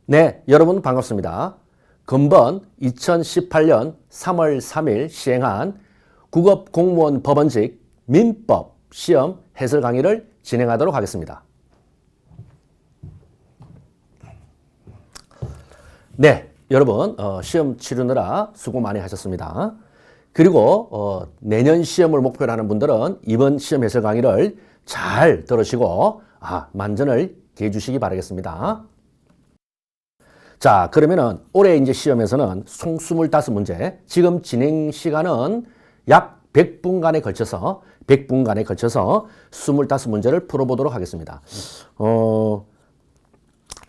네, 여러분 반갑습니다. 금번 2018년 3월 3일 시행한 국업공무원 법원직 민법 시험 해설 강의를 진행하도록 하겠습니다. 네, 여러분 시험 치르느라 수고 많이 하셨습니다. 그리고 내년 시험을 목표로 하는 분들은 이번 시험 해설 강의를 잘 들으시고 만전을 기해 주시기 바라겠습니다. 자, 그러면은 올해 이제 시험에서는 총 25문제, 지금 진행 시간은 약 100분간에 걸쳐서 25문제를 풀어보도록 하겠습니다.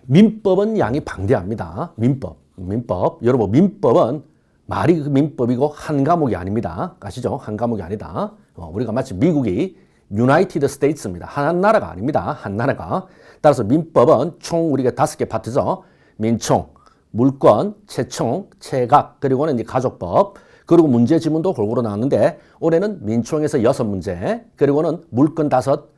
민법은 양이 방대합니다. 민법. 여러분, 민법은 말이 민법이고 한 과목이 아닙니다. 아시죠? 한 과목이 아니다. 우리가 마치 미국이 유나이티드 스테이츠입니다. 한 나라가 아닙니다. 한 나라가. 따라서 민법은 총 우리가 5개 파트죠. 민총, 물권, 채총, 채각, 그리고는 이제 가족법, 그리고 문제 지문도 골고루 나왔는데 올해는 민총에서 6문제, 그리고는 물권 5,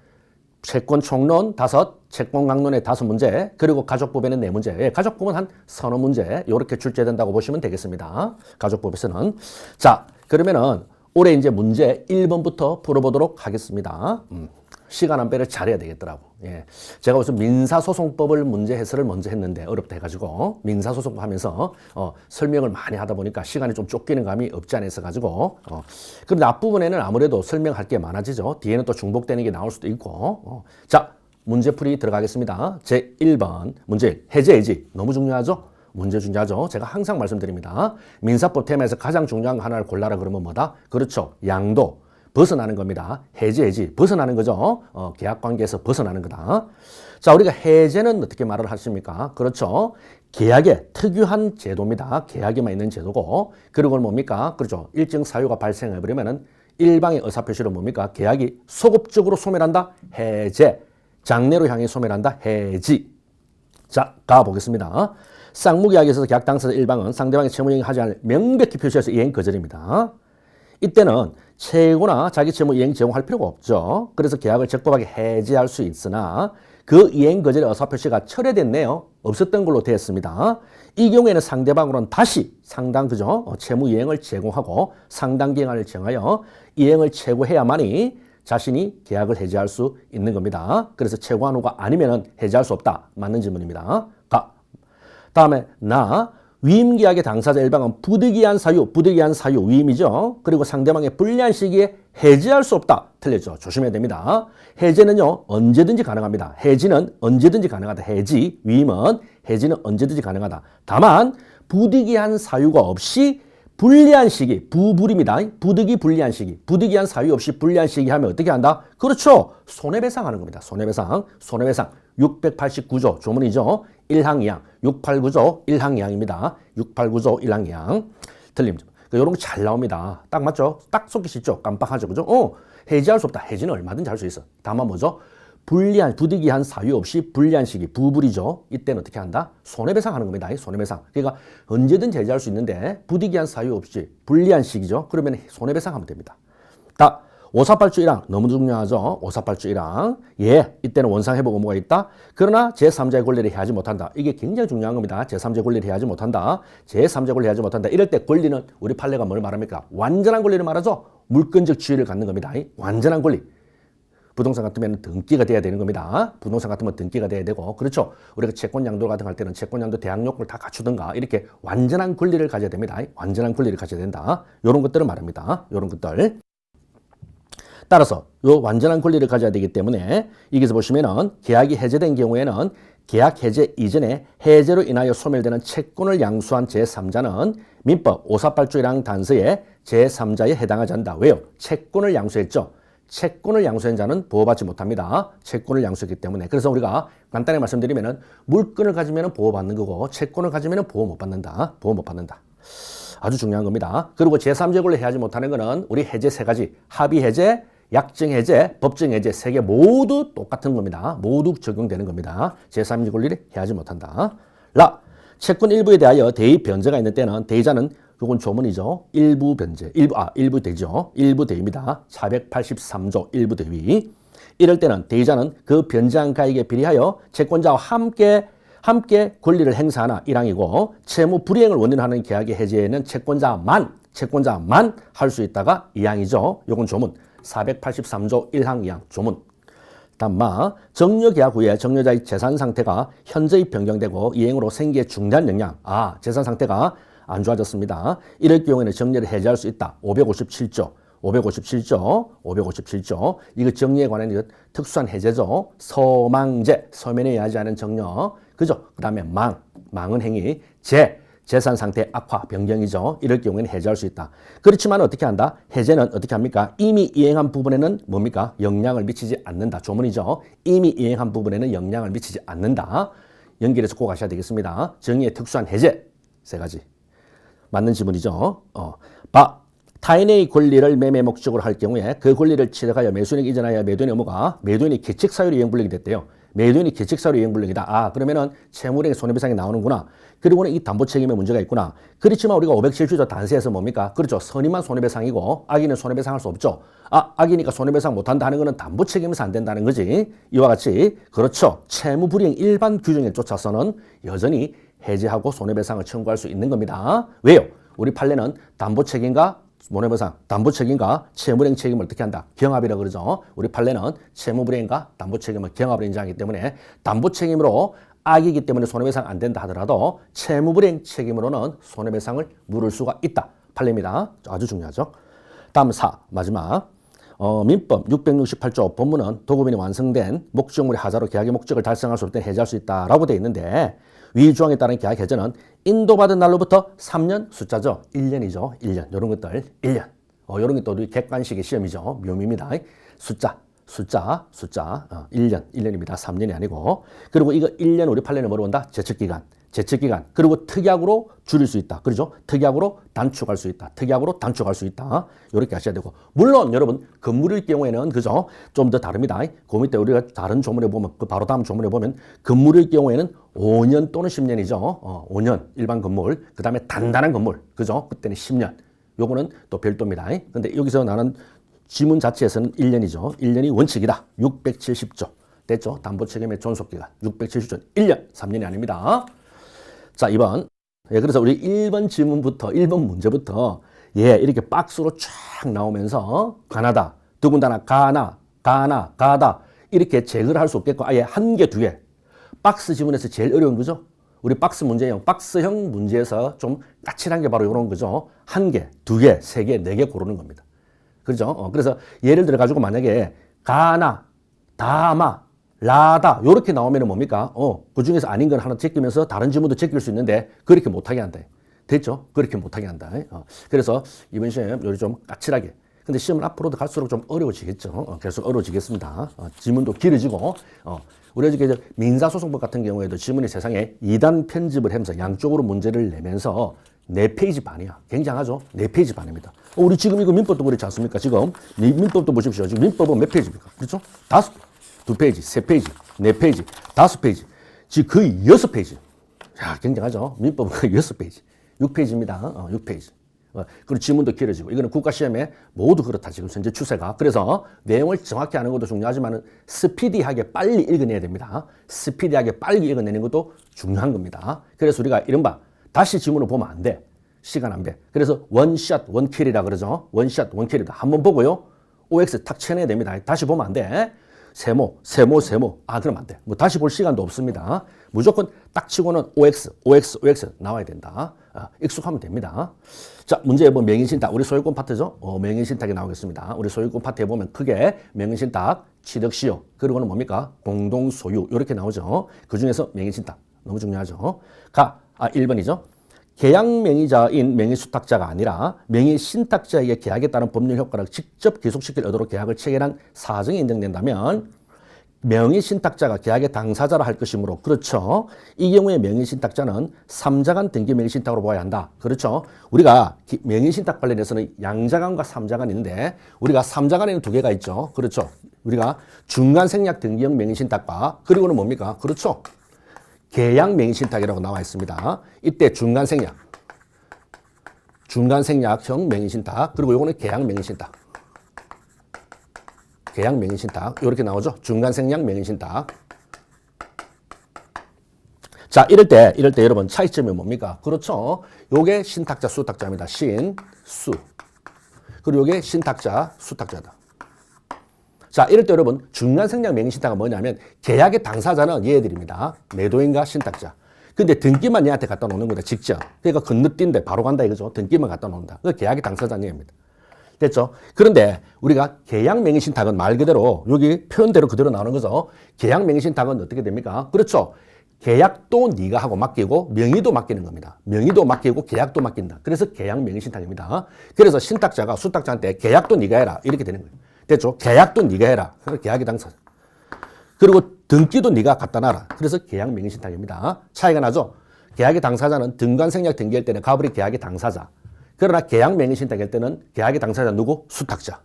채권 총론 5, 채권 강론에 5문제, 그리고 가족법에는 4문제. 예, 가족법은 한 서너 문제 이렇게 출제된다고 보시면 되겠습니다. 가족법에서는. 자, 그러면은 올해 이제 문제 1번부터 풀어보도록 하겠습니다. 시간 안배를 잘해야 되겠더라고. 예. 제가 무슨 민사소송법을 문제 해설을 먼저 했는데 어렵다 해가지고 민사소송법 하면서 설명을 많이 하다 보니까 시간이 좀 쫓기는 감이 없지 않아 있어가지고 그런데 앞부분에는 아무래도 설명할 게 많아지죠. 뒤에는 또 중복되는 게 나올 수도 있고 자, 문제풀이 들어가겠습니다. 제1번 문제 해제해지 너무 중요하죠? 문제 중요하죠. 제가 항상 말씀드립니다. 민사법 테마에서 가장 중요한 거 하나를 골라라 그러면 뭐다? 그렇죠. 양도. 벗어나는 겁니다. 해지. 벗어나는 거죠. 계약관계에서 벗어나는 거다. 자, 우리가 해제는 어떻게 말을 하십니까? 그렇죠. 계약에 특유한 제도입니다. 계약에만 있는 제도고. 그리고 뭡니까? 그렇죠. 일정 사유가 발생해버리면은 일방의 의사표시로 뭡니까? 계약이 소급적으로 소멸한다. 해제. 장래로 향해 소멸한다. 해지. 자, 가보겠습니다. 쌍무계약에서 계약 당사자 일방은 상대방의 채무이행을 하지 않을 명백히 표시해서 이행 거절입니다. 이때는 채무나 자기 채무 이행 제공할 필요가 없죠. 그래서 계약을 적법하게 해지할 수 있으나 그 이행 거절의 의사표시가 철회됐네요. 없었던 걸로 되었습니다. 이 경우에는 상대방으로는 다시 상당 채무 이행을 제공하고 상당 기간을 정하여 이행을 최고해야만이 자신이 계약을 해지할 수 있는 겁니다. 그래서 최고한 후가 아니면 해지할 수 없다. 맞는 질문입니다. 다음에 위임계약의 당사자 일방은 부득이한 사유 위임이죠. 그리고 상대방의 불리한 시기에 해지할 수 없다. 틀렸죠. 조심해야 됩니다. 해제는요, 언제든지 가능합니다. 해지는 언제든지 가능하다. 위임은 해지는 언제든지 가능하다. 다만 부득이한 사유가 없이 불리한 시기, 부불입니다. 부득이한 사유 없이 불리한 시기 하면 어떻게 한다? 그렇죠. 손해배상하는 겁니다. 손해배상. 689조 조문이죠. 1항 2항. 689조 1항 2항입니다. 689조 1항 2항. 틀림죠. 이런 거 잘 나옵니다. 딱 맞죠? 딱 속기 쉽죠? 깜빡하죠. 그죠? 해지할 수 없다. 해지는 얼마든지 할 수 있어. 다만 뭐죠? 부득이한 사유 없이 불리한 시기, 부불이죠. 이때는 어떻게 한다? 손해배상 하는 겁니다. 손해배상. 그러니까 언제든지 해지할 수 있는데 부득이한 사유 없이 불리한 시기죠. 그러면 손해배상 하면 됩니다. 548조 1항 너무 중요하죠. 548조 1항. 예, 이때는 원상회복 의무가 있다. 그러나 제3자의 권리를 해하지 못한다. 이게 굉장히 중요한 겁니다. 제3자의 권리를 해하지 못한다. 제3자의 권리를 해하지 못한다. 이럴 때 권리는 우리 판례가 뭘 말합니까? 완전한 권리를 말하죠. 물권적 지위를 갖는 겁니다. 완전한 권리. 부동산 같으면 등기가 돼야 되는 겁니다. 부동산 같으면 등기가 돼야 되고, 그렇죠. 우리가 채권 양도 같은 거 할 때는 채권 양도 대항 요건을 다 갖추든가 이렇게 완전한 권리를 가져야 됩니다. 완전한 권리를 가져야 된다. 이런 것들을 말합니다. 이런 것들. 따라서 요 완전한 권리를 가져야 되기 때문에 여기서 보시면은 계약이 해제된 경우에는 계약 해제 이전에 해제로 인하여 소멸되는 채권을 양수한 제3자는 민법 548조 1항 단서에 제3자에 해당하지 않는다. 왜요? 채권을 양수했죠. 채권을 양수한 자는 보호받지 못합니다. 채권을 양수했기 때문에. 그래서 우리가 간단히 말씀드리면은 물건을 가지면 보호받는 거고 채권을 가지면 보호 못 받는다. 보호 못 받는다. 아주 중요한 겁니다. 그리고 제3자 권리 해하지 못하는 거는 우리 해제 3가지. 합의 해제, 약정 해제, 법정 해제 3개 모두 똑같은 겁니다. 모두 적용되는 겁니다. 제3자 권리를 해하지 못한다. 채권 일부에 대하여 대의 변제가 있는 때는 대의자는 요건 조문이죠. 일부 변제. 일부 대죠. 일부 대위입니다. 483조 일부 대위. 이럴 때는 대위자는 그 변제한 가액에 비례하여 채권자와 함께 권리를 행사하나 1항이고 채무 불이행을 원인으로 하는 계약의 해제에는 채권자만 할 수 있다가 2항이죠. 요건 조문. 483조 1항 2항 조문. 다만 정려계약 후에 정려자의 재산 상태가 현저히 변경되고 이행으로 생기에 중대한 영향. 재산 상태가 안 좋아졌습니다. 이럴 경우에는 정려를 해제할 수 있다. 557조. 이거 정리에 관한 특수한 해제죠. 서망제, 서면에 의하지 않은 정려. 그죠? 그 다음에 망은 행위. 재산 상태 악화, 변경이죠. 이럴 경우에는 해제할 수 있다. 그렇지만 어떻게 한다? 해제는 어떻게 합니까? 이미 이행한 부분에는 뭡니까? 영향을 미치지 않는다. 조문이죠. 이미 이행한 부분에는 영향을 미치지 않는다. 연결해서 꼭 하셔야 되겠습니다. 정의의 특수한 해제. 3가지. 맞는 지문이죠. 타인의 권리를 매매 목적으로 할 경우에 그 권리를 취득하여 매수인에게 이전하여 매도인이 계책사유로 이행불능이 됐대요. 매도인이 계책사유로 이행불능이다. 그러면은 채무이행 손해배상이 나오는구나. 그리고는 이 담보책임에 문제가 있구나. 그렇지만 우리가 507조 단세에서 뭡니까? 그렇죠. 선의만 손해배상이고 악인은 손해배상할 수 없죠. 악이니까 손해배상 못한다 하는 거는 담보책임에서 안 된다는 거지. 이와 같이 그렇죠. 채무불이행 일반 규정에 쫓아서는 여전히 해제하고 손해배상을 청구할 수 있는 겁니다. 왜요? 우리 판례는 담보책임과 채무불이행 책임을 어떻게 한다? 경합이라고 그러죠. 우리 판례는 채무불이행과 담보책임을 경합을 인정하기 때문에 담보책임으로 악이기 때문에 손해배상 안 된다 하더라도 채무불이행 책임으로는 손해배상을 물을 수가 있다. 판례입니다. 아주 중요하죠. 다음 4, 마지막. 민법 668조 본문은 도급인이 완성된 목적물의 하자로 계약의 목적을 달성할 수 없을 때 해제할 수 있다라고 되어 있는데 위 조항에 따른 계약 해제는 인도받은 날로부터 3년 숫자죠. 1년이죠. 1년. 이런 것들 1년. 이런 게 또 객관식의 시험이죠. 묘미입니다. 숫자. 1년입니다. 3년이 아니고. 그리고 이거 1년 우리 판례는 뭐로 본다? 제척기간. 그리고 특약으로 줄일 수 있다. 그렇죠? 특약으로 단축할 수 있다. 이렇게 하셔야 되고. 물론 여러분 건물일 경우에는 그죠? 좀 더 다릅니다. 그 밑에 우리가 다른 조문에 보면 바로 다음 조문에 보면 건물일 경우에는 5년 또는 10년이죠. 5년 일반 건물. 그다음에 단단한 건물. 그죠? 그때는 10년. 요거는 또 별도입니다. 근데 여기서 나는 지문 자체에서는 1년이죠. 1년이 원칙이다. 670조. 됐죠? 담보책임의 존속기간. 670조. 1년. 3년이 아닙니다. 자, 2번. 그래서 우리 1번 지문부터, 1번 문제부터 이렇게 박스로 쫙 나오면서 가나다. 더군다나 가다. 이렇게 제거를 할 수 없겠고 아예 1개, 2개. 박스 지문에서 제일 어려운 거죠? 우리 박스형 문제에서 좀 까칠한 게 바로 이런 거죠. 1개, 2개, 3개, 4개 고르는 겁니다. 그렇죠? 그래서 예를 들어 가지고 만약에 가나, 다마, 라다 요렇게 나오면 뭡니까? 그 중에서 아닌 건 하나 제끼면서 다른 지문도 제낄 수 있는데 그렇게 못하게 한다. 됐죠? 그렇게 못하게 한다. 그래서 이번 시험 요리 좀 까칠하게. 근데 시험은 앞으로도 갈수록 좀 어려워지겠죠. 계속 어려워지겠습니다. 지문도 길어지고 우리 어저께 민사소송법 같은 경우에도 지문이 세상에 2단 편집을 하면서 양쪽으로 문제를 내면서 4페이지 반이야. 굉장하죠? 4페이지 반입니다. 우리 지금 이거 민법도 그렇지 않습니까? 지금 민법도 보십시오. 지금 민법은 몇 페이지입니까? 그렇죠? 2페이지, 3페이지, 4페이지, 5페이지. 지금 거의 6페이지. 야, 굉장하죠? 민법은 거의 6페이지. 6페이지입니다. 6페이지. 그리고 지문도 길어지고. 이거는 국가시험에 모두 그렇다. 지금 현재 추세가. 그래서 내용을 정확히 아는 것도 중요하지만 스피디하게 빨리 읽어내야 됩니다. 스피디하게 빨리 읽어내는 것도 중요한 겁니다. 그래서 우리가 이른바 다시 지문을 보면 안 돼. 시간 안 돼. 그래서 원샷, 원킬이라 그러죠. 원샷, 원킬이다. 한번 보고요. OX 탁 쳐내야 됩니다. 다시 보면 안 돼. 세모. 그럼 안 돼. 다시 볼 시간도 없습니다. 무조건 딱 치고는 OX 나와야 된다. 익숙하면 됩니다. 자, 문제 뭐 명의신탁. 우리 소유권 파트죠? 명의신탁이 나오겠습니다. 우리 소유권 파트에 보면 크게 명의신탁, 취득시효, 그리고는 뭡니까? 공동소유. 이렇게 나오죠. 그 중에서 명의신탁. 너무 중요하죠. 1번이죠. 계약 명의자인 명의수탁자가 아니라 명의신탁자에게 계약에 따른 법률 효과를 직접 기속시킬 의도로 계약을 체결한 사정이 인정된다면 명의신탁자가 계약의 당사자라 할 것이므로 그렇죠. 이 경우에 명의신탁자는 3자간 등기 명의신탁으로 보아야 한다. 그렇죠. 우리가 명의신탁 관련해서는 양자간과 3자간이 있는데 우리가 3자간에는 2개가 있죠. 그렇죠. 우리가 중간생략 등기형 명의신탁과 그리고는 뭡니까? 그렇죠. 계약 명의신탁이라고 나와 있습니다. 이때 중간생략 중간생략형 명의신탁. 그리고 요거는 계약명의신탁. 계약명의신탁. 요렇게 나오죠. 중간생략 명의신탁. 자, 이럴 때 여러분 차이점이 뭡니까? 그렇죠. 요게 신탁자, 수탁자입니다. 신, 수. 그리고 요게 신탁자, 수탁자다. 자, 이럴 때 여러분 중간생략 명의신탁은 뭐냐면 계약의 당사자는 얘들입니다. 매도인과 신탁자. 근데 등기만 얘한테 갖다 놓는 거다, 직접. 그러니까 건너뛴데 바로 간다 이거죠. 등기만 갖다 놓는다. 그 계약의 당사자는 얘입니다. 됐죠? 그런데 우리가 계약명의신탁은 말 그대로 여기 표현대로 그대로 나오는 거죠. 계약명의신탁은 어떻게 됩니까? 그렇죠. 계약도 네가 하고 맡기고 명의도 맡기는 겁니다. 명의도 맡기고 계약도 맡긴다. 그래서 계약명의신탁입니다. 그래서 신탁자가 수탁자한테 계약도 네가 해라 이렇게 되는 거예요. 됐죠? 계약도 네가 해라. 그래서 계약의 당사자. 그리고 등기도 네가 갖다 놔라. 그래서 계약명의신탁입니다. 차이가 나죠? 계약의 당사자는 등간생략 등기할 때는 가버리 계약의 당사자. 그러나 계약명의신탁할 때는 계약의 당사자 누구? 수탁자.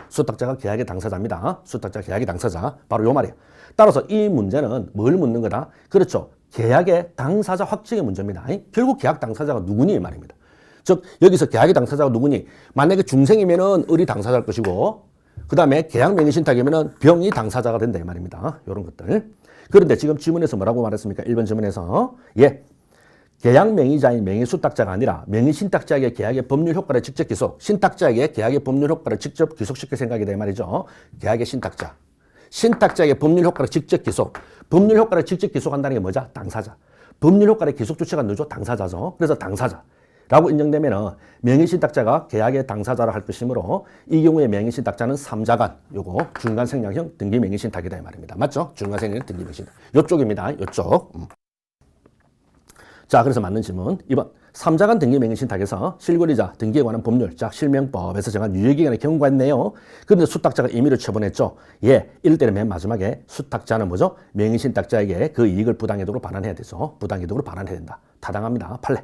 수탁자가 계약의 당사자입니다. 수탁자 계약의 당사자. 바로 요 말이에요. 따라서 이 문제는 뭘 묻는 거다? 그렇죠. 계약의 당사자 확정의 문제입니다. 결국 계약 당사자가 누구니 이 말입니다. 즉 여기서 계약의 당사자가 누구니? 만약에 중생이면은 을이 당사자일 것이고 그 다음에 계약명의신탁이면은 병이 당사자가 된다 이 말입니다. 이런 것들. 그런데 지금 지문에서 뭐라고 말했습니까? 1번 지문에서 계약명의자인 명의수탁자가 아니라 명의신탁자에게 계약의 법률 효과를 직접 기속, 신탁자에게 계약의 법률 효과를 직접 기속시킬 생각이다 이 말이죠. 계약의 신탁자. 신탁자에게 법률 효과를 직접 기속. 법률 효과를 직접 기속한다는 게 뭐죠? 당사자. 법률 효과를 기속 주체가 누구죠? 당사자죠. 그래서 당사자라고 인정되면 명의신탁자가 계약의 당사자라 할 것이므로 이 경우에 명의신탁자는 3자간 요거 중간생략형 등기명의신탁이다 이 말입니다. 맞죠? 중간생략형 등기명의신탁. 요쪽입니다. 요쪽. 자, 그래서 맞는 질문 2번. 3자간 등기명의신탁에서 실권이자 등기에 관한 법률, 자 실명법에서 정한 유예기간을 경과했네요. 그런데 수탁자가 임의로 처분했죠. 이럴 때는 맨 마지막에 수탁자는 뭐죠? 명의신탁자에게 그 이익을 부당이득으로 반환해야 되죠. 부당이득으로 반환해야 된다. 타당합니다. 판례.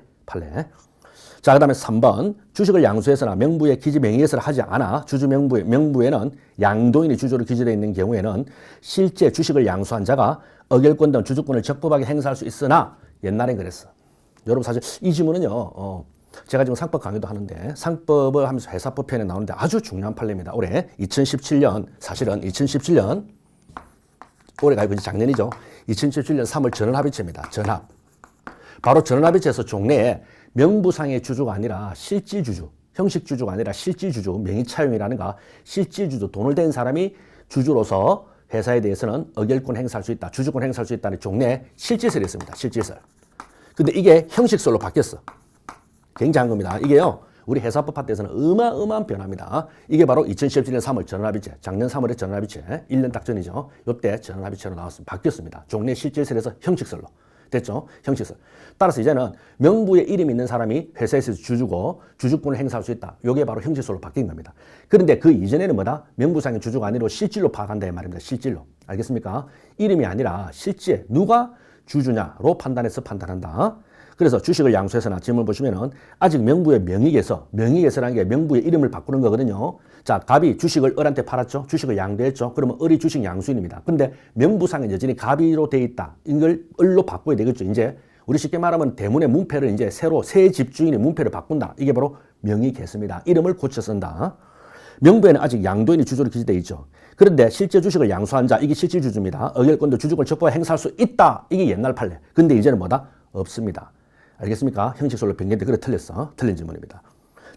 자, 그 다음에 3번. 주식을 양수해서나 명부에 기지 명의해서를 하지 않아 주주 명부에는 양도인이 주주로 기재되어 있는 경우에는 실제 주식을 양수한 자가 의결권 등 주주권을 적법하게 행사할 수 있으나 옛날엔 그랬어. 여러분 사실 이 지문은요. 제가 지금 상법 강의도 하는데 상법을 하면서 회사법 편에 나오는데 아주 중요한 판례입니다. 올해 2017년 사실은 2017년 올해가 아니고 작년이죠. 2017년 3월 전원합의체입니다. 전합. 바로 전원합의체에서 종래에 명부상의 주주가 아니라 실질주주, 형식주주가 아니라 실질주주, 명의차용이라는가 실질주주, 돈을 댄 사람이 주주로서 회사에 대해서는 의결권 행사할 수 있다, 주주권 행사할 수 있다는 종래에 실질서를 했습니다. 실질서. 근데 이게 형식설로 바뀌었어. 굉장한 겁니다. 이게요, 우리 회사법 파트에서는 어마어마한 변화입니다. 이게 바로 2017년 3월 전원합의체, 작년 3월에 전원합의체, 1년 딱 전이죠. 이때 전원합의체로 나왔습니다. 바뀌었습니다. 종래 실질설에서 형식설로. 됐죠? 형식설. 따라서 이제는 명부에 이름이 있는 사람이 회사에서 주주고 주주권을 행사할 수 있다. 이게 바로 형식설로 바뀐 겁니다. 그런데 그 이전에는 뭐다? 명부상의 주주가 아니고 실질로 파악한다 이 말입니다. 실질로. 알겠습니까? 이름이 아니라 실제 누가 주주냐로 판단해서 판단한다. 그래서 주식을 양수해서나 지문을 보시면은 아직 명부의 명의개설라는 게 명부의 이름을 바꾸는 거거든요. 자, 갑이 주식을 을한테 팔았죠. 주식을 양도했죠. 그러면 을이 주식 양수인입니다. 근데 명부상은 여전히 갑이로 돼 있다. 이걸 을로 바꿔야 되겠죠. 이제 우리 쉽게 말하면 대문의 문패를 이제 새로 새 집주인의 문패를 바꾼다. 이게 바로 명의개설입니다. 이름을 고쳐 쓴다. 명부에는 아직 양도인이 주주로 기재되어 있죠. 그런데 실제 주식을 양수한 자, 이게 실질주주입니다. 의결권도 주주권 적법하게 행사할 수 있다. 이게 옛날 판례. 근데 이제는 뭐다? 없습니다. 알겠습니까? 형식설로 변경돼. 그래 틀렸어. 틀린 질문입니다.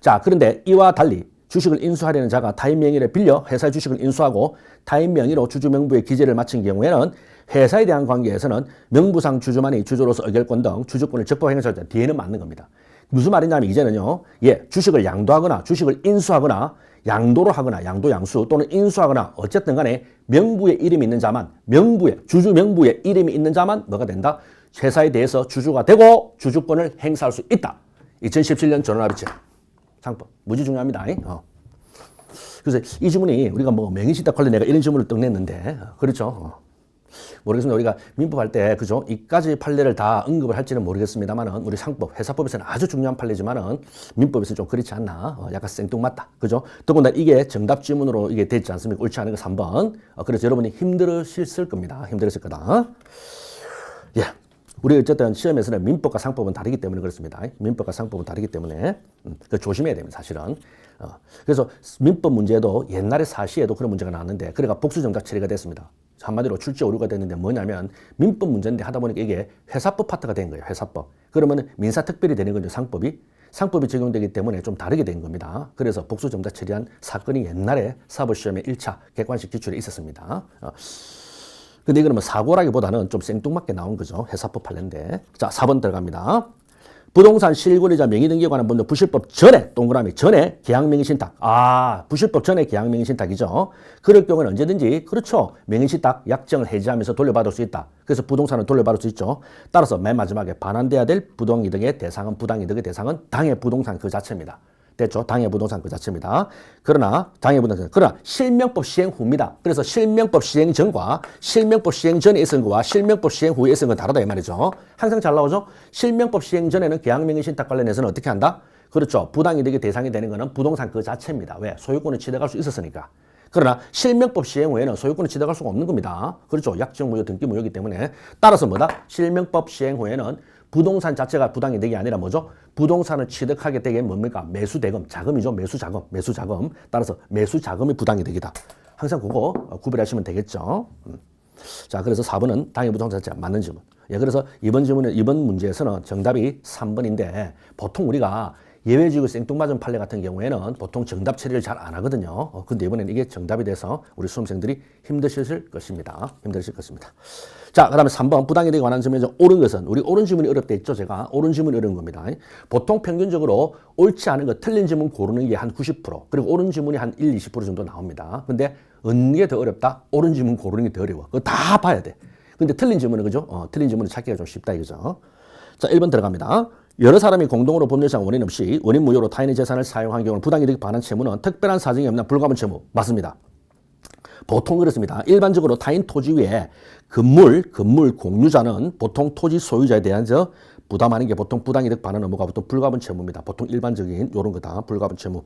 자, 그런데 이와 달리 주식을 인수하려는 자가 타인 명의를 빌려 회사의 주식을 인수하고 타인 명의로 주주 명부에 기재를 마친 경우에는 회사에 대한 관계에서는 명부상 주주만이 주주로서 의결권 등 주주권을 적법하게 행사할 때 뒤에는 맞는 겁니다. 무슨 말이냐면 이제는요. 주식을 양도하거나 주식을 인수하거나 양도를 하거나 양도 양수 또는 인수하거나 어쨌든 간에 명부에 이름이 있는 자만 주주 명부에 이름이 있는 자만 뭐가 된다? 회사에 대해서 주주가 되고 주주권을 행사할 수 있다. 2017년 전원합의체 상법. 무지 중요합니다. 그래서 이 지문이 우리가 뭐 명의신탁 관련 내가 이런 지문을 떡 냈는데 그렇죠. 모르겠습니다. 우리가 민법할 때 그죠? 이까지 판례를 다 언급을 할지는 모르겠습니다만은 우리 상법, 회사법에서는 아주 중요한 판례지만은 민법에서는 좀 그렇지 않나? 약간 생뚱맞다. 그죠? 더군다나 이게 정답 지문으로 이게 되지 않습니까? 옳지 않은 거 3번. 그래서 여러분이 힘들으실 겁니다. 힘들으실 거다. 우리 어쨌든 시험에서는 민법과 상법은 다르기 때문에 그렇습니다. 민법과 상법은 다르기 때문에 조심해야 됩니다. 사실은. 그래서 민법 문제도 옛날에 사시에도 그런 문제가 나왔는데 그래가 복수정답 처리가 됐습니다. 한마디로 출제 오류가 됐는데 뭐냐면 민법 문제인데 하다 보니까 이게 회사법 파트가 된 거예요. 회사법. 그러면 민사특별히 되는 거죠. 상법이 적용되기 때문에 좀 다르게 된 겁니다. 그래서 복수정답 처리한 사건이 옛날에 사법시험에 1차 객관식 기출에 있었습니다. 근데 이거는 뭐 사고라기보다는 좀 생뚱맞게 나온 거죠. 회사법 판례인데. 자, 4번 들어갑니다. 부동산 실권이자 명의등기에 관한 법률 부실법 전에 동그라미 전에 계약명의신탁. 부실법 전에 계약명의신탁이죠. 그럴 경우는 언제든지 그렇죠. 명의신탁 약정을 해지하면서 돌려받을 수 있다. 그래서 부동산을 돌려받을 수 있죠. 따라서 맨 마지막에 반환돼야 될 부당이득의 대상은 부당이득의 대상은 당해 부동산 그 자체입니다. 됐죠? 당해 부동산 그 자체입니다. 그러나 실명법 시행 후입니다. 그래서 실명법 시행 전과 실명법 시행 전에 있은 거와 실명법 시행 후에 있은 건 다르다 이 말이죠. 항상 잘 나오죠? 실명법 시행 전에는 계약명의 신탁 관련해서는 어떻게 한다? 그렇죠. 부당이득의 대상이 되는 거는 부동산 그 자체입니다. 왜? 소유권을 취득할 수 있었으니까. 그러나 실명법 시행 후에는 소유권을 취득할 수가 없는 겁니다. 그렇죠. 약정무효, 등기무효이기 때문에 따라서 뭐다? 실명법 시행 후에는 부동산 자체가 부당이득이 아니라 뭐죠? 부동산을 취득하게 되게 뭡니까? 매수대금, 자금이죠. 매수자금. 따라서 매수자금이 부당이득이다. 항상 그거 구별하시면 되겠죠. 자, 그래서 4번은 당해 부동산 자체가 맞는 질문. 그래서 이번 문제에서는 정답이 3번인데 보통 우리가 예외지구 생뚱맞은 판례 같은 경우에는 보통 정답 처리를 잘 안 하거든요. 근데 이번에는 이게 정답이 돼서 우리 수험생들이 힘드실 것입니다. 자, 그 다음에 3번 부당이득에 관한 질문에서 옳은 것은 우리 옳은 질문이 어렵다 했죠. 제가 옳은 질문이 어려운 겁니다. 보통 평균적으로 옳지 않은 거 틀린 질문 고르는 게 한 90% 그리고 옳은 질문이 한 1, 20% 정도 나옵니다. 근데 어느 게 더 어렵다? 옳은 질문 고르는 게 더 어려워. 그거 다 봐야 돼. 근데 틀린 질문은 그죠? 틀린 질문은 찾기가 좀 쉽다 이거죠. 자, 1번 들어갑니다. 여러 사람이 공동으로 법률상 원인 없이 원인 무효로 타인의 재산을 사용한 경우는 부당이득에 반한 채무는 특별한 사정이 없는 불가분 채무. 맞습니다. 보통 그렇습니다. 일반적으로 타인 토지 위에 건물 공유자는 보통 토지 소유자에 대한 부담하는 게 보통 부당이득 반환 의무가 보통 불가분 채무입니다. 보통 일반적인 요런 거다. 불가분 채무.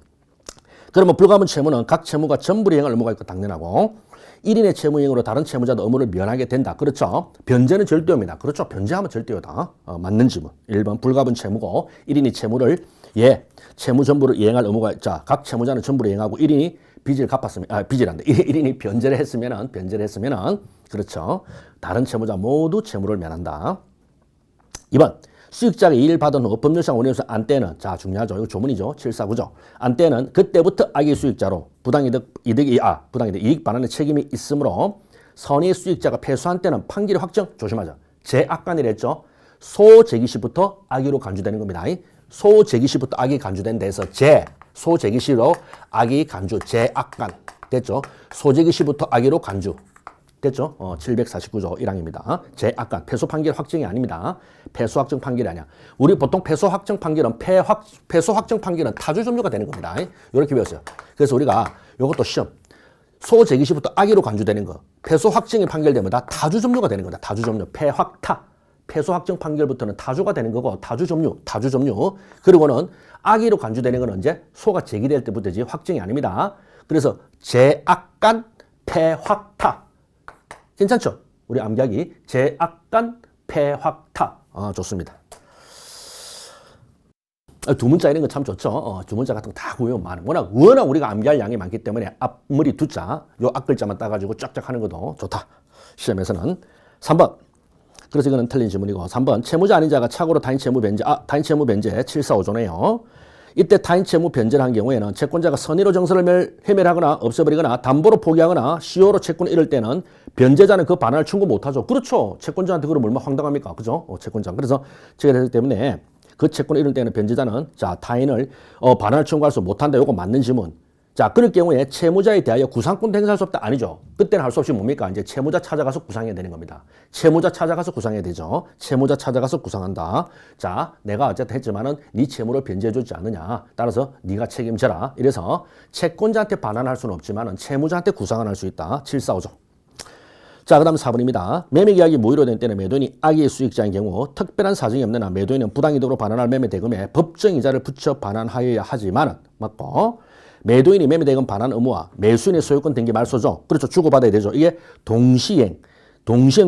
그러면 불가분 채무는 각 채무가 전부 이행할 의무가 있고 당연하고 1인의 채무 이행으로 다른 채무자도 의무를 면하게 된다. 그렇죠. 변제는 절대요입니다. 그렇죠. 변제하면 절대요다. 맞는 질문. 1번 불가분 채무고 1인이 채무를 채무 전부를 이행할 의무가 자, 각 채무자는 전부를 이행하고 1인이 빚을 갚았으면 빚이란다. 1인이 변제를 했으면은 그렇죠. 다른 채무자 모두 채무를 면한다. 2번 수익자가 이익을 받은 후 법률상 원인으로서 안떼는 자 중요하죠. 이거 조문이죠. 749죠. 안떼는 그때부터 악의 수익자로 부당이득 이익 반환의 책임이 있으므로 선의 수익자가 패소한 때는 판결의 확정 조심하자. 제악간이랬죠. 소재기 시부터 악의로 간주되는 겁니다. 소재기 시부터 악이 간주된 데서 소재기 시로 악이 간주 제악간 됐죠. 소재기 시부터 악의로 간주 됐죠? 749조 1항입니다. 제악간 패소 판결 확정이 아닙니다. 패소 확정 판결이 아니야. 우리 보통 패소 확정 판결은 패소 확정 판결은 타주 점유가 되는 겁니다. 이렇게 배웠어요. 그래서 우리가 이것도 시험 소재기 시부터 악의로 간주되는 거 패소 확정이 판결되면 다 타주 점유가 되는 거다. 타주 점유 패확타 패소 확정 판결부터는 타주가 되는 거고 타주 점유 그리고는 악의로 간주되는 건 언제 소가 제기될 때부터지 확정이 아닙니다. 그래서 제악간 패확타 괜찮죠? 우리 암기하기 제악간 패확타 좋습니다. 두 문자 이런 거 참 좋죠. 두 문자 같은 거 다 구해오면 많아. 워낙 우리가 암기할 양이 많기 때문에 앞머리 두 자, 요 앞글자만 따가지고 쫙쫙 하는 것도 좋다. 시험에서는 3번. 그래서 이거는 틀린 질문이고 3번 채무자 아닌 자가 착오로 타인 채무 변제 타인 채무 변제 745조네요. 이때 타인 채무 변제를 한 경우에는 채권자가 선의로 정서를 해멸하거나 없애버리거나 담보로 포기하거나 시효로 채권을 잃을 때는 변제자는 그 반환을 청구 못하죠. 그렇죠. 채권자한테 그럼 얼마나 황당합니까? 그죠? 채권자. 그래서 제가 그랬기 때문에 그 채권을 잃을 때는 변제자는 타인을 반환을 청구할 수 못한다. 요거 맞는 질문. 자, 그럴 경우에 채무자에 대하여 구상권도 행사할 수 없다. 아니죠. 그때는 할 수 없이 뭡니까? 이제 채무자 찾아가서 구상해야 되는 겁니다. 채무자 찾아가서 구상해야 되죠. 채무자 찾아가서 구상한다. 자, 내가 어쨌든 했지만은 네 채무를 변제해주지 않느냐. 따라서 네가 책임져라. 이래서 채권자한테 반환할 수는 없지만은 채무자한테 구상을 할 수 있다. 745조. 자, 그 다음 4번입니다. 매매계약이 무효로 된 때는 매도인이 악의 수익자인 경우 특별한 사정이 없는 한 매도인은 부당이득으로 반환할 매매대금에 법정이자를 붙여 반환하여야 하지만은 맞고 매도인이 매매대금 반환 의무와 매수인의 소유권 등기 말소죠. 그렇죠. 주고받아야 되죠. 이게 동시행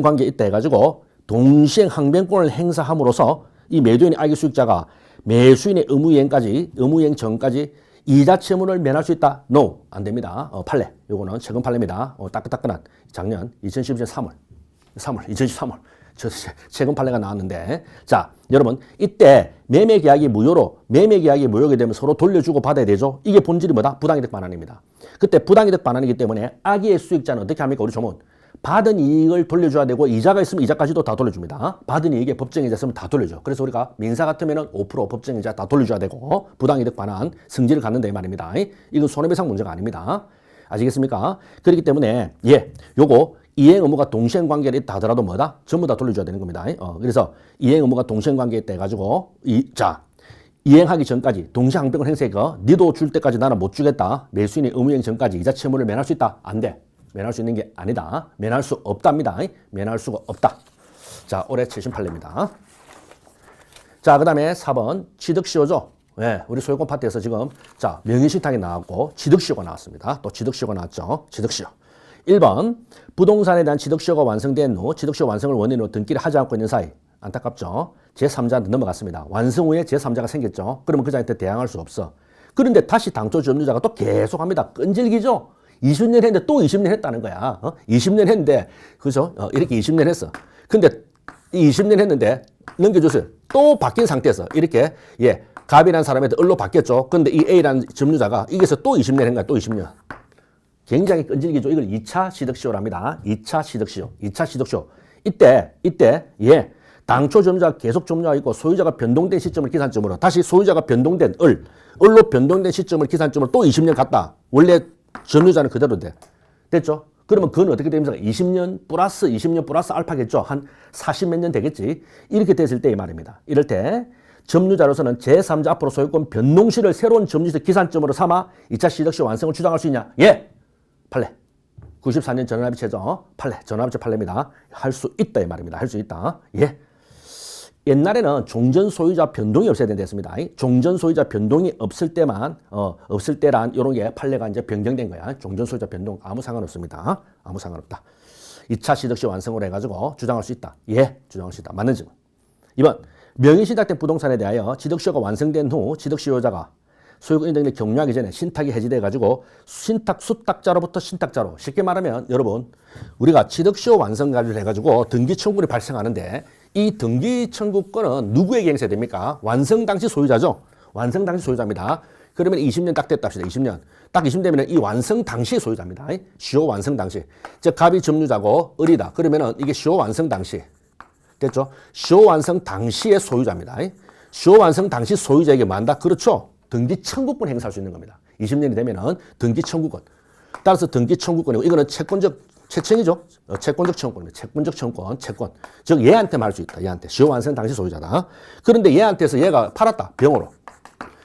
관계에 있다 해가지고 동시행 항변권을 행사함으로써 이 매도인의 악의 수익자가 매수인의 의무이행 전까지 이자 채무를 면할 수 있다. No, 안 됩니다. 판례. 요거는 최근 판례입니다. 따끈따끈한 작년 2012년 2013월. 최근 판례가 나왔는데, 자, 여러분, 이때 매매 계약이 무효게 되면 서로 돌려주고 받아야 되죠. 이게 본질이 뭐다? 부당이득 반환입니다. 그때 부당이득 반환이기 때문에 악의 수익자는 어떻게 합니까? 우리 조문. 받은 이익을 돌려줘야 되고, 이자가 있으면 이자까지도 다 돌려줍니다. 받은 이익에 법정이자 있으면 다 돌려줘. 그래서 우리가 민사 같으면은 5% 법정이자 다 돌려줘야 되고, 부당이득 반환 승지를 갖는다 이 말입니다. 이건 손해배상 문제가 아닙니다. 아시겠습니까? 그렇기 때문에, 요거 이행 의무가 동시행 관계에 있다 하더라도 뭐다? 전부 다 돌려줘야 되는 겁니다. 그래서 이행 의무가 동시행 관계에 있다 해가지고, 이행하기 전까지 동시에 항변권 행사가 니도 줄 때까지 나는 못 주겠다. 매수인이 의무이행 전까지 이자 채무를 면할 수 있다. 안 돼. 면할 수 있는 게 아니다. 면할 수 없답니다. 면할 수가 없다. 자, 올해 7심 판례입니다. 자, 그 다음에 4번 취득시효죠. 우리 소유권 파트에서 지금 명의신탁이 나왔고 취득시효가 나왔습니다. 또 취득시효가 나왔죠. 취득시효. 1번 부동산에 대한 취득시효가 완성된 후 취득시효 완성을 원인으로 등기를 하지 않고 있는 사이 안타깝죠. 제3자한테 넘어갔습니다. 완성 후에 제3자가 생겼죠. 그러면 그 자한테 대항할 수 없어. 그런데 다시 당초 점유자가 또 계속합니다. 끈질기죠. 20년 했는데 또 20년 했다는 거야. 20년 했는데, 그죠? 이렇게 20년 했어. 근데 20년 했는데 넘겨줬어요. 또 바뀐 상태에서 이렇게, 갑이라는 사람한테 을로 바뀌었죠. 근데 이 A라는 점유자가 이게서 또 20년 한 거야. 또 20년. 굉장히 끈질기죠. 이걸 2차 취득시효랍니다. 2차 취득시효. 2차 취득시효. 이때, 당초 점유자가 계속 점유하고 있고 소유자가 변동된 시점을 기산점으로 다시 소유자가 변동된 을로 변동된 시점을 기산점으로 또 20년 갔다. 원래 점유자는 그대로 돼. 됐죠? 그러면 그건 어떻게 됩니까? 20년 플러스 알파겠죠? 한 40 몇 년 되겠지? 이렇게 됐을 때 이 말입니다. 이럴 때 점유자로서는 제3자 앞으로 소유권 변동시를 새로운 점유세 기산점으로 삼아 2차 취득시 완성을 주장할 수 있냐? 판례. 94년 전원합의체죠. 판례. 전원합의체 판례입니다. 할 수 있다 이 말입니다. 할 수 있다. 옛날에는 종전 소유자 변동이 없어야 된댔습니다. 종전 소유자 변동이 없을 때만 없을 때란 이런 게 판례가 이제 변경된 거야. 종전 소유자 변동 아무 상관없습니다. 아무 상관없다. 2차 취득시 완성으로 해가지고 주장할 수 있다. 주장할 수 있다. 맞는 증거. 2번 명의신탁된 부동산에 대하여 취득시효가 완성된 후 취득시효자가 소유권 인정을 격려하기 전에 신탁이 해지돼가지고 신탁 수탁자로부터 신탁자로 쉽게 말하면 여러분 우리가 취득시효 완성가를 해가지고 등기 청구를 발생하는데 이 등기 청구권은 누구에게 행사됩니까? 완성 당시 소유자죠. 완성 당시 소유자입니다. 그러면 20년 딱 됐다 합시다. 20년. 딱 20년 되면 이 완성 당시의 소유자입니다. 시효 완성 당시. 즉 갑이 점유자고 을이다. 그러면은 이게 시효 완성 당시. 됐죠? 시효 완성 당시의 소유자입니다. 시효 완성 당시 소유자에게 뭐한다? 그렇죠. 등기 청구권 행사할 수 있는 겁니다. 20년이 되면은 등기 청구권. 따라서 등기 청구권이고 이거는 채권이죠. 채권적 청구권입니다. 채권적 청구권, 채권. 즉 얘한테만 할 수 있다. 얘한테. 시효 완성 당시 소유자다. 그런데 얘한테서 얘가 팔았다. 병으로.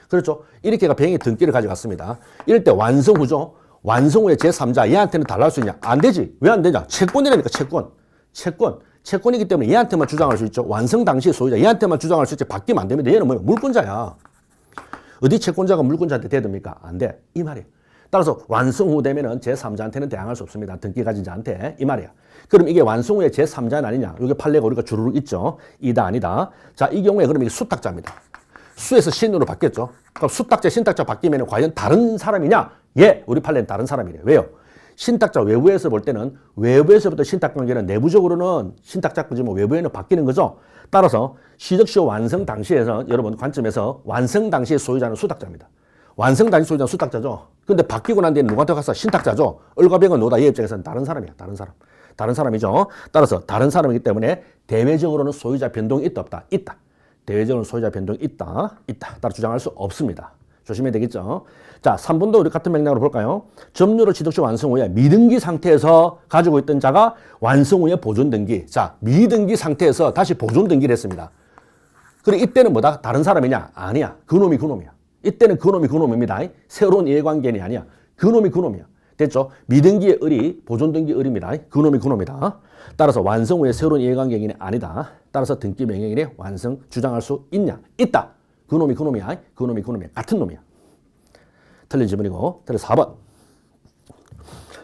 그렇죠. 이렇게가 병이 등기를 가져갔습니다. 이럴 때 완성 후죠. 완성 후에 제3자 얘한테는 달라할 수 있냐? 안 되지. 왜 안 되냐? 채권이라니까 채권. 채권이기 때문에 얘한테만 주장할 수 있죠. 완성 당시 소유자 얘한테만 주장할 수 있지 바뀌면 안 됩니다. 얘는 뭐야? 물권자야. 어디 채권자가 물권자한테 대듭니까? 안 돼. 이 말이에요. 따라서 완성 후 되면은 제3자한테는 대항할 수 없습니다. 등기 가진 자한테. 이 말이야. 그럼 이게 완성 후에 제3자는 아니냐? 이게 판례가 우리가 주르륵 있죠. 이다 아니다. 자, 이 경우에 그럼 이게 수탁자입니다. 수에서 신으로 바뀌었죠. 그럼 수탁자, 신탁자 바뀌면 과연 다른 사람이냐? 우리 판례는 다른 사람이래요. 왜요? 신탁자 외부에서 볼 때는 외부에서부터 신탁관계는 내부적으로는 신탁자까지만 외부에는 바뀌는 거죠. 따라서 취득시효 완성 당시에서 여러분 관점에서 완성 당시의 소유자는 수탁자입니다. 완성 당시 소유자는 수탁자죠. 근데 바뀌고 난 뒤에 누구한테 가서 신탁자죠. 을과 병은 노다. 얘 입장에서는 다른 사람이야. 다른 사람이죠. 따라서 다른 사람이기 때문에 대외적으로는 소유자 변동이 있다 없다? 있다. 대외적으로는 소유자 변동이 있다. 따라 주장할 수 없습니다. 조심해야 되겠죠. 자, 3번도 우리 같은 맥락으로 볼까요? 점유로 취득시 완성 후에 미등기 상태에서 가지고 있던 자가 완성 후에 보존 등기. 자, 미등기 상태에서 다시 보존 등기를 했습니다. 그리고 이때는 뭐다? 다른 사람이냐? 아니야. 그놈이야. 이때는 그놈입니다. 새로운 이해관계는 아니야. 그놈이야. 됐죠? 미등기의 을이 보존 등기 을입니다. 그놈이다. 따라서 완성 후에 새로운 이해관계는 아니다. 따라서 등기 명령인의 완성 주장할 수 있냐? 있다. 그놈이야. 같은 놈이야. 틀린 질문이고. 그래서 4번.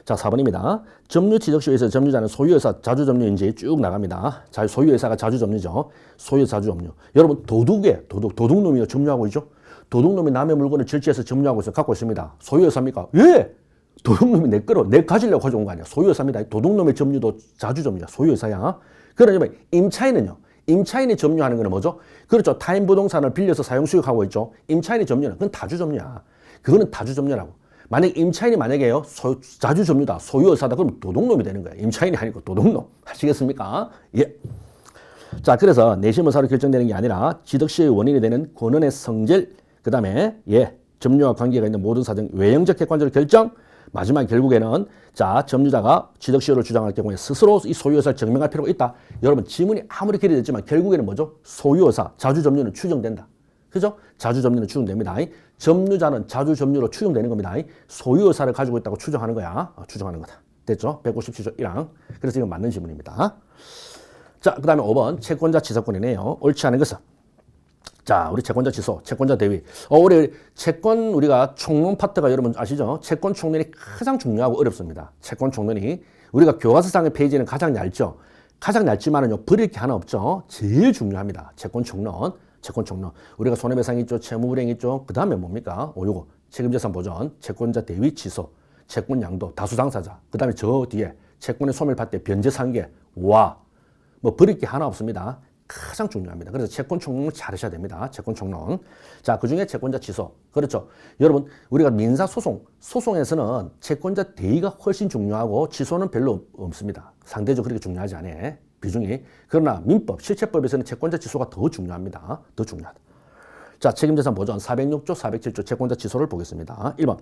자, 4번입니다. 점유 취득시효에서 점유자는 소유회사 자주점유인지 쭉 나갑니다. 자, 소유회사가 자주점유죠. 소유회사 자주점유. 여러분, 도둑놈이 점유하고 있죠? 도둑놈이 남의 물건을 질취해서 점유하고 있어 갖고 있습니다. 소유회사입니까? 예! 도둑놈이 내 가지려고 가져온 거 아니야. 소유회사입니다. 도둑놈의 점유도 자주점유야. 소유회사야. 그러면 임차인은요? 임차인이 점유하는 거는 뭐죠? 그렇죠. 타인 부동산을 빌려서 사용 수익하고 있죠. 임차인이 점유는 그건 다주점유야. 그거는 다주점유라고. 만약 임차인이 만약에요 자주점유다 소유회사다 그럼 도둑놈이 되는 거야. 임차인이 아니고 도둑놈. 아시겠습니까? 예. 자, 그래서 내심의사로 결정되는 게 아니라 취득시의 원인이 되는 권한의 성질, 그 다음에 점유와 관계가 있는 모든 사정, 외형적 객관적으로 결정. 마지막 결국에는 자, 점유자가 취득시효를 주장할 경우에 스스로 이 소유회사를 증명할 필요가 있다. 여러분, 지문이 아무리 길어졌지만 결국에는 뭐죠? 소유회사, 자주점유는 추정된다. 그죠? 자주점유는 추정됩니다. 점유자는 자주점유로 추정되는 겁니다. 소유회사를 가지고 있다고 추정하는 거야. 추정하는 거다. 됐죠? 157조 1항. 그래서 이건 맞는 지문입니다. 자, 그 다음에 5번 채권자 취소권이네요. 옳지 않은 것은. 자, 우리 채권자 취소, 채권자 대위. 우리 채권 우리가 총론 파트가 여러분 아시죠? 채권 총론이 가장 중요하고 어렵습니다. 채권 총론이 우리가 교과서상의 페이지는 가장 얇죠. 가장 얇지만은요 버릴 게 하나 없죠. 제일 중요합니다. 채권 총론. 채권 총론. 우리가 손해배상 있죠, 채무불이행 있죠. 그 다음에 뭡니까? 요거 책임재산 보전, 채권자 대위 취소, 채권 양도, 다수당사자. 그 다음에 저 뒤에 채권의 소멸파 때 변제상계. 와, 뭐 버릴 게 하나 없습니다. 가장 중요합니다. 그래서 채권 총론을 잘 하셔야 됩니다. 채권 총론. 자, 그 중에 채권자 취소. 그렇죠. 여러분, 우리가 소송에서는 채권자 대위가 훨씬 중요하고 취소는 별로 없습니다. 상대적으로 그렇게 중요하지 않아요. 비중이. 그러나 민법, 실체법에서는 채권자 취소가 더 중요합니다. 더 중요하다. 자, 책임재산 보전 406조, 407조 채권자 취소를 보겠습니다. 1번.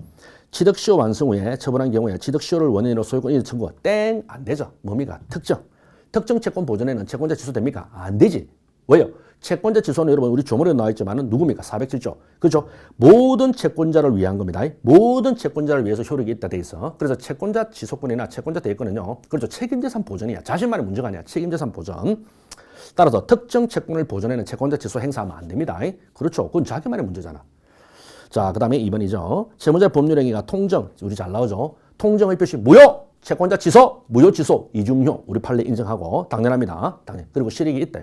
취득시효 완성 후에 처분한 경우에 취득시효를 원인으로 소유권 이전 청구가 땡! 안 되죠. 뭡니까? 특정 채권 보전에는 채권자 취소 됩니까? 안 되지. 왜요? 채권자 취소는 여러분 우리 조문에 나와 있지만은 누굽니까? 407조. 그렇죠? 모든 채권자를 위한 겁니다. 모든 채권자를 위해서 효력이 있다 돼 있어. 그래서 채권자 취소권이나 채권자 대위권은요. 그렇죠. 책임재산 보전이야. 자신만의 문제가 아니야. 책임재산 보전. 따라서 특정 채권을 보전에는 채권자 취소 행사하면 안 됩니다. 그렇죠. 그건 자기만의 문제잖아. 자, 그 다음에 2번이죠. 채무자 법률행위가 통정. 우리 잘 나오죠. 통정의 표시 무효. 채권자 취소, 무효 취소, 이중효. 우리 판례 인정하고 당연합니다. 당연. 그리고 실익이 있다.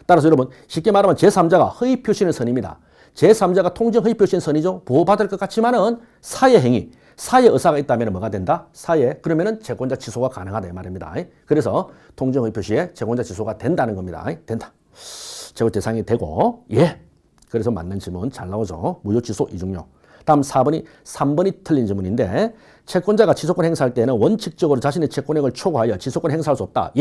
따라서 여러분 쉽게 말하면 제3자가 허위 표시는 선입니다. 제3자가 통정 허위 표시는 선이죠. 보호받을 것 같지만은 사회 행위, 사회 의사가 있다면 뭐가 된다? 사회. 그러면은 채권자 취소가 가능하다 이 말입니다. 그래서 통정 허위 표시에 채권자 취소가 된다는 겁니다. 된다. 채권 대상이 되고 그래서 맞는 질문 잘 나오죠. 무효 취소, 이중효. 다음 3번이 틀린 질문인데 채권자가 취소권 행사할 때는 원칙적으로 자신의 채권액을 초과하여 취소권 행사할 수 없다.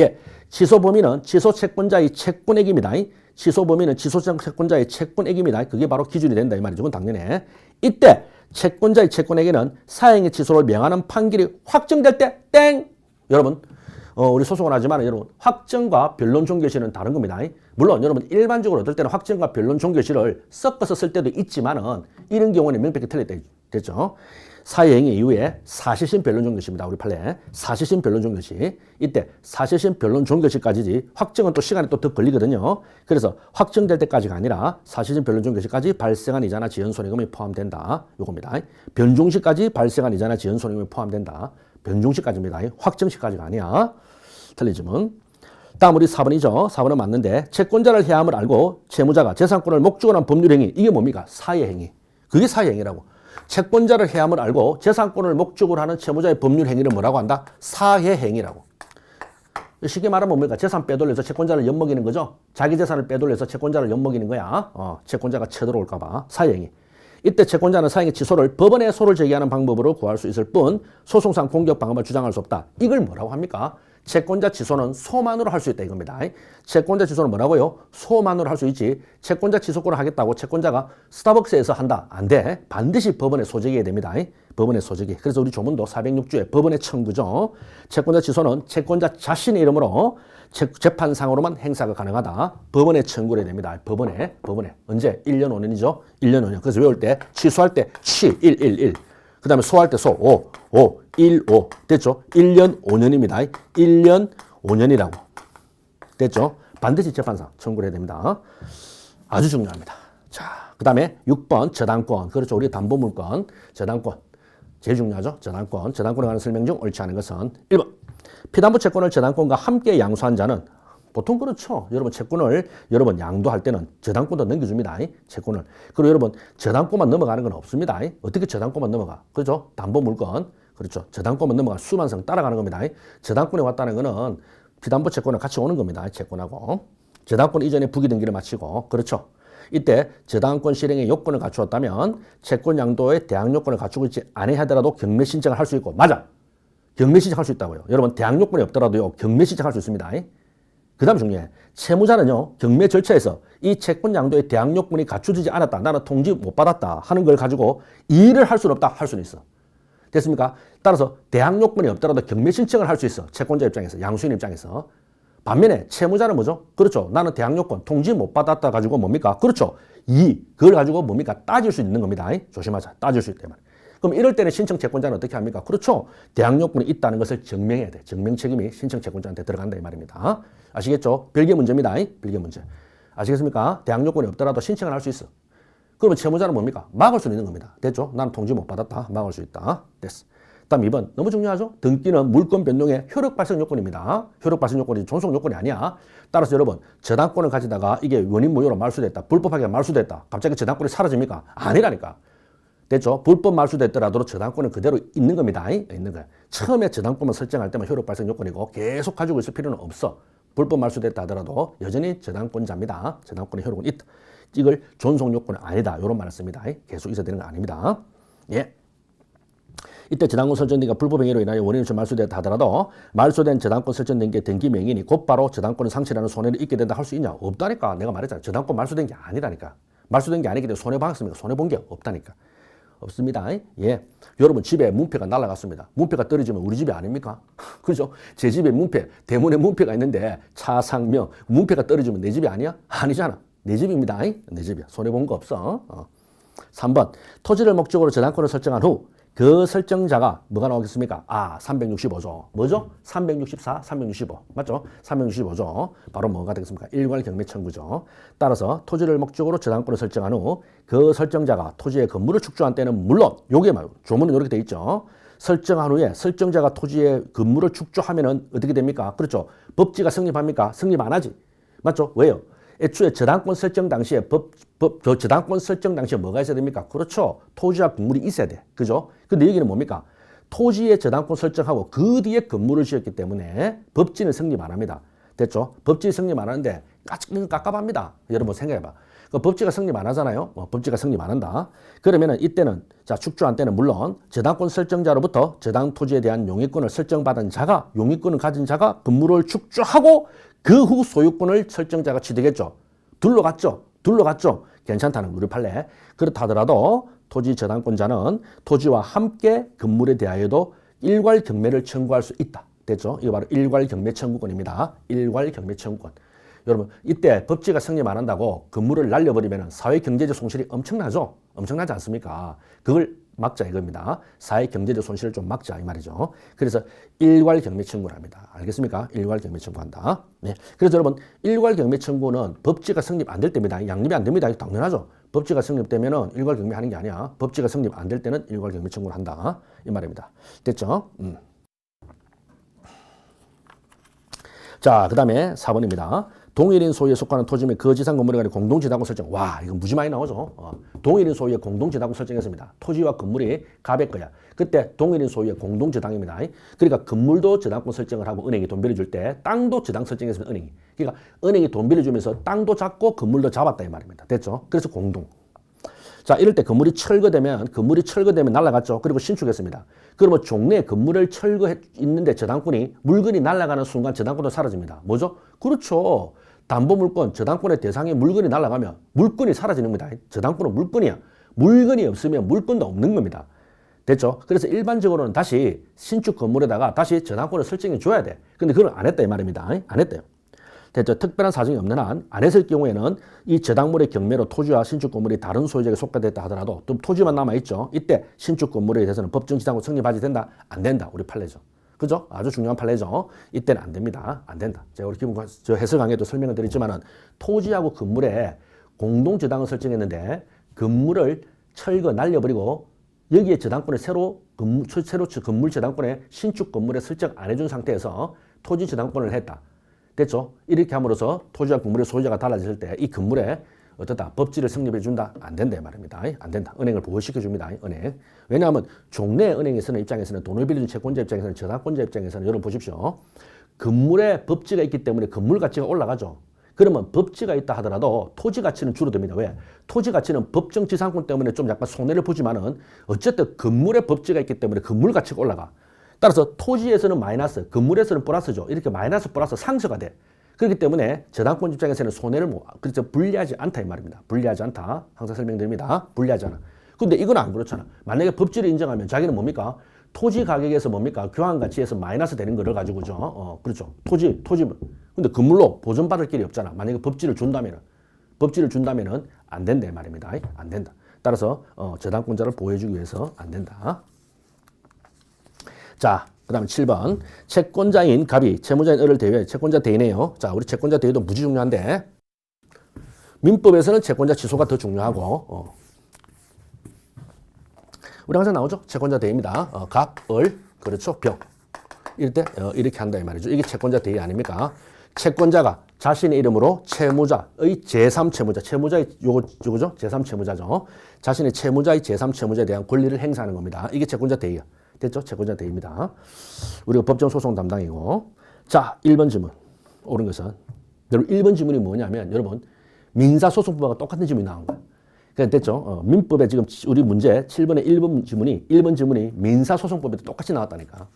취소 범위는 취소 채권자의 채권액입니다. 취소 범위는 취소 채권자의 채권액입니다. 그게 바로 기준이 된다 이 말이죠. 그건 당연해. 이때 채권자의 채권액에는 사행의 취소를 명하는 판결이 확정될 때 땡! 여러분 우리 소송을 하지만 여러분 확정과 변론 종결시는 다른 겁니다. 물론 여러분 일반적으로 어떨 때는 확정과 변론 종결시를 섞어서 쓸 때도 있지만은 이런 경우는 명백히 틀렸다 됐죠. 사회행위 이후에 사실심 변론 종결시입니다. 우리 판례 사실심 변론 종결시. 이때 사실심 변론 종결시까지지 확정은 또 시간이 또 더 걸리거든요. 그래서 확정될 때까지가 아니라 사실심 변론 종결시까지 발생한 이자나 지연손해금이 포함된다. 요겁니다. 변종시까지 발생한 이자나 지연손해금이 포함된다. 변종시까지입니다. 확정시까지가 아니야. 틀린 질문. 다음 우리 4번이죠. 4번은 맞는데 채권자를 해함을 알고 채무자가 재산권을 목적으로 한 법률행위. 이게 뭡니까? 사회행위. 그게 사회행위라고. 채권자를 해함을 알고 재산권을 목적으로 하는 채무자의 법률행위를 뭐라고 한다? 사회행위라고. 쉽게 말하면 뭡니까? 재산 빼돌려서 채권자를 엿먹이는 거죠. 자기 재산을 빼돌려서 채권자를 엿먹이는 거야. 채권자가 쳐들어올까 봐. 사회행위. 이때 채권자는 사행의 취소를 법원에 소를 제기하는 방법으로 구할 수 있을 뿐 소송상 공격 방법을 주장할 수 없다. 이걸 뭐라고 합니까? 채권자 취소는 소만으로 할 수 있다 이겁니다. 채권자 취소는 뭐라고요? 소만으로 할 수 있지. 채권자 취소권을 하겠다고 채권자가 스타벅스에서 한다. 안 돼. 반드시 법원에 소제기해야 됩니다. 법원에 소제기. 그래서 우리 조문도 406조에 법원에 청구죠. 채권자 취소는 채권자 자신의 이름으로 재판상으로만 행사가 가능하다. 법원에 청구를 해야 됩니다. 법원에. 언제? 1년 5년이죠. 1년 5년. 그래서 외울 때 취소할 때 취 1. 그 다음에 소할 때 소 5. 1, 5. 됐죠? 1년 5년입니다. 1년 5년이라고. 됐죠? 반드시 재판상 청구를 해야 됩니다. 아주 중요합니다. 자, 그 다음에 6번 저당권. 그렇죠. 우리 담보물권, 저당권. 제일 중요하죠. 저당권. 저당권에 관한 설명 중 옳지 않은 것은 1번. 피담보 채권을 저당권과 함께 양수한 자는 보통 그렇죠. 여러분 채권을 여러분 양도할 때는 저당권도 넘겨줍니다. 채권을. 그리고 여러분 저당권만 넘어가는 건 없습니다. 어떻게 저당권만 넘어가? 그렇죠. 담보물건. 그렇죠. 저당권만 넘어가 수만성 따라가는 겁니다. 저당권에 왔다는 거는 피담보 채권을 같이 오는 겁니다. 채권하고. 저당권 이전에 부기 등기를 마치고. 그렇죠. 이때 저당권 실행의 요건을 갖추었다면 채권 양도의 대항 요건을 갖추고 있지 아니하더라도 경매 신청을 할 수 있고. 맞아. 경매 신청할 수 있다고요. 여러분 대항 요건이 없더라도요. 경매 신청할 수 있습니다. 그 다음 중요해. 채무자는요. 경매 절차에서 이 채권 양도의 대항 요건이 갖추어지지 않았다. 나는 통지 못 받았다 하는 걸 가지고 이의를 할 수는 없다. 할 수는 있어. 됐습니까? 따라서 대항 요건이 없더라도 경매 신청을 할 수 있어. 채권자 입장에서. 양수인 입장에서. 반면에 채무자는 뭐죠? 그렇죠. 나는 대항 요건 통지 못 받았다 가지고 뭡니까? 그렇죠. 그걸 가지고 뭡니까? 따질 수 있는 겁니다. 조심하자. 따질 수 있다. 그럼 이럴 때는 신청 채권자는 어떻게 합니까? 그렇죠. 대항 요건이 있다는 것을 증명해야 돼. 증명 책임이 신청 채권자한테 들어간다 이 말입니다. 아시겠죠? 별개 문제입니다. 별개 문제. 아시겠습니까? 대항 요건이 없더라도 신청을 할 수 있어. 그러면 채무자는 뭡니까? 막을 수 있는 겁니다. 됐죠? 나는 통지 못 받았다. 막을 수 있다. 됐어. 다음 2번. 너무 중요하죠? 등기는 물권 변동의 효력 발생 요건입니다. 효력 발생 요건이 존속 요건이 아니야. 따라서 여러분, 저당권을 가지다가 이게 원인 무효로 말소됐다. 불법하게 말소됐다. 갑자기 저당권이 사라집니까? 아니라니까. 됐죠? 불법 말소됐더라도 저당권은 그대로 있는 겁니다. 있는 거야. 처음에 저당권만 설정할 때만 효력 발생 요건이고 계속 가지고 있을 필요는 없어. 불법 말소됐다 하더라도 여전히 저당권자입니다. 저당권의 효력은 있다. 이걸 존속 요건은 아니다. 이런 말을 씁니다. 계속 있어야 되는 거 아닙니다. 예. 이때 저당권 설정등기가 불법 행위로 인하여 원인을 말소됐다 하더라도 말소된 저당권 설정된 게 등기 명인이 곧바로 저당권을 상실하는 손해를 입게 된다 할 수 있냐? 없다니까. 내가 말했잖아. 저당권 말소된 게 아니라니까. 말소된 게 아니기 때문에 손해봤습니까? 손해본 게 없다니까. 없습니다. 예. 여러분 집에 문패가 날아갔습니다. 문패가 떨어지면 우리 집이 아닙니까? 그죠? 제 집에 문패, 대문에 문패가 있는데 차상명, 문패가 떨어지면 내 집이 아니야? 아니잖아. 내 집입니다. 내 집이야. 손해본 거 없어. 3번. 토지를 목적으로 저당권을 설정한 후 그 설정자가 뭐가 나오겠습니까? 365조. 뭐죠? 364, 365. 맞죠? 365조. 바로 뭐가 되겠습니까? 일괄 경매 청구죠. 따라서 토지를 목적으로 저당권을 설정한 후 그 설정자가 토지의 건물을 축조한 때는 물론 요게 말고 조문은 이렇게 돼 있죠. 설정한 후에 설정자가 토지의 건물을 축조하면은 어떻게 됩니까? 그렇죠. 법지가 성립합니까? 성립 안 하지. 맞죠? 왜요? 애초에 저당권 설정 당시에 저당권 설정 당시에 뭐가 있어야 됩니까? 그렇죠. 토지와 건물이 있어야 돼. 그죠? 근데 여기는 뭡니까? 토지의 저당권 설정하고 그 뒤에 건물을 지었기 때문에 법지는 성립 안 합니다. 됐죠? 법지 성립 안 하는데 깝깝합니다. 여러분 생각해봐. 그 법지가 성립 안 하잖아요. 법지가 성립 안 한다. 그러면은 이때는 자 축조한 때는 물론 저당권 설정자로부터 저당 토지에 대한 용익권을 설정받은 자가 용익권을 가진 자가 건물을 축조하고 그 후 소유권을 설정자가 취득했죠. 둘러갔죠. 괜찮다는 우리 판례. 그렇다 하더라도 토지 저당권자는 토지와 함께 건물에 대하여도 일괄 경매를 청구할 수 있다. 됐죠? 이거 바로 일괄 경매 청구권입니다. 일괄 경매 청구권. 여러분 이때 법지가 성립 안 한다고 건물을 날려버리면 사회경제적 손실이 엄청나죠? 엄청나지 않습니까? 그걸 막자 이겁니다. 사회경제적 손실을 좀 막자 이 말이죠. 그래서 일괄 경매 청구를 합니다. 알겠습니까? 일괄 경매 청구한다. 네. 그래서 여러분 일괄 경매 청구는 법지가 성립 안 될 때입니다. 양립이 안 됩니다. 당연하죠. 법지가 성립되면은 일괄 경매하는 게 아니야. 법지가 성립 안 될 때는 일괄 경매 청구를 한다. 이 말입니다. 됐죠? 자, 그 다음에 4번입니다. 동일인 소유에 속하는 토지 및 그 지상 건물에 관한 공동지당권 설정. 와, 이거 무지 많이 나오죠. 동일인 소유의 공동지당권 설정했습니다. 토지와 건물이 갑의 거야. 그때 동일인 소유의 공동저당입니다. 그러니까 건물도 저당권 설정을 하고 은행이 돈 빌려줄 때 땅도 저당 설정했습니다. 은행이. 그러니까 은행이 돈 빌려주면서 땅도 잡고 건물도 잡았다 이 말입니다. 됐죠? 그래서 공동. 자, 이럴 때 건물이 철거되면 날아갔죠. 그리고 신축했습니다. 그러면 종래에 건물을 철거했는데 저당권이 물건이 날아가는 순간 저당권도 사라집니다. 뭐죠? 그렇죠. 담보물권, 저당권의 대상에 물건이 날아가면 물건이 사라지는 겁니다. 저당권은 물건이야. 물건이 없으면 물건도 없는 겁니다. 됐죠? 그래서 일반적으로는 다시 신축 건물에다가 다시 저당권을 설정해 줘야 돼. 근데 그걸 안 했다 이 말입니다. 안 했대요. 됐죠? 특별한 사정이 없는 한 안 했을 경우에는 이 저당물의 경매로 토지와 신축 건물이 다른 소유자에게 속가됐다 하더라도 또 토지만 남아있죠. 이때 신축 건물에 대해서는 법정 지당권 성립하지 된다? 안 된다. 우리 판례죠. 그죠? 아주 중요한 판례죠. 이때는 안 됩니다. 안 된다. 제가 우리 기본 해설 강의에도 설명을 드렸지만은 토지하고 건물에 공동 저당을 설정했는데 건물을 철거 날려버리고 여기에 저당권을 새로 건물 저당권에 신축 건물에 설정 안 해준 상태에서 토지 저당권을 했다. 됐죠? 이렇게 함으로써 토지와 건물의 소유자가 달라졌을 때 이 건물에 어떻다? 법지를 성립해 준다? 안 된다 말입니다. 안 된다. 은행을 보호시켜 줍니다. 은행. 왜냐하면 종래 은행에서는 입장에서는 돈을 빌려준 채권자 입장에서는 저당권자 입장에서는 여러분 보십시오. 건물에 법지가 있기 때문에 건물 가치가 올라가죠. 그러면 법지가 있다 하더라도 토지 가치는 줄어듭니다. 왜? 토지 가치는 법정 지상권 때문에 좀 약간 손해를 보지만은 어쨌든 건물에 법지가 있기 때문에 건물 가치가 올라가. 따라서 토지에서는 마이너스, 건물에서는 플러스죠. 이렇게 마이너스 플러스 상쇄가 돼. 그렇기 때문에 저당권 입장에서는 손해를 그렇죠. 불리하지 않다 이 말입니다. 불리하지 않다. 항상 설명드립니다. 불리하지 않아. 근데 이건 안 그렇잖아. 만약에 법지를 인정하면 자기는 뭡니까? 토지 가격에서 뭡니까? 교환 가치에서 마이너스 되는 거를 가지고죠. 그렇죠. 토지. 근데 건물로 보존받을 길이 없잖아. 만약에 법지를 준다면은 안 된다 이 말입니다. 안 된다. 따라서 저당권자를 보호해주기 위해서 안 된다. 자, 그 다음에 7번. 채권자인 갑이 채무자인 을을 대위해 채권자 대위네요. 자, 우리 채권자 대위도 무지 중요한데 민법에서는 채권자 취소가 더 중요하고 우리 항상 나오죠? 채권자 대위입니다. 갑, 을, 그렇죠? 병. 이럴 때 이렇게 한다 이 말이죠. 이게 채권자 대위 아닙니까? 채권자가 자신의 이름으로 채무자의 제3채무자, 채무자의 요거죠? 제3채무자죠. 자신의 채무자의 제3채무자에 대한 권리를 행사하는 겁니다. 이게 채권자 대위야. 됐죠? 채권자 대위입니다. 우리가 법정 소송 담당이고. 자, 1번 질문. 옳은 것은. 여러분, 1번 질문이 뭐냐면, 여러분, 민사소송법과 똑같은 질문이 나온 거예요. 그냥 됐죠? 민법에 지금 우리 문제 7번의 1번 질문이 민사소송법에도 똑같이 나왔다니까.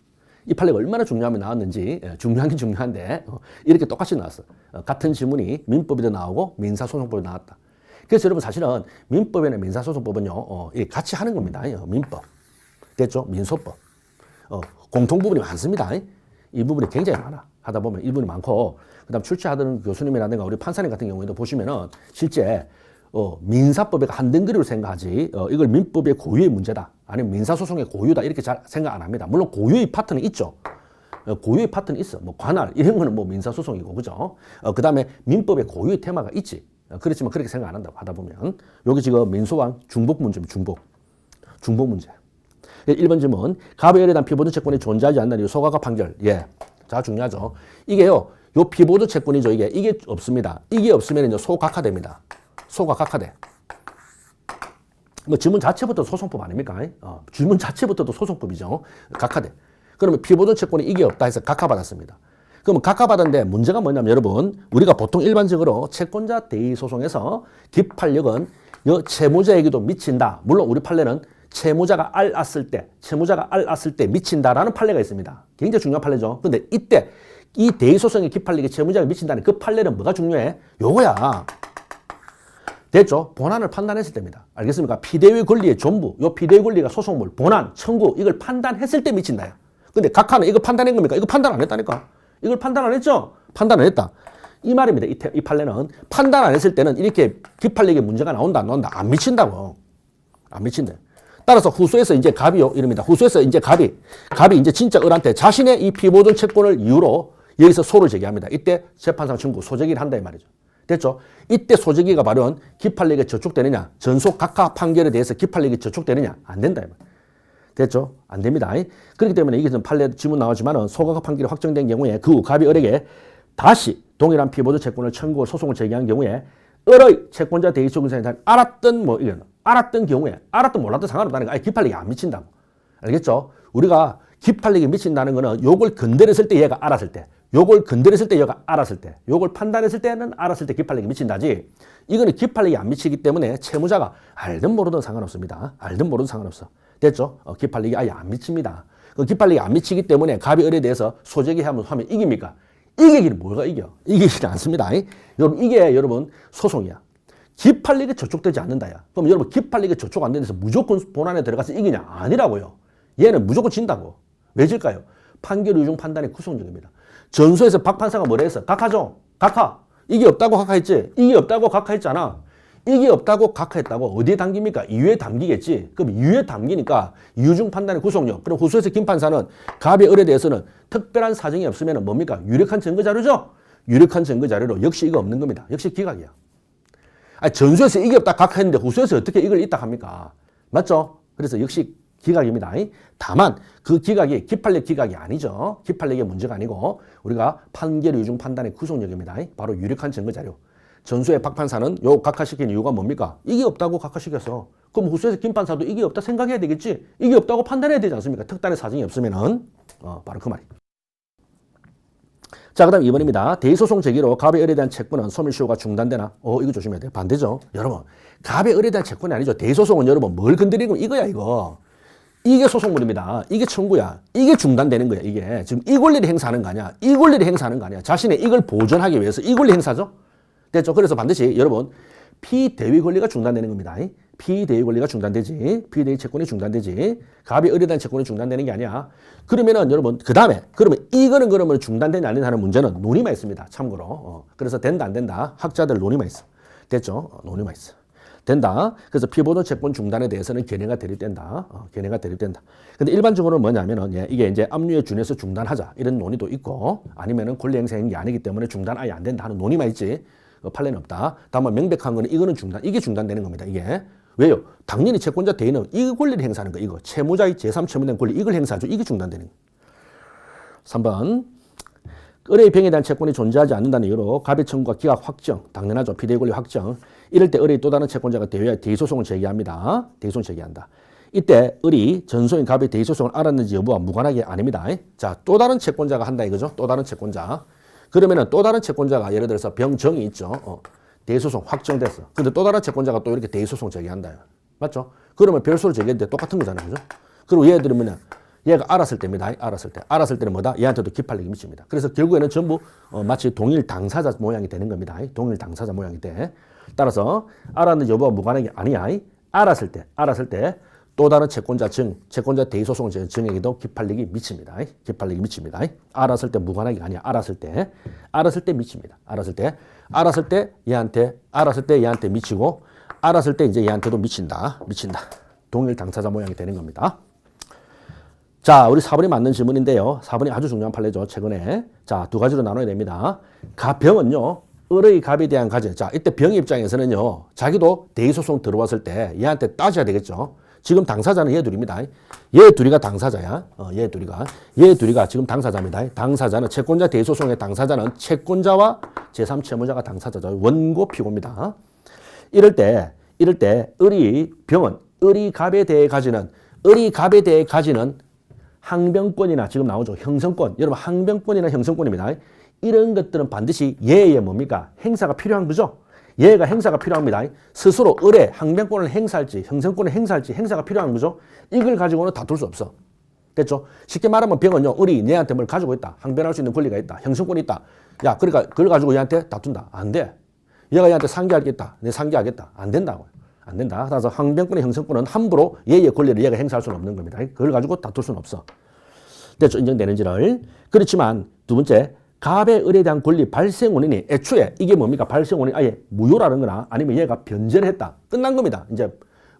이 판례가 얼마나 중요하면 나왔는지, 중요하긴 중요한데, 이렇게 똑같이 나왔어. 같은 질문이 민법에도 나오고 민사소송법에도 나왔다. 그래서 여러분 사실은 민법이나 민사소송법은요, 같이 하는 겁니다. 민법. 됐죠? 민소법. 공통 부분이 많습니다. 이 부분이 굉장히 많아. 하다 보면 이 부분이 많고, 그 다음 출제하던 교수님이라든가 우리 판사님 같은 경우에도 보시면은 실제 민사법의 한 덩어리로 생각하지, 이걸 민법의 고유의 문제다. 아니면 민사소송의 고유다. 이렇게 잘 생각 안 합니다. 물론 고유의 파트는 있죠. 고유의 파트는 있어. 뭐 관할, 이런 거는 뭐 민사소송이고, 그죠? 그 다음에 민법의 고유의 테마가 있지. 그렇지만 그렇게 생각 안 한다고 하다 보면. 여기 지금 민소왕 중복 문제입니다. 중복 문제. 1번 질문. 갑의 을에 대한 피보존 채권이 존재하지 않는 이유 소각과 판결. 예. 자, 중요하죠. 이게요. 요 피보존 채권이죠. 이게 없습니다. 이게 없으면 이제 소각화됩니다. 소각화돼. 뭐 질문 자체부터 소송법 아닙니까? 질문 자체부터도 소송법이죠. 각하돼. 그러면 피보존 채권이 이게 없다 해서 각하받았습니다. 그러면 각하받았는데 문제가 뭐냐면 여러분, 우리가 보통 일반적으로 채권자 대위 소송에서 기판력은 채무자에게도 미친다. 물론 우리 판례는 채무자가 알았을 때 미친다라는 판례가 있습니다. 굉장히 중요한 판례죠. 근데 이때 이 대위소송의 기판력이 채무자에게 미친다는 그 판례는 뭐가 중요해? 요거야. 됐죠? 본안을 판단했을 때입니다. 알겠습니까? 피대위 권리의 전부, 요 피대위 권리가 소송물, 본안, 청구 이걸 판단했을 때 미친다요. 근데 각하는 이거 판단한 겁니까? 이거 판단 안 했다니까. 이걸 판단 안 했죠? 판단 안 했다. 이 말입니다. 이 판례는 판단 안 했을 때는 이렇게 기판력에 문제가 나온다 안 나온다 안 미친다고. 안 미친대. 따라서 후소에서 이제 갑이요. 이럽니다. 후소에서 이제 갑이 이제 진짜 을한테 자신의 이 피보존 채권을 이유로 여기서 소를 제기합니다. 이때 재판상 청구 소제기를 한다 이 말이죠. 됐죠? 이때 소제기가 바로 기판력에 저촉되느냐, 전속 각하 판결에 대해서 기판력이 저촉되느냐, 안 된다 이 말. 됐죠? 안 됩니다. 그렇기 때문에 이게 좀 판례 지문 나오지만은 소각화 판결이 확정된 경우에 그 후 갑이 을에게 다시 동일한 피보존 채권을 청구 소송을 제기한 경우에 을의 채권자 대위 소송에 알았던 경우에, 몰랐던 상관없다는 거. 아니, 기판력이 안 미친다고. 알겠죠? 우리가 기판력이 미친다는 거는 요걸 건드렸을 때 얘가 알았을 때, 요걸 건드렸을 때 얘가 알았을 때, 요걸 판단했을 때는 알았을 때 기판력이 미친다지. 이거는 기판력이 안 미치기 때문에 채무자가 알든 모르든 상관없습니다. 알든 모르든 상관없어. 됐죠? 기판력이 아예 안 미칩니다. 그 기판력이 안 미치기 때문에 갑이 을에 대해서 소제기하면 이깁니까? 이기기는 뭐가 이겨? 이기지는 않습니다. 여러분, 이게 여러분 소송이야. 기판력이 저촉되지 않는다야. 그럼 여러분 기판력이 저촉 안 되면서 무조건 본안에 들어가서 이기냐? 아니라고요. 얘는 무조건 진다고. 왜 질까요? 판결 유증 판단이 구성적입니다. 전소에서 박 판사가 뭐라 했어? 각하죠? 각하. 이게 없다고 각하했지? 이게 없다고 각하했잖아. 이게 없다고 각하했다고 어디에 담깁니까? 이유에 담기겠지. 그럼 이유에 담기니까 유증 판단의 구속력. 그럼 후소에서 김 판사는 갑의 을에 대해서는 특별한 사정이 없으면 뭡니까? 유력한 증거 자료죠? 유력한 증거 자료로 역시 이거 없는 겁니다. 역시 기각이야. 아니, 전소에서 이게 없다 각하했는데 후소에서 어떻게 이걸 있다 합니까? 맞죠? 그래서 역시 기각입니다. 다만 그 기각이 기판력 기각이 아니죠. 기판력의 문제가 아니고 우리가 판결 유증 판단의 구속력입니다. 바로 유력한 증거 자료. 전수의 박 판사는 요 각하시킨 이유가 뭡니까? 이게 없다고 각하시켰어. 그럼 후수에서 김 판사도 이게 없다 생각해야 되겠지. 이게 없다고 판단해야 되지 않습니까? 특단의 사정이 없으면은 바로 그 말이. 자, 그 다음 2번입니다. 대의소송 제기로 갑의 을에 대한 채권은 소멸시효가 중단되나? 이거 조심해야 돼요. 반대죠. 여러분, 갑의 을에 대한 채권이 아니죠. 대의소송은 여러분 뭘 건드리고 이거야, 이거. 이게 소송물입니다. 이게 청구야. 이게 중단되는 거야, 이게. 지금 이 권리를 행사하는 거 아니야. 이 권리를 행사하는 거 아니야. 자신의 이걸 보존하기 위해서 이 권리 행사죠. 됐죠? 그래서 반드시 여러분, 피대위 권리가 중단되는 겁니다. 피대위 권리가 중단되지. 피대위 채권이 중단되지. 갑의 을에 대한 채권이 중단되는 게 아니야. 그러면은 여러분, 그 다음에, 그러면 이거는 그러면 중단되냐 안 되냐 하는 문제는 논의만 있습니다. 참고로. 그래서 된다, 안 된다. 학자들 논의만 있어. 됐죠? 논의만 있어. 된다. 그래서 피보존 채권 중단에 대해서는 견해가 대립된다. 견해가 대립된다. 근데 일반적으로는 뭐냐면은, 이게 이제 압류에 준해서 중단하자. 이런 논의도 있고, 아니면은 권리 행사인 게 아니기 때문에 중단 아예 안 된다 하는 논의만 있지. 판례는 없다. 다만 명백한 거는 이거는 중단, 이게 중단되는 겁니다. 이게. 왜요? 당연히 채권자 대의는 이 권리를 행사하는 거, 이거. 채무자의 제3채무된 권리, 이걸 행사하죠. 이게 중단되는 거예요. 3번. 을의 병에 대한 채권이 존재하지 않는다는 이유로 갑의 청구가 기각 확정, 당연하죠. 피대의 권리 확정. 이럴 때 을의 또 다른 채권자가 대의소송을 제기합니다. 대의소송을 제기한다. 이때 을이 전소인 갑의 대의소송을 알았는지 여부와 무관하게 아닙니다. 자, 또 다른 채권자가 한다 이거죠. 또 다른 채권자. 그러면은 또 다른 채권자가 예를 들어서 병정이 있죠. 대의소송 확정됐어. 근데 또 다른 채권자가 또 이렇게 대의소송 제기한다. 맞죠? 그러면 별소를 제기했는데 똑같은 거잖아요. 그죠? 그리고 얘들은 얘가 알았을 때입니다. 알았을 때. 알았을 때는 뭐다? 얘한테도 기판력이 미칩니다. 그래서 결국에는 전부 마치 동일 당사자 모양이 되는 겁니다. 동일 당사자 모양이 돼. 따라서 알았는지 여부와 무관하게 아니야. 알았을 때 또 다른 채권자 채권자 대의소송 증에게도 기판력이 미칩니다. 기판력이 미칩니다. 알았을 때 무관하게 아니야. 알았을 때 미칩니다. 알았을 때 얘한테 미치고, 알았을 때 이제 얘한테도 미친다. 동일 당사자 모양이 되는 겁니다. 자, 우리 4번이 맞는 질문인데요. 4번이 아주 중요한 판례죠. 최근에. 자, 두 가지로 나눠야 됩니다. 병은요, 을의 갑에 대한 가제. 자, 이때 병의 입장에서는요, 자기도 대의소송 들어왔을 때 얘한테 따져야 되겠죠. 지금 당사자는 얘 둘입니다. 얘 둘이가 당사자야. 얘 둘이가 지금 당사자입니다. 당사자는 채권자 대의소송의 당사자는 채권자와 제3채무자가 당사자죠. 원고 피고입니다. 이럴 때 을이 병은 을이 갑에 대해 가지는 항변권이나 지금 나오죠. 형성권. 여러분 항변권이나 형성권입니다. 이런 것들은 반드시 얘의 뭡니까? 행사가 필요한 거죠. 얘가 행사가 필요합니다. 스스로 을의 항변권을 행사할지 형성권을 행사할지 행사가 필요한 거죠. 이걸 가지고는 다툴 수 없어. 됐죠? 쉽게 말하면 병은요. 을이 얘한테 뭘 가지고 있다. 항변할 수 있는 권리가 있다. 형성권이 있다. 야, 그러니까 그걸 가지고 얘한테 다툰다. 안 돼. 얘가 얘한테 상기하겠다. 내 상기하겠다. 안 된다고요. 안 된다. 따라서 항변권의 형성권은 함부로 얘의 권리를 얘가 행사할 수는 없는 겁니다. 그걸 가지고 다툴 수는 없어. 됐죠? 인정되는지를. 그렇지만 두 번째, 갑의 을에 대한 권리 발생 원인이 애초에 이게 뭡니까? 발생 원인이 아예 무효라는 거나 아니면 얘가 변제를 했다. 끝난 겁니다. 이제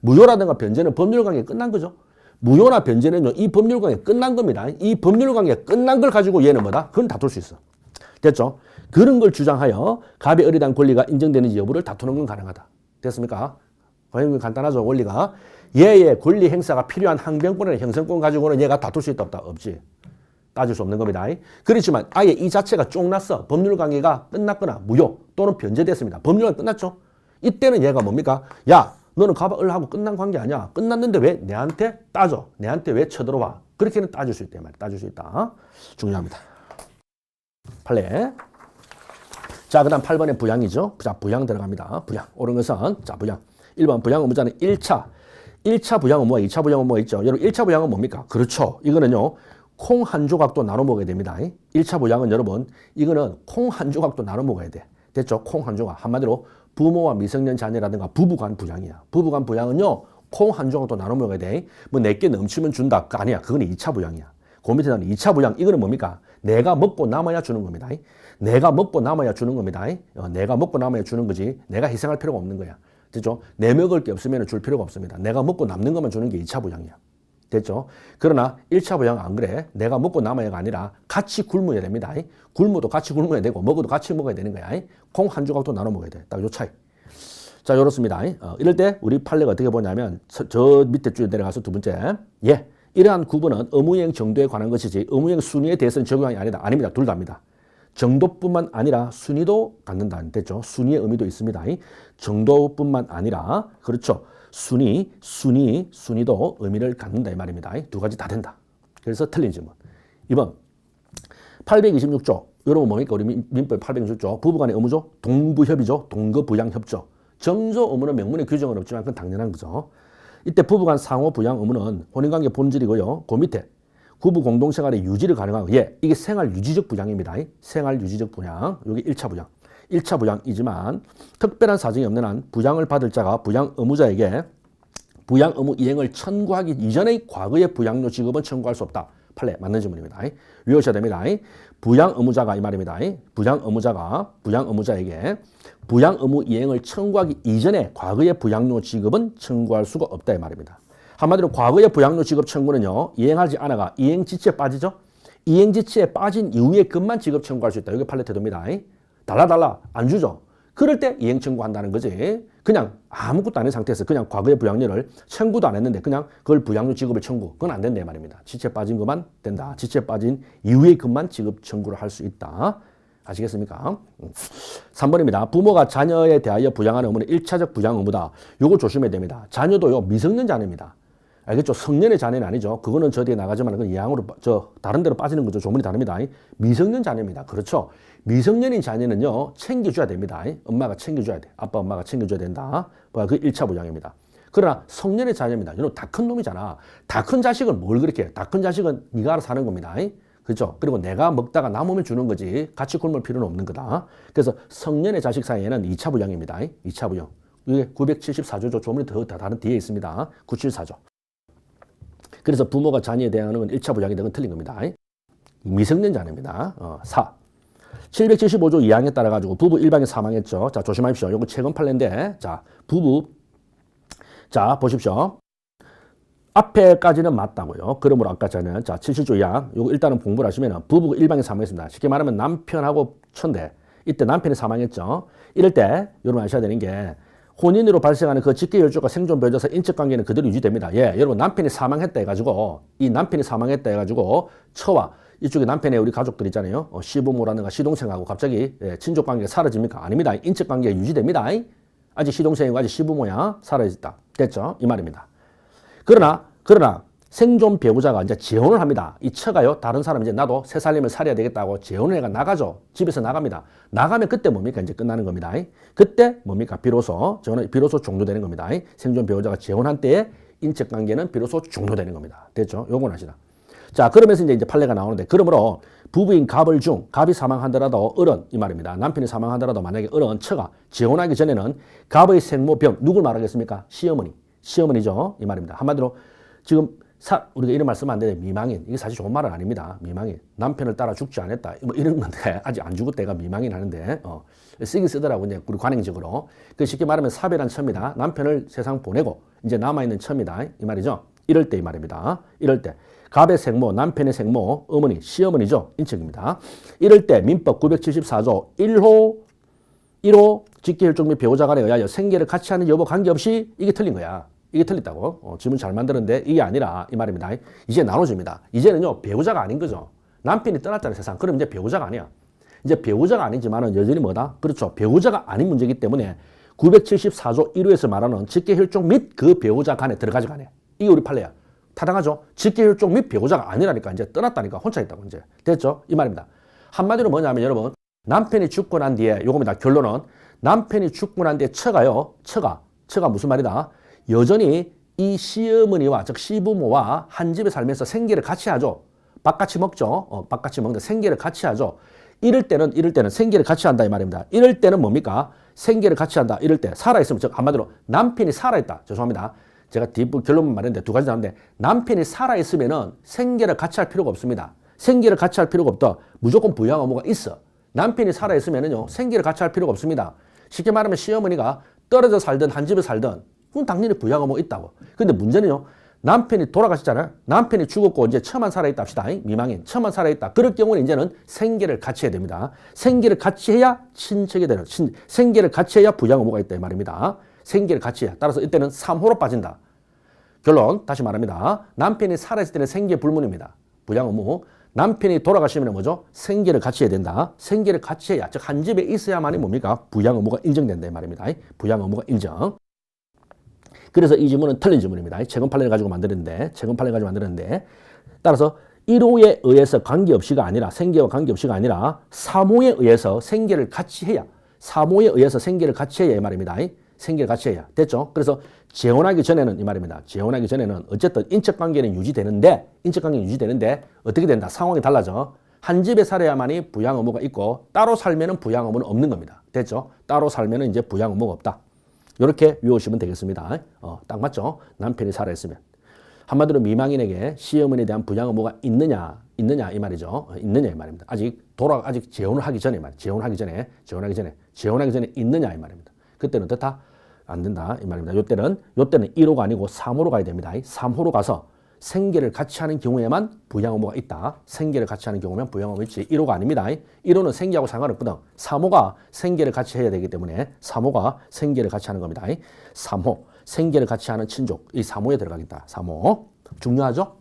무효라든가 변제는 법률관계가 끝난 거죠. 무효나 변제는요, 이 법률관계가 끝난 겁니다. 이 법률관계가 끝난 걸 가지고 얘는 뭐다? 그건 다툴 수 있어. 됐죠? 그런 걸 주장하여 갑의 을에 대한 권리가 인정되는지 여부를 다투는 건 가능하다. 됐습니까? 간단하죠, 원리가. 얘의 권리 행사가 필요한 항변권이나 형성권 가지고는 얘가 다툴 수 있다 없다? 없지. 따질 수 없는 겁니다. 그렇지만 아예 이 자체가 쫑났어. 법률관계가 끝났거나 무효 또는 변제됐습니다. 법률관계 끝났죠. 이때는 얘가 뭡니까? 야, 너는 갑과 을하고 끝난 관계 아니야. 끝났는데 왜 내한테 따져? 내한테 왜 쳐들어와? 그렇게는 따질 수 있다. 따질 수 있다. 중요합니다. 판례. 자, 그 다음 8번의 부양이죠. 자, 부양 들어갑니다. 부양. 옳은 것은, 자, 부양. 1번 부양 의무자는 1차 부양 의무와 2차 부양 의무가 있죠. 여러분, 1차 부양은 뭡니까? 그렇죠. 이거는요, 콩 한 조각도 나눠 먹어야 됩니다. 1차 부양은 여러분, 이거는 콩 한 조각도 나눠 먹어야 돼. 됐죠? 콩 한 조각. 한마디로 부모와 미성년 자녀라든가 부부간 부양이야. 부부간 부양은요, 콩 한 조각도 나눠 먹어야 돼. 뭐 내게 넘치면 준다. 그거 아니야. 그건 2차 부양이야. 그 밑에 나는 2차 부양. 이거는 뭡니까? 내가 먹고 남아야 주는 겁니다. 내가 먹고 남아야 주는 겁니다. 내가 먹고 남아야 주는 거지. 내가 희생할 필요가 없는 거야. 됐죠? 내 먹을 게 없으면 줄 필요가 없습니다. 내가 먹고 남는 것만 주는 게 2차 부양이야. 됐죠? 그러나 1차 부양은 안 그래. 내가 먹고 남아야가 아니라 같이 굶어야 됩니다. 굶어도 같이 굶어야 되고 먹어도 같이 먹어야 되는 거야. 콩 한 조각도 나눠 먹어야 돼. 딱 요 차이. 자, 이렇습니다. 이럴 때 우리 판례가 어떻게 보냐면 저 밑에 줄에 내려가서 두 번째. 예. 이러한 구분은 의무이행 정도에 관한 것이지 의무이행 순위에 대해서는 적용이 아니다. 아닙니다. 둘 다입니다. 정도뿐만 아니라 순위도 갖는다. 됐죠? 순위의 의미도 있습니다. 정도뿐만 아니라 그렇죠. 순위도 의미를 갖는다 이 말입니다. 두 가지 다 된다. 그래서 틀린 질문. 2번 826조. 여러분 뭡니까? 우리 민법 826조. 부부간의 의무죠. 동부협의죠. 동거부양협조. 정조 의무는 명문의 규정은 없지만 그건 당연한 거죠. 이때 부부간 상호 부양 의무는 혼인관계 본질이고요. 그 밑에 부부 공동생활의 유지를 가능하고 예, 이게 생활 유지적 부양입니다. 생활 유지적 부양. 여기 1차 부양. 1차 부양이지만 특별한 사정이 없는 한 부양을 받을 자가 부양 의무자에게 부양 의무 이행을 청구하기 이전의 과거의 부양료 지급은 청구할 수 없다. 판례 맞는 질문입니다. 외우셔야 됩니다. 부양 의무자가 이 말입니다. 부양 의무자에게 부양 의무 이행을 청구하기 이전에 과거의 부양료 지급은 청구할 수가 없다 이 말입니다. 한마디로 과거의 부양료 지급 청구는요. 이행하지 않아가 이행 지치에 빠지죠. 이행 지치에 빠진 이후에 그만 지급 청구할 수 있다. 여기 판례 태도입니다. 달라 안 주죠. 그럴 때 이행 청구한다는 거지. 그냥 아무것도 안 한 상태에서 그냥 과거의 부양료를 청구도 안 했는데 그냥 그걸 부양료 지급을 청구. 그건 안 된다 이 말입니다. 지치에 빠진 것만 된다. 지치에 빠진 이후에 그만 지급 청구를 할 수 있다. 아시겠습니까? 3번입니다. 부모가 자녀에 대하여 부양하는 의무는 1차적 부양 의무다. 요거 조심해야 됩니다. 자녀도요 미성년 자녀입니다. 알겠죠? 성년의 자녀는 아니죠. 그거는 저 뒤에 나가지만 그 이항으로 다른 데로 빠지는 거죠. 조문이 다릅니다. 미성년 자녀입니다. 그렇죠? 미성년인 자녀는요 챙겨줘야 됩니다. 엄마가 챙겨줘야 돼. 아빠 엄마가 챙겨줘야 된다. 그 1차 부양입니다. 그러나 성년의 자녀입니다. 이놈 다 큰 놈이잖아. 다 큰 자식은 뭘 그렇게 해? 다 큰 자식은 네가 알아서 하는 겁니다. 그렇죠? 그리고 내가 먹다가 남으면 주는 거지 같이 굶을 필요는 없는 거다. 그래서 성년의 자식 사이에는 2차 부양입니다. 2차 부양. 이게 974조죠. 조문이 더 다른 뒤에 있습니다. 974조. 그래서 부모가 자녀에 대하는 건 1차 부양이 되건 틀린 겁니다. 미성년 자녀입니다. 4. 775조 2항에 따라 가지고 부부 일방이 사망했죠. 자, 조심하십시오. 요거 최근 판례인데 자, 부부 자, 보십시오. 앞에까지는 맞다고요. 그러므로 아까 전에 자, 77조 2항 요거 일단은 공부를 하시면 부부가 일방이 사망했습니다. 쉽게 말하면 남편하고 처인데 이때 남편이 사망했죠. 이럴 때 여러분 아셔야 되는 게 혼인으로 발생하는 그 직계혈족과 생존 배우자서 인척관계는 그대로 유지됩니다. 예, 여러분 남편이 사망했다 해가지고 이 남편이 사망했다 해가지고 처와 이쪽에 남편의 우리 가족들 있잖아요. 시부모라든가 시동생하고 갑자기 친족관계가 사라집니까? 아닙니다. 인척관계가 유지됩니다. 아직 시동생이고 아직 시부모야 사라졌다. 됐죠? 이 말입니다. 그러나 생존 배우자가 이제 재혼을 합니다. 이 처가요. 다른 사람 이제 나도 새 살림을 살아야 되겠다고 재혼을 해가 나가죠. 집에서 나갑니다. 나가면 그때 뭡니까? 이제 끝나는 겁니다. 그때 뭡니까? 비로소 종료되는 겁니다. 생존 배우자가 재혼한 때에 인척관계는 비로소 종료되는 겁니다. 됐죠? 요건 아시다. 자, 그러면서 이제 판례가 나오는데 그러므로 부부인 갑이 사망하더라도 어른 이 말입니다. 남편이 사망하더라도 만약에 어른 처가 재혼하기 전에는 갑의 생모 병 누굴 말하겠습니까? 시어머니죠. 이 말입니다. 한마디로 지금 우리가 이런 말씀 안 되는데 미망인 이게 사실 좋은 말은 아닙니다. 미망인 남편을 따라 죽지 않았다 뭐 이런 건데 아직 안 죽을 때가 미망인 하는데 쓰긴 쓰더라고 이제 우리 관행적으로 그 쉽게 말하면 사별한 처입니다. 남편을 세상 보내고 이제 남아 있는 처입니다. 이 말이죠. 이럴 때 이 말입니다. 이럴 때 갑의 생모, 남편의 생모, 어머니, 시어머니죠. 인척입니다. 이럴 때 민법 974조 1호 직계혈족 및 배우자 간에 의하여 생계를 같이 하는 여부 관계없이 이게 틀린 거야. 이게 틀렸다고? 질문 잘 만드는데 이게 아니라 이 말입니다. 이제 나눠줍니다. 이제는요 배우자가 아닌 거죠. 남편이 떠났잖아요 세상. 그럼 이제 배우자가 아니야. 이제 배우자가 아니지만은 여전히 뭐다? 그렇죠. 배우자가 아닌 문제이기 때문에 974조 1호에서 말하는 직계혈족 및 그 배우자 간에 들어가지 않아요. 이게 우리 판례야. 타당하죠? 직계혈족 및 배우자가 아니라니까 이제 떠났다니까 혼자 있다고 이제 됐죠? 이 말입니다. 한마디로 뭐냐면 여러분 남편이 죽고 난 뒤에 요겁니다. 결론은 남편이 죽고 난 뒤에 처가 무슨 말이다? 여전히 이 시어머니와 즉 시부모와 한 집에 살면서 생계를 같이 하죠. 밥같이 먹죠. 밥같이 먹는데 생계를 같이 하죠. 이럴 때는 생계를 같이 한다 이 말입니다. 이럴 때는 뭡니까? 생계를 같이 한다. 이럴 때 살아있으면 즉 한마디로 남편이 살아있다. 죄송합니다. 제가 뒷부 결론만 말했는데 두 가지 나왔는데 남편이 살아있으면은 생계를 같이 할 필요가 없습니다. 생계를 같이 할 필요가 없다. 무조건 부양 의무가 있어. 남편이 살아있으면은요 생계를 같이 할 필요가 없습니다. 쉽게 말하면 시어머니가 떨어져 살든 한 집에 살든 그건 당연히 부양 의무가 있다고. 근데 문제는요 남편이 돌아가셨잖아요. 남편이 죽었고 이제 처만 살아있다 합시다. 미망인 처만 살아있다. 그럴 경우는 이제는 생계를 같이 해야 됩니다. 생계를 같이 해야 친척이 되는 생계를 같이 해야 부양 의무가 있다 이 말입니다. 생계를 같이 해. 따라서 이때는 3호로 빠진다. 결론 다시 말합니다. 남편이 살아있을 때는 생계 불문입니다. 부양 의무. 남편이 돌아가시면 뭐죠? 생계를 같이 해야 된다. 생계를 같이 해야, 즉 한 집에 있어야만이 뭡니까? 부양 의무가 인정된다 이 말입니다. 부양 의무가 인정. 그래서 이 지문은 틀린 지문입니다. 최근 판례를 가지고 만드는데 따라서 1호에 의해서 관계없이가 아니라 생계와 관계없이가 아니라 3호에 의해서 생계를 같이 해야 3호에 의해서 생계를 같이 해야 이 말입니다. 생계를 같이 해야. 됐죠? 그래서 재혼하기 전에는 이 말입니다. 재혼하기 전에는 어쨌든 인척관계는 유지되는데 어떻게 된다? 상황이 달라져. 한 집에 살아야만이 부양 의무가 있고 따로 살면은 부양 의무는 없는 겁니다. 됐죠? 따로 살면은 이제 부양 의무가 없다. 이렇게 외우시면 되겠습니다. 딱 맞죠? 남편이 살아있으면. 한마디로 미망인에게 시어머니에 대한 부양 의무가 있느냐 이 말이죠. 있느냐 이 말입니다. 아직 재혼을 하기 전에 재혼하기 전에 있느냐 이 말입니다. 그때는 어떻다? 안 된다 이 말입니다. 요때는 1호가 아니고 3호로 가야 됩니다. 3호로 가서 생계를 같이 하는 경우에만 부양 의무가 있다. 생계를 같이 하는 경우면 부양 의무 있지. 1호가 아닙니다. 1호는 생계하고 상관없거든. 3호가 생계를 같이 해야 되기 때문에 3호가 생계를 같이 하는 겁니다. 3호 생계를 같이 하는 친족. 이 3호에 들어가겠다. 3호. 중요하죠?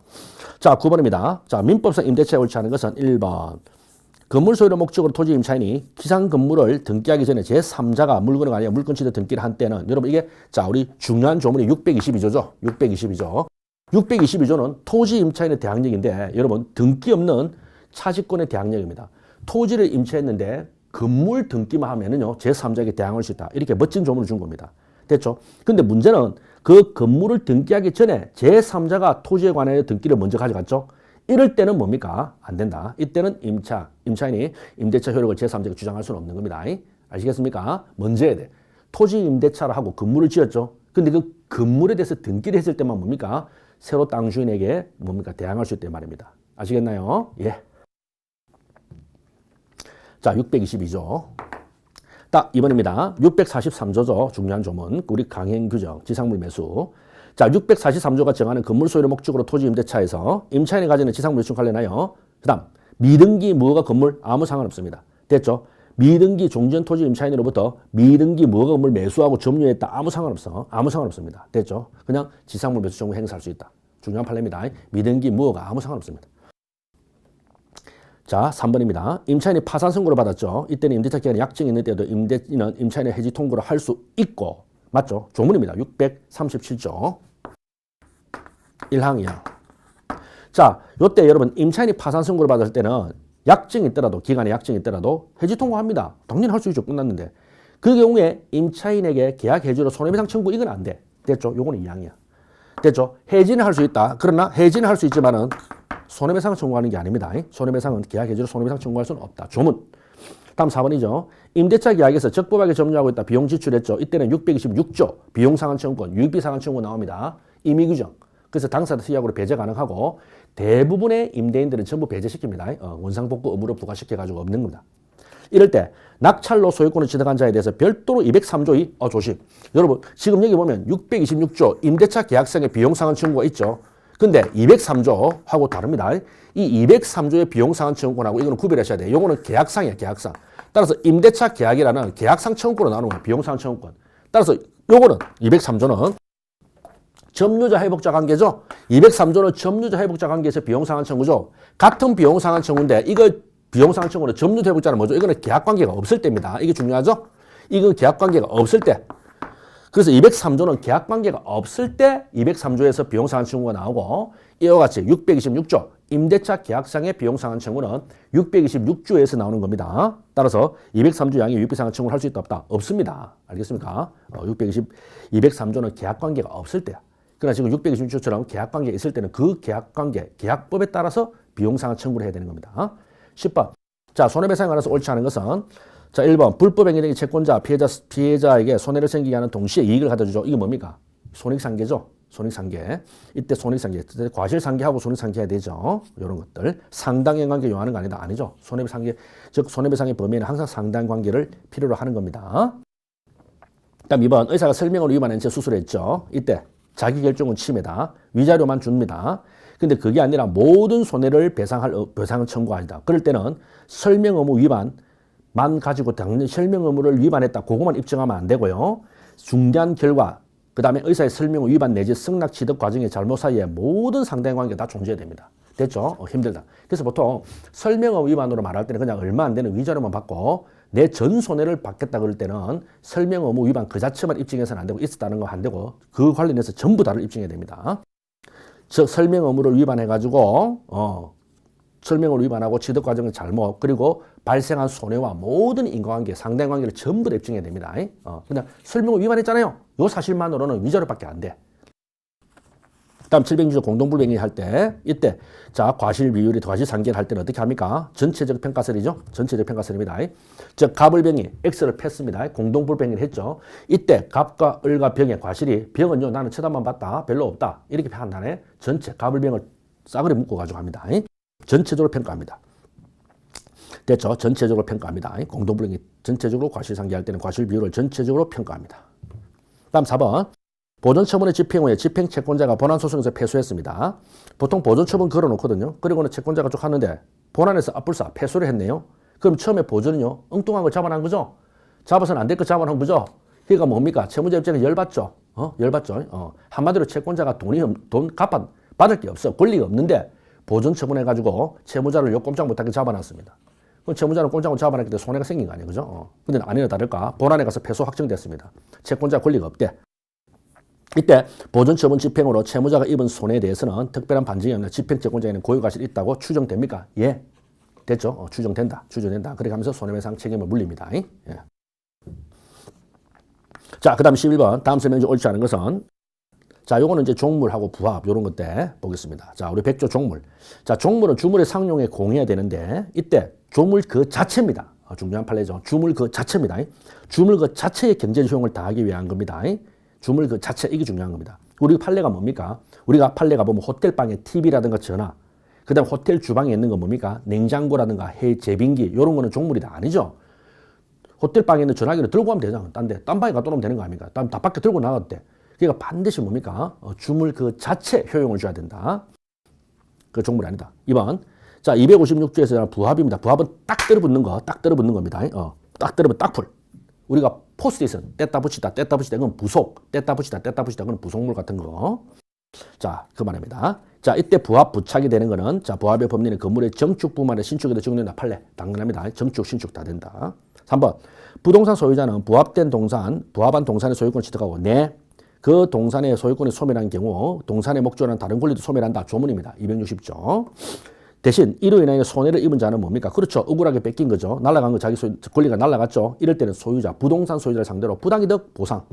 자, 9번입니다. 자, 민법상 임대차에 옳지 않은 것은 1번. 건물 소유의 목적으로 토지 임차인이 기상 건물을 등기하기 전에 제3자가 물건을 아니라 물건 취득 등기를 한 때는 여러분 이게 자, 우리 중요한 조문이 622조죠. 622조는 토지 임차인의 대항력인데 여러분 등기 없는 차지권의 대항력입니다. 토지를 임차했는데 건물 등기만 하면은요 제3자에게 대항할 수 있다. 이렇게 멋진 조문을 준 겁니다. 됐죠? 근데 문제는 그 건물을 등기하기 전에 제3자가 토지에 관하여 등기를 먼저 가져갔죠. 이럴 때는 뭡니까? 안 된다. 이때는 임차인이 임대차 효력을 제3자에게 주장할 수는 없는 겁니다. 아시겠습니까? 먼저 해야 돼. 토지 임대차를 하고 건물을 지었죠. 근데 그 건물에 대해서 등기를 했을 때만 뭡니까? 새로 땅 주인에게 뭡니까? 대항할 수 있단 말입니다. 아시겠나요? 예. 자, 622조. 딱 2번입니다. 643조죠. 중요한 조문. 우리 강행 규정, 지상물 매수. 자, 643조가 정하는 건물 소유의 목적으로 토지 임대차에서 임차인이 가지는 지상물 매수 관련하여 그다음 미등기 무허가 건물 아무 상관없습니다. 됐죠? 미등기 종전 토지 임차인으로부터 미등기 무허가 건물 매수하고 점유했다. 아무 상관없습니다. 됐죠? 그냥 지상물 매수 정보 행사할 수 있다. 중요한 판례입니다. 미등기 무허가 아무 상관없습니다. 자, 3번입니다. 임차인이 파산 선고를 받았죠. 이때는 임대차 기간에 약정이 있는 때도 임대인은 임차인의 해지 통고를 할 수 있고 맞죠? 조문입니다. 637조. 1항 2항. 자, 요때 여러분 임차인이 파산 선고를 받을 때는 약정이 있더라도 기간에 약정이 있더라도 해지 통고합니다. 당연히 할 수 있죠. 끝났는데. 그 경우에 임차인에게 계약 해지로 손해배상 청구 이건 안 돼. 됐죠? 요거는 2항이야. 됐죠? 해지는 할 수 있다. 그러나 해지는 할 수 있지만은 손해배상을 청구하는 게 아닙니다. 손해배상은 계약 해지로 손해배상 청구할 수는 없다. 조문. 다음 4번이죠. 임대차 계약에서 적법하게 점유하고 있다. 비용 지출했죠. 이때는 626조 비용상환 청구권, 유익비상환 청구 나옵니다. 임의규정. 그래서 당사자 특약으로 배제 가능하고 대부분의 임대인들은 전부 배제시킵니다. 원상복구 의무로 부과시켜가지고 없는 겁니다. 이럴 때 낙찰로 소유권을 취득한 자에 대해서 별도로 203조의 조심. 여러분 지금 여기 보면 626조 임대차 계약상의 비용상환 청구가 있죠. 근데 203조하고 다릅니다. 이 203조의 비용상환 청구권하고 이거는 구별하셔야 돼요. 이거는 계약상이에요. 계약상. 따라서 임대차 계약이라는 계약상 청구권으로 나누는 거예요. 비용상환 청구권. 따라서 요거는 203조는 점유자 회복자 관계죠. 203조는 점유자 회복자 관계에서 비용상환 청구죠. 같은 비용상환 청구인데 이거 비용상환 청구는 점유자 회복자는 뭐죠? 이거는 계약 관계가 없을 때입니다. 이게 중요하죠? 이거 계약 관계가 없을 때. 그래서 203조는 계약 관계가 없을 때 203조에서 비용상환 청구가 나오고 이와 같이 626조 임대차 계약상의 비용상환 청구는 626조에서 나오는 겁니다. 따라서 203조 양의 유익비상환 청구를 할 수 있다 없다? 없습니다. 알겠습니까? 203조는 계약 관계가 없을 때야. 그러나 지금 626조처럼 계약 관계가 있을 때는 그 계약 관계, 계약법에 따라서 비용상환 청구를 해야 되는 겁니다. 10번. 자, 손해배상에 관해서 옳지 않은 것은 자, 1번. 불법 행위된 채권자, 피해자에게 손해를 생기게 하는 동시에 이익을 가져주죠. 이게 뭡니까? 손익상계죠. 손익상계. 이때 손익상계. 과실상계하고 손익상계해야 되죠. 이런 것들. 상당한 관계 요하는 거 아니다. 아니죠. 손해배상계, 즉 손해배상의 범위에는 항상 상당 관계를 필요로 하는 겁니다. 다음 2번. 의사가 설명을 위반한 채 수술했죠. 이때 자기결정은 침해다. 위자료만 줍니다. 근데 그게 아니라 모든 손해를 배상을 청구하다. 그럴 때는 설명 의무 위반만 가지고 당연히 설명 의무를 위반했다. 그것만 입증하면 안 되고요. 중대한 결과, 그 다음에 의사의 설명 위반 내지 승낙 취득 과정의 잘못 사이에 모든 상대방 관계가 다 존재해야 됩니다. 됐죠? 힘들다. 그래서 보통 설명의 위반으로 말할 때는 그냥 얼마 안 되는 위자료만 받고 내 전 손해를 받겠다 그럴 때는 설명 의무 위반 그 자체만 입증해서는 안 되고 있었다는 거 안 되고 그 관련해서 전부 다를 입증해야 됩니다. 즉 설명 의무를 위반해가지고 설명을 위반하고 취득 과정의 잘못 그리고 발생한 손해와 모든 인과관계, 상대관계를 전부 다 입증해야 됩니다. 그냥 설명을 위반했잖아요. 이 사실만으로는 위자료밖에 안 돼. 다음 706조 공동불변의 할 때 이때 자 과실 비율이 과실상계를 할 때는 어떻게 합니까? 전체적 평가설이죠. 전체적 평가설입니다. 즉 갑을 병이 X를 팼습니다. 공동불변을 했죠. 이때 갑과 을과 병의 과실이 병은요 나는 쳐다만 봤다. 별로 없다. 이렇게 판단해. 전체 갑을 병을 싸그리 묶어가지고 합니다. 전체적으로 평가합니다. 됐죠? 전체적으로 평가합니다. 공동불변이 전체적으로 과실상계할 때는 과실 비율을 전체적으로 평가합니다. 다음 4번. 보존처분의 집행 후에 집행채권자가 본안소송에서 패소했습니다. 보통 보존처분 걸어놓거든요. 그리고는 채권자가 쭉 하는데 본안에서 압불사 패소를 했네요. 그럼 처음에 보존은요. 엉뚱한 거 잡아놓은 거죠. 잡아서는 안 될 거 잡아놓은 거죠. 그러니까 뭡니까? 채무자 입장에 열받죠. 열받죠. 한마디로 채권자가 돈 받을 게 없어. 권리가 없는데 보존처분해가지고 채무자를 요 꼼짝 못하게 잡아놨습니다. 그럼 채무자는 꼼짝을 잡아놨기 때문에 손해가 생긴 거 아니에요. 그죠? 근데 아니나 다를까? 본안에 가서 패소 확정됐습니다. 채권자 권리가 없대. 이때 보존처분 집행으로 채무자가 입은 손해에 대해서는 특별한 반증이 없는 집행채권자에는 고유과실이 있다고 추정됩니까? 예. 됐죠? 추정된다. 그렇게 하면서 손해배상 책임을 물립니다. 예. 자, 그 다음 11번. 다음 설명 중 옳지 않은 것은 자, 요거는 이제 종물하고 부합 요런 것 때 보겠습니다. 자, 우리 100조 종물. 자, 종물은 주물의 상용에 공해야 되는데 이때 조물 그 자체입니다. 중요한 판례죠. 주물 그 자체입니다. 주물 그 자체의 경제적 효용을 다하기 위한 겁니다. 주물 그 자체 이게 중요한 겁니다. 우리 판례가 뭡니까? 우리가 판례가 보면 호텔방에 TV라든가 전화, 그 다음 호텔 주방에 있는 건 뭡니까? 냉장고라든가 제빙기 이런 거는 종물이다 아니죠? 호텔방에 있는 전화기를 들고 가면 되잖아. 딴 방에 갖다 놓으면 되는 거 아닙니까? 다 밖에 들고 나갔대. 그러니까 반드시 뭡니까? 주물 그 자체 효용을 줘야 된다. 그 종물이 아니다. 2번. 자, 256조에서 부합입니다. 부합은 딱 들어붙는 거, 딱 들어붙는 겁니다. 딱 들어붙는 딱풀. 우리가 포스트잇은 뗐다 붙이다, 그건 부속, 뗐다 붙이다, 그건 부속물 같은 거. 자, 그 말입니다. 자, 이때 부합 부착이 되는 거는 자, 부합의 법리는 건물의 정축부만의 신축에도 적용된다. 판례. 당연합니다. 정축, 신축 다 된다. 3번. 부동산 소유자는 부합한 동산의 소유권을 취득하고 그 동산의 소유권이 소멸한 경우 동산의 목적으로 다른 권리도 소멸한다. 조문입니다. 260조. 대신 이로 인하여 손해를 입은 자는 뭡니까? 그렇죠. 억울하게 뺏긴 거죠. 날아간 거 자기 권리가 날아갔죠. 이럴 때는 소유자, 부동산 소유자를 상대로 부당이득 보상,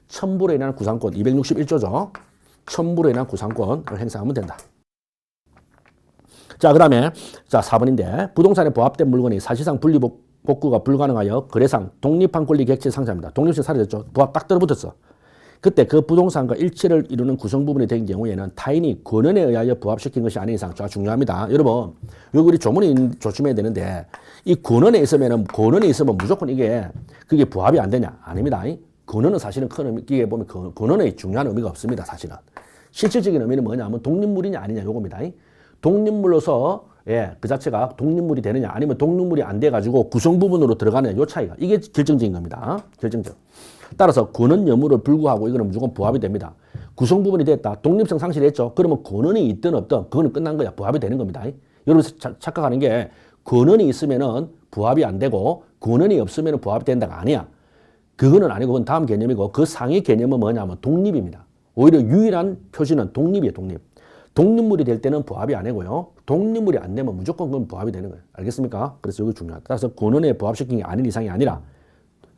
첨부로 인한 구상권 261조죠. 첨부로 인한 구상권을 행사하면 된다. 자, 그 다음에 자 4번인데 부동산에 부합된 물건이 사실상 복구가 불가능하여 거래상 독립한 권리 객체 상실합니다. 독립性사라졌죠. 부합 딱 들어붙었어. 그때 그 부동산과 일치를 이루는 구성 부분이 된 경우에는 타인이 권한에 의하여 부합시킨 것이 아닌 이상 중요합니다. 여러분, 여기 우리 조문이 조심해야 되는데 이 권한에 있으면 무조건 그게 부합이 안 되냐? 아닙니다. 권한은 사실은 큰 의미에 보면 권한의 중요한 의미가 없습니다. 사실은 실질적인 의미는 뭐냐면 독립물이냐 아니냐 요겁니다. 독립물로서 그 자체가 독립물이 되느냐 아니면 독립물이 안 돼가지고 구성 부분으로 들어가느냐 요 차이가 이게 결정적인 겁니다. 결정적. 따라서 권한 여부를 불구하고 이거는 무조건 부합이 됩니다. 구성 부분이 됐다. 독립성 상실했죠. 그러면 권한이 있든 없든 그거는 끝난 거야. 부합이 되는 겁니다. 여러분 착각하는 게 권한이 있으면은 부합이 안 되고 권한이 없으면 부합이 된다가 아니야. 그거는 아니고 그건 다음 개념이고 그 상위 개념은 뭐냐면 독립입니다. 오히려 유일한 표시는 독립이에요. 독립물이 될 때는 부합이 안 되고요. 독립물이 안 되면 무조건 그건 부합이 되는 거예요. 알겠습니까? 그래서 이게 중요하다. 따라서 권한에 부합시킨 게 아닌 이상이 아니라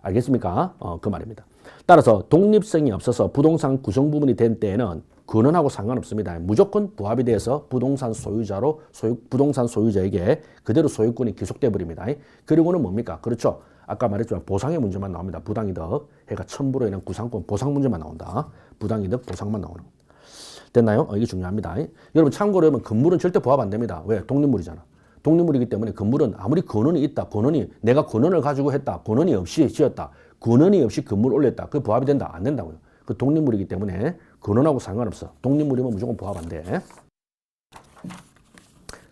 알겠습니까? 그 말입니다. 따라서 독립성이 없어서 부동산 구성 부분이 된 때에는 권한하고 상관없습니다. 무조건 부합이 돼서 부동산 소유자에게 그대로 소유권이 기속돼 버립니다. 그리고는 뭡니까? 그렇죠. 아까 말했지만 보상의 문제만 나옵니다. 부당이득, 해가 첨부로 인한 구상권, 보상 문제만 나온다. 부당이득, 보상만 나오는 겁니다. 됐나요? 이게 중요합니다. 여러분 참고로 하면 건물은 절대 부합 안 됩니다. 왜? 독립물이잖아. 독립물이기 때문에 건물은 아무리 권한이 있다. 내가 권한을 가지고 했다. 권한이 없이 지었다. 권한이 없이 건물 올렸다. 그게 부합이 된다? 안 된다고요. 그 독립물이기 때문에 권한하고 상관없어. 독립물이면 무조건 부합 안 돼.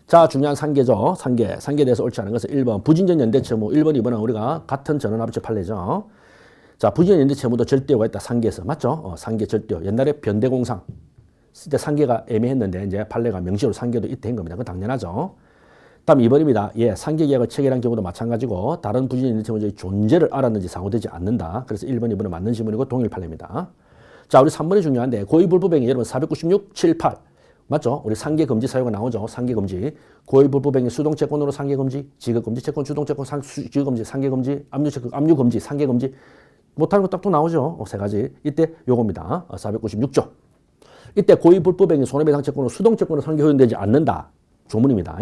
자, 중요한 상계죠. 상계에 대해서 옳지 않은 것은 1번 부진전 연대 채무. 1번, 2번은 우리가 같은 전원합의체 판례죠. 자, 부지연 연대 채무도 절대요가 있다. 상계에서. 맞죠? 상계 절대요. 옛날에 변대공상 쓸 때 상계가 애매했는데 이제 판례가 명시로 상계도 있다 한 겁니다. 그건 당연하죠. 다음 2번입니다. 예, 상계 계약을 체결한 경우도 마찬가지고 다른 부지연 연대 채무자의 존재를 알았는지 상호되지 않는다. 그래서 1번, 2번은 맞는 지문이고 동일 판례입니다. 자, 우리 3번이 중요한데 고의불법행위 여러분 496, 78 맞죠? 우리 상계금지 사유가 나오죠. 상계금지. 고의불법행위 수동채권으로 상계금지, 지급금지, 채권, 주동채권, 지급금지, 상계금지, 압류금지, 상계금지 못하는 거 딱 또 나오죠. 세 가지. 이때 요겁니다. 496조. 이때 고의불법행위 손해배상채권으로 수동채권으로 상계 허용되지 않는다. 조문입니다.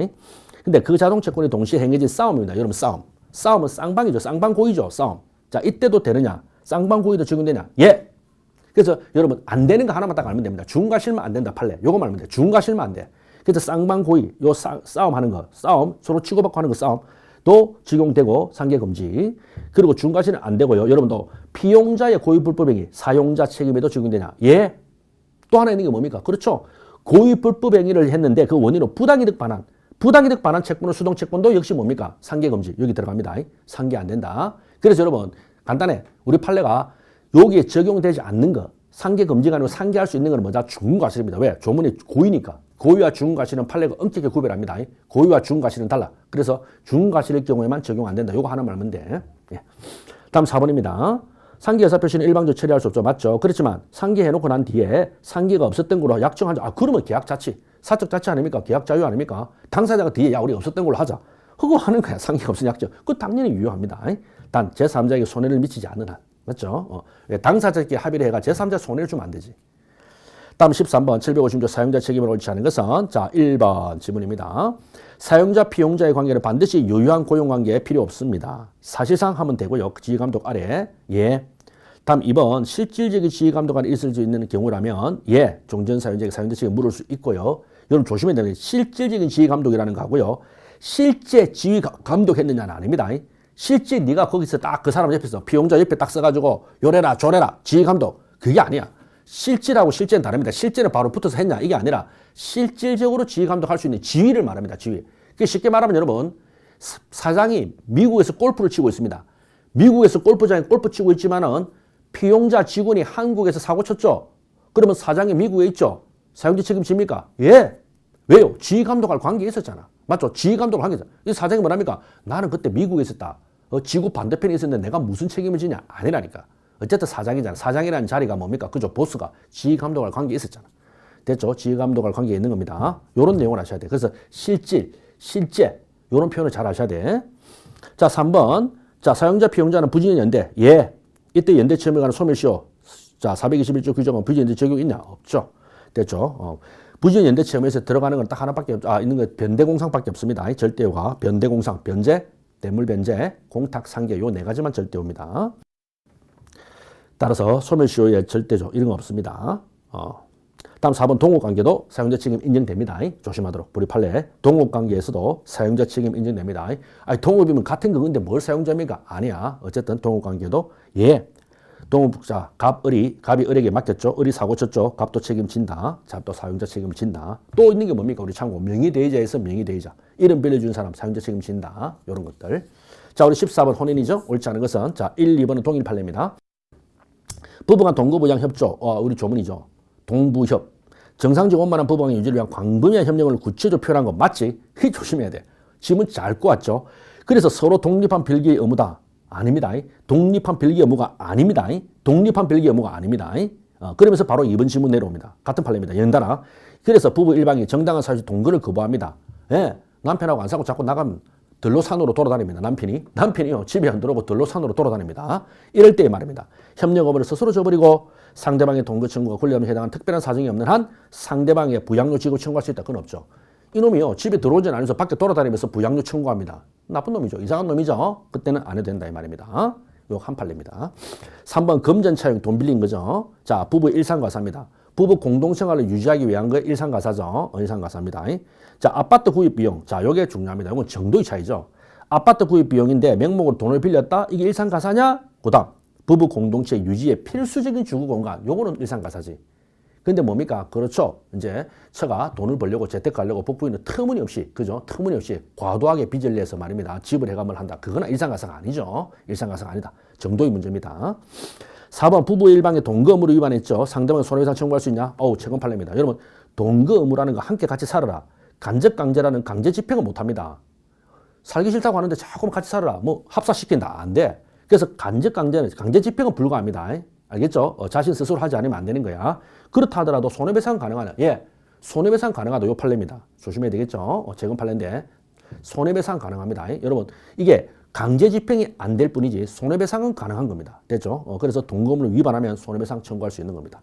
근데 그 자동채권이 동시에 행해진 싸움입니다. 여러분 싸움. 싸움은 쌍방이죠. 쌍방고의죠. 싸움. 자, 이때도 되느냐? 쌍방고의도 적용되냐? 예. 그래서 여러분 안 되는 거 하나만 딱 알면 됩니다. 중과 실만 안 된다. 판례. 요거만 알면 돼. 중과 실만 안 돼. 그래서 쌍방고의 요 싸움 하는 거. 싸움. 서로 치고받고 하는 거 싸움. 도 적용되고 상계금지. 그리고 중과 실은 안 되고요. 여러분도 피용자의 고의불법행위 사용자 책임에도 적용되냐? 예. 또 하나 있는 게 뭡니까? 그렇죠. 고의불법행위를 했는데 그 원인으로 부당이득 반환 채권은 수동채권도 역시 뭡니까? 상계금지. 여기 들어갑니다. 상계 안 된다. 그래서 여러분 간단해. 우리 판례가 여기에 적용되지 않는 거 상계금지가 아니고 상계할 수 있는 건 뭐다? 중과실입니다. 왜? 조문이 고의니까. 고의와 중과실은 판례가 엄격하게 구별합니다. 고의와 중과실은 달라. 그래서 중과실의 경우에만 적용 안 된다. 요거 하나만 알면 돼. 예. 다음 4번입니다. 상계 여사 표시는 일방적으로 처리할 수 없죠. 맞죠? 그렇지만 상계해놓고 난 뒤에 상계가 없었던 걸로 약정하자. 아, 그러면 계약 자치. 사적 자치 아닙니까? 계약 자유 아닙니까? 당사자가 뒤에 야, 우리 없었던 걸로 하자. 하고 하는 거야. 상계가 없은 약정. 그거 당연히 유효합니다. 단 제3자에게 손해를 미치지 않는 한. 맞죠? 당사자끼리 합의를 해가 제3자 손해를 주면 안 되지. 다음 13번 756조 사용자 책임을 옳지 않은 것은 자 1번 지문입니다. 사용자 피용자의 관계는 반드시 유효한 고용관계에 필요 없습니다. 사실상 하면 되고요. 지휘감독 아래. 예. 다음 2번 실질적인 지휘감독 아래 있을 수 있는 경우라면 예. 종전사용자에게 사용자 책임을 물을 수 있고요. 여러분 조심해야 되는 게 실질적인 지휘감독이라는 거하고요. 실제 지휘감독했느냐는 아닙니다. 실제 네가 거기서 딱 그 사람 옆에서 피용자 옆에 딱 써가지고 요래라 저래라 지휘감독 그게 아니야. 실질하고 실제는 다릅니다. 실제는 바로 붙어서 했냐 이게 아니라 실질적으로 지휘감독할 수 있는 지휘를 말합니다. 지휘. 쉽게 말하면 여러분 사장이 미국에서 골프를 치고 있습니다. 미국에서 골프장에 골프 치고 있지만은 피용자 직원이 한국에서 사고 쳤죠. 그러면 사장이 미국에 있죠. 사용자 책임집니까? 예. 왜요? 지휘감독할 관계에 있었잖아. 맞죠? 지휘감독을 하게 되잖아. 이 사장이 뭐랍니까? 나는 그때 미국에 있었다. 지구 반대편에 있었는데 내가 무슨 책임을 지냐? 아니라니까. 어쨌든 사장이잖아. 사장이라는 자리가 뭡니까? 그죠? 보스가 지휘감독할 관계에 있었잖아. 됐죠? 지휘감독할 관계에 있는 겁니다. 요런 내용을 아셔야 돼. 그래서 실제 요런 표현을 잘 아셔야 돼. 자, 3번. 자, 사용자 피용자는 부지연 연대. 예. 이때 연대 체험에 관한 소멸시효. 자, 421조 규정은 부지연 연대 적용 있냐? 없죠. 됐죠? 부지연 연대 체험에서 들어가는 건 딱 하나밖에 있는 거 변대공상밖에 없습니다. 절대요가 변대공상, 변제, 뇌물변제, 공탁, 상계 요 네 가지만 절대요입니다. 따라서 소멸시효의 절대조 이런 거 없습니다. 다음 4번 동업관계도 사용자 책임 인정됩니다. 조심하도록. 우리 판례 동업관계에서도 사용자 책임 인정됩니다. 아니 동업이면 같은 그건데 뭘 사용자입니까? 아니야. 어쨌든 동업관계도 예. 동업자 갑이 을에게 맡겼죠. 을이 사고 쳤죠. 갑도 책임진다. 잡도 사용자 책임진다. 또 있는 게 뭡니까? 우리 참고 명의대의자에서 명의대의자. 이름 빌려준 사람 사용자 책임진다. 이런 것들. 자, 우리 14번 혼인이죠. 옳지 않은 것은 자 1, 2번은 동일 판례입니다. 부부간 동거부양 협조. 우리 조문이죠. 동부협. 정상적 원만한 부부관계 유지를 위한 광범위한 협력을 구체적으로 표현한 거 맞지? 그게 조심해야 돼. 지문 잘 꼬았죠. 그래서 서로 독립한 별개의 의무다. 아닙니다. 독립한 별개의 의무가 아닙니다. 독립한 별개의 의무가 아닙니다. 그러면서 바로 2번 지문 내려옵니다. 같은 판례입니다. 연달아. 그래서 부부 일방이 정당한 사유지 동거를 거부합니다. 예, 남편하고 안 사고 자꾸 나가면 들로산으로 돌아다닙니다. 남편이요. 집에 안 들어오고 들로산으로 돌아다닙니다. 이럴 때의 말입니다. 협력 의무를 스스로 저버리고 상대방의 동거 청구가 권리함에 해당하는 특별한 사정이 없는 한 상대방의 부양료 지급 청구할 수 있다. 그건 없죠. 이놈이요. 집에 들어오진 않아서 밖에 돌아다니면서 부양료 청구합니다. 나쁜 놈이죠. 이상한 놈이죠. 그때는 안 해도 된다 이 말입니다. 요 한 판례입니다. 3번 금전 차용 돈 빌린 거죠. 자, 부부 일상가사입니다. 부부 공동생활을 유지하기 위한 거 일상가사죠. 일상가사입니다. 자, 아파트 구입 비용. 자, 요게 중요합니다. 이건 정도의 차이죠. 아파트 구입 비용인데 명목으로 돈을 빌렸다? 이게 일상가사냐? 그다음 부부 공동체 유지의 필수적인 주거 공간. 요거는 일상가사지. 근데 뭡니까? 그렇죠. 이제 처가 돈을 벌려고 재테크 하려고 복부인은 터무니없이, 그죠? 터무니없이 과도하게 빚을 내서 말입니다. 지불 해감을 한다. 그건 일상가상 아니죠. 일상가상 아니다. 정도의 문제입니다. 4번 부부 일방의 동거 의무를 위반했죠. 상대방의 손해배상 청구할 수 있냐? 채권 판례입니다. 여러분 동거 의무라는 거 함께 같이 살아라. 간접 강제라는 강제 집행은 못합니다. 살기 싫다고 하는데 자꾸 같이 살아라. 뭐 합사시킨다. 안 돼. 그래서 간접 강제는 강제 집행은 불가합니다. 알겠죠? 자신 스스로 하지 않으면 안 되는 거야. 그렇다 하더라도 손해배상 가능하냐? 예. 손해배상 가능하다. 요 판례입니다. 조심해야 되겠죠? 재건 판례인데 손해배상 가능합니다. 여러분 이게 강제 집행이 안 될 뿐이지 손해배상은 가능한 겁니다. 됐죠? 그래서 동거의무를 위반하면 손해배상 청구할 수 있는 겁니다.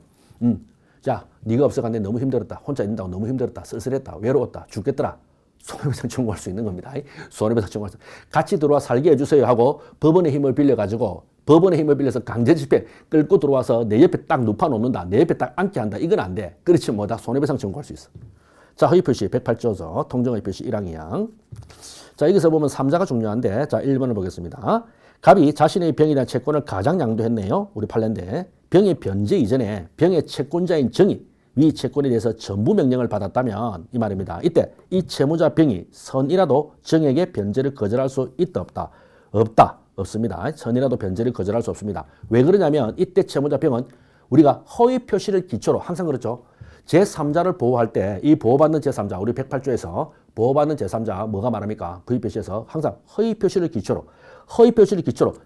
자, 네가 없어갔는데 너무 힘들었다. 혼자 있는다고 너무 힘들었다. 쓸쓸했다. 외로웠다. 죽겠더라. 손해배상 청구할 수 있는 겁니다. 손해배상 청구할 수. 같이 들어와 살게 해주세요 하고 법원의 힘을 빌려가지고 법원의 힘을 빌려서 강제 집행 끌고 들어와서 내 옆에 딱 눕혀놓는다. 내 옆에 딱 앉게 한다. 이건 안 돼. 그렇지 뭐다. 손해배상 청구할 수 있어. 자, 허위표시 108조죠. 통정허위표시 1항2항. 자, 여기서 보면 3자가 중요한데 자, 1번을 보겠습니다. 갑이 자신의 병에 대한 채권을 가장 양도했네요. 우리 판례인데 병의 변제 이전에 병의 채권자인 정이 위 채권에 대해서 전부 명령을 받았다면 이 말입니다. 이때 이 채무자 병이 선이라도 정에게 변제를 거절할 수 있다 없다? 없다. 없습니다. 선이라도 변제를 거절할 수 없습니다. 왜 그러냐면 이때 채무자 병은 우리가 허위 표시를 기초로 항상 그렇죠. 제3자를 보호할 때 이 보호받는 제3자 우리 108조에서 보호받는 제3자 뭐가 말합니까? 허위 표시에서 항상 허위 표시를 기초로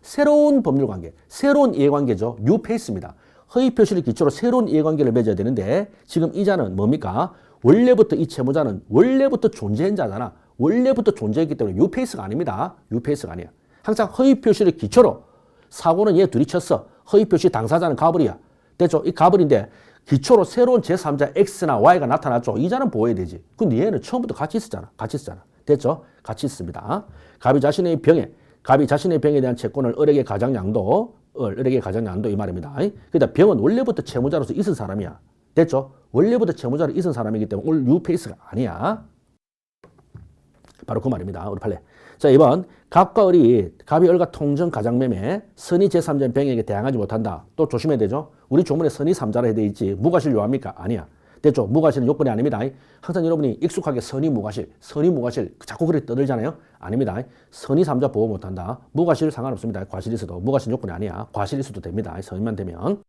새로운 법률관계, 새로운 이해관계죠. 뉴페이스입니다. 허위 표시를 기초로 새로운 이해관계를 맺어야 되는데 지금 이자는 뭡니까? 원래부터 이 채무자는 원래부터 존재한 자잖아. 원래부터 존재했기 때문에 뉴페이스가 아닙니다. 뉴페이스가 아니야. 항상 허위 표시를 기초로 사고는 얘 둘이 쳤어. 허위 표시 당사자는 가불이야. 됐죠? 이 가불인데 기초로 새로운 제3자 X나 Y가 나타났죠. 이자는 보호해야 되지. 근데 얘는 처음부터 같이 있었잖아. 됐죠? 같이 있습니다. 갑이 자신의 병에 대한 채권을 을에게 가장 양도 이 말입니다. 그러니까 병은 원래부터 채무자로서 있은 사람이야. 됐죠? 원래부터 채무자로 있은 사람이기 때문에 올 뉴페이스가 아니야. 바로 그 말입니다. 우리 판례. 자, 2번 갑과 을이 갑이 을과 통정 가장매매 선의 제3자인 병에게 대항하지 못한다. 또 조심해야 되죠. 우리 조문에 선의 3자라 해야 있지. 무과실 요합니까? 아니야. 됐죠? 무과실은 요건이 아닙니다. 항상 여러분이 익숙하게 선의 무과실 자꾸 그렇게 떠들잖아요. 아닙니다. 선의 3자 보호 못한다. 무과실 상관없습니다. 과실이 있어도 무과실 요건이 아니야. 과실이 있어도 됩니다. 선의만 되면.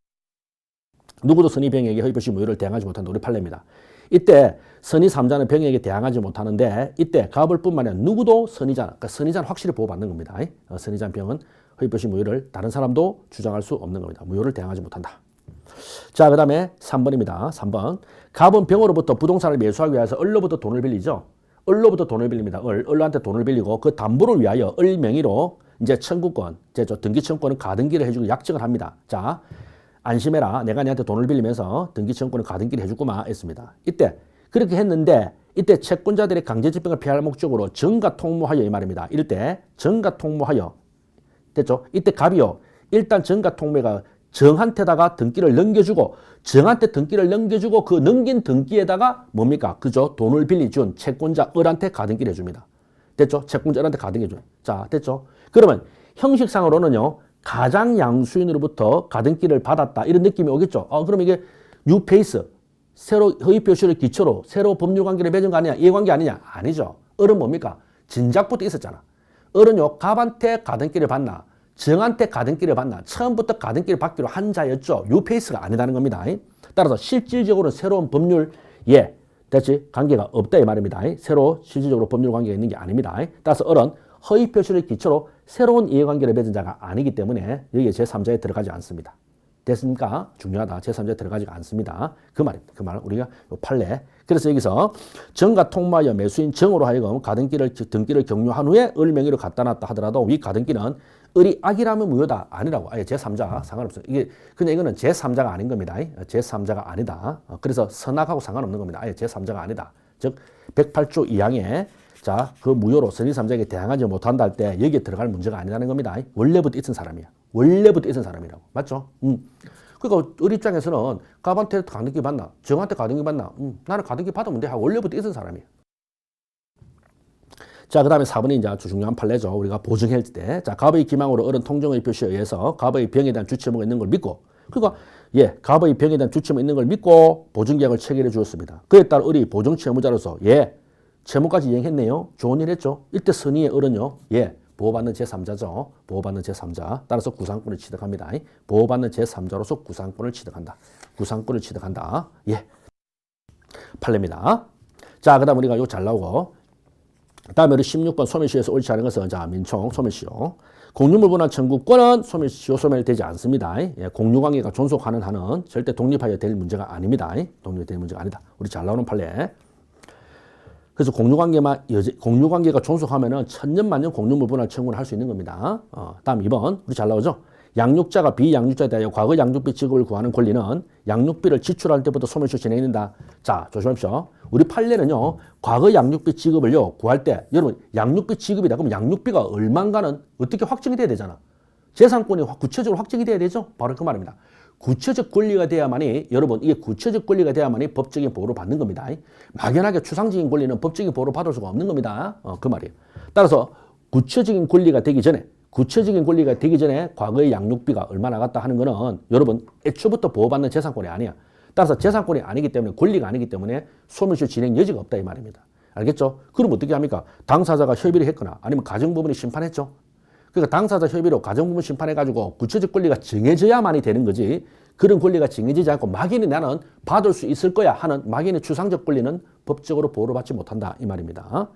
누구도 선의 병에게 허위표시 무효를 대항하지 못한다. 우리 판례입니다. 이때 선의 3자는 병에게 대항하지 못하는데 이때 갑을 뿐만 아니라 누구도 그러니까 선의자는 확실히 보호받는 겁니다. 선의자는 병은 허위표시 무효를 다른 사람도 주장할 수 없는 겁니다. 무효를 대항하지 못한다. 자, 그 다음에 3번입니다. 3번. 갑은 병으로부터 부동산을 매수하기 위해서 을로부터 돈을 빌리죠. 을로부터 돈을 빌립니다. 을로한테 돈을 빌리고 그 담보를 위하여 을 명의로 이제 청구권, 등기 청구권은 가등기를 해주고 약정을 합니다. 자, 안심해라. 내가 너한테 돈을 빌리면서 등기 청구권을 가등기를 해주구마 했습니다. 이때 그렇게 했는데 이때 채권자들의 강제 집행을 피할 목적으로 정가 통모하여 이 말입니다. 이럴 때 정가 통모하여 됐죠? 이때 갑이요. 일단 정가 통모가 정한테다가 등기를 넘겨주고 그 넘긴 등기에다가 뭡니까? 그죠? 돈을 빌려준 채권자 을한테 가등기를 해줍니다. 됐죠? 채권자 을한테 가등기 해줘요. 자, 됐죠? 그러면 형식상으로는요. 가장 양수인으로부터 가등기를 받았다. 이런 느낌이 오겠죠? 그럼 이게 뉴페이스, 새로 허위표시를 기초로 새로 법률관계를 맺은 거 아니냐? 이해관계 아니냐? 아니죠. 을은 뭡니까? 진작부터 있었잖아. 을은요. 갑한테 가등기를 받나? 정한테 가등기를 받나? 처음부터 가등기를 받기로 한 자였죠. 뉴페이스가 아니다는 겁니다. 따라서 실질적으로 새로운 법률 됐지? 관계가 없다 이 말입니다. 새로 실질적으로 법률 관계가 있는 게 아닙니다. 따라서 을은 허위 표시를 기초로 새로운 이해관계를 맺은 자가 아니기 때문에 여기에 제3자에 들어가지 않습니다. 됐습니까? 중요하다. 제3자에 들어가지 않습니다. 그 말입니다. 그 말 우리가 요 판례. 그래서 여기서 정가 통모하여 매수인 정으로 하여금 등기를 격려한 후에 을 명의로 갖다 놨다 하더라도 위 가등기는 을이 악이라면 무효다. 아니라고. 아예 제3자 상관없어요. 그냥 이거는 제3자가 아닌 겁니다. 제3자가 아니다. 그래서 선악하고 상관없는 겁니다. 아예 제3자가 아니다. 즉 108조 2항에 자, 그 무효로 선의 3자에게 대항하지 못한다 할 때 여기에 들어갈 문제가 아니라는 겁니다. 원래부터 있은 사람이야. 원래부터 있은 사람이라고. 맞죠? 그러니까 을 입장에서는 갑한테 가등기 받나? 정한테 가등기 받나? 나는 가등기 받으면 돼. 원래부터 있은 사람이야. 자, 그 다음에 4번이 이제 아주 중요한 판례죠. 우리가 보증할 때. 자, 갑의 기망으로 을은 통정의 표시에 의해서 갑의 병에 대한 주체무가 있는 걸 믿고 그러니까 예, 갑의 병에 대한 주침이 있는 걸 믿고 보증계약을 체결해 주었습니다. 그에 따라 을이 보증채무자로서 예, 채무까지 이행했네요. 좋은 일 했죠. 이때 선의의 을은요. 예, 보호받는 제3자죠. 보호받는 제3자. 따라서 구상권을 취득합니다. 보호받는 제3자로서 구상권을 취득한다. 구상권을 취득한다. 예. 판례입니다. 자, 그 다음 우리가 이거 잘 나오고. 다음에 우리 16번 소멸시효에서 옳지 않은 것은 자, 민총 소멸시효. 공유물 분할 청구권은 소멸시효 소멸되지 않습니다. 예, 공유관계가 존속하는 한은 절대 독립하여 될 문제가 아닙니다. 독립될 문제가 아니다. 우리 잘 나오는 판례. 그래서 공유관계가 존속하면은 천년만년 공유물 분할 청구를 할 수 있는 겁니다. 다음 2번 우리 잘 나오죠. 양육자가 비양육자에 대하여 과거 양육비 지급을 구하는 권리는 양육비를 지출할 때부터 소멸시효 진행된다. 자, 조심하십시오. 우리 판례는요, 과거 양육비 지급을요 구할 때 여러분 양육비 지급이다. 그럼 양육비가 얼마인가는 어떻게 확정이 돼야 되잖아. 재산권이 구체적으로 확정이 돼야 되죠. 바로 그 말입니다. 구체적 권리가 돼야만이 여러분 이게 구체적 권리가 돼야만이 법적인 보호를 받는 겁니다. 막연하게 추상적인 권리는 법적인 보호를 받을 수가 없는 겁니다. 그 말이에요. 따라서 구체적인 권리가 되기 전에 과거의 양육비가 얼마 나갔다 하는 거는 여러분 애초부터 보호받는 재산권이 아니야. 따라서 재산권이 아니기 때문에 권리가 아니기 때문에 소멸시효 진행 여지가 없다 이 말입니다. 알겠죠? 그럼 어떻게 합니까? 당사자가 협의를 했거나 아니면 가정부분이 심판했죠. 그러니까 당사자 협의로 가정부분 심판해가지고 구체적 권리가 정해져야만이 되는 거지 그런 권리가 정해지지 않고 막연히 나는 받을 수 있을 거야 하는 막연히 추상적 권리는 법적으로 보호를 받지 못한다 이 말입니다.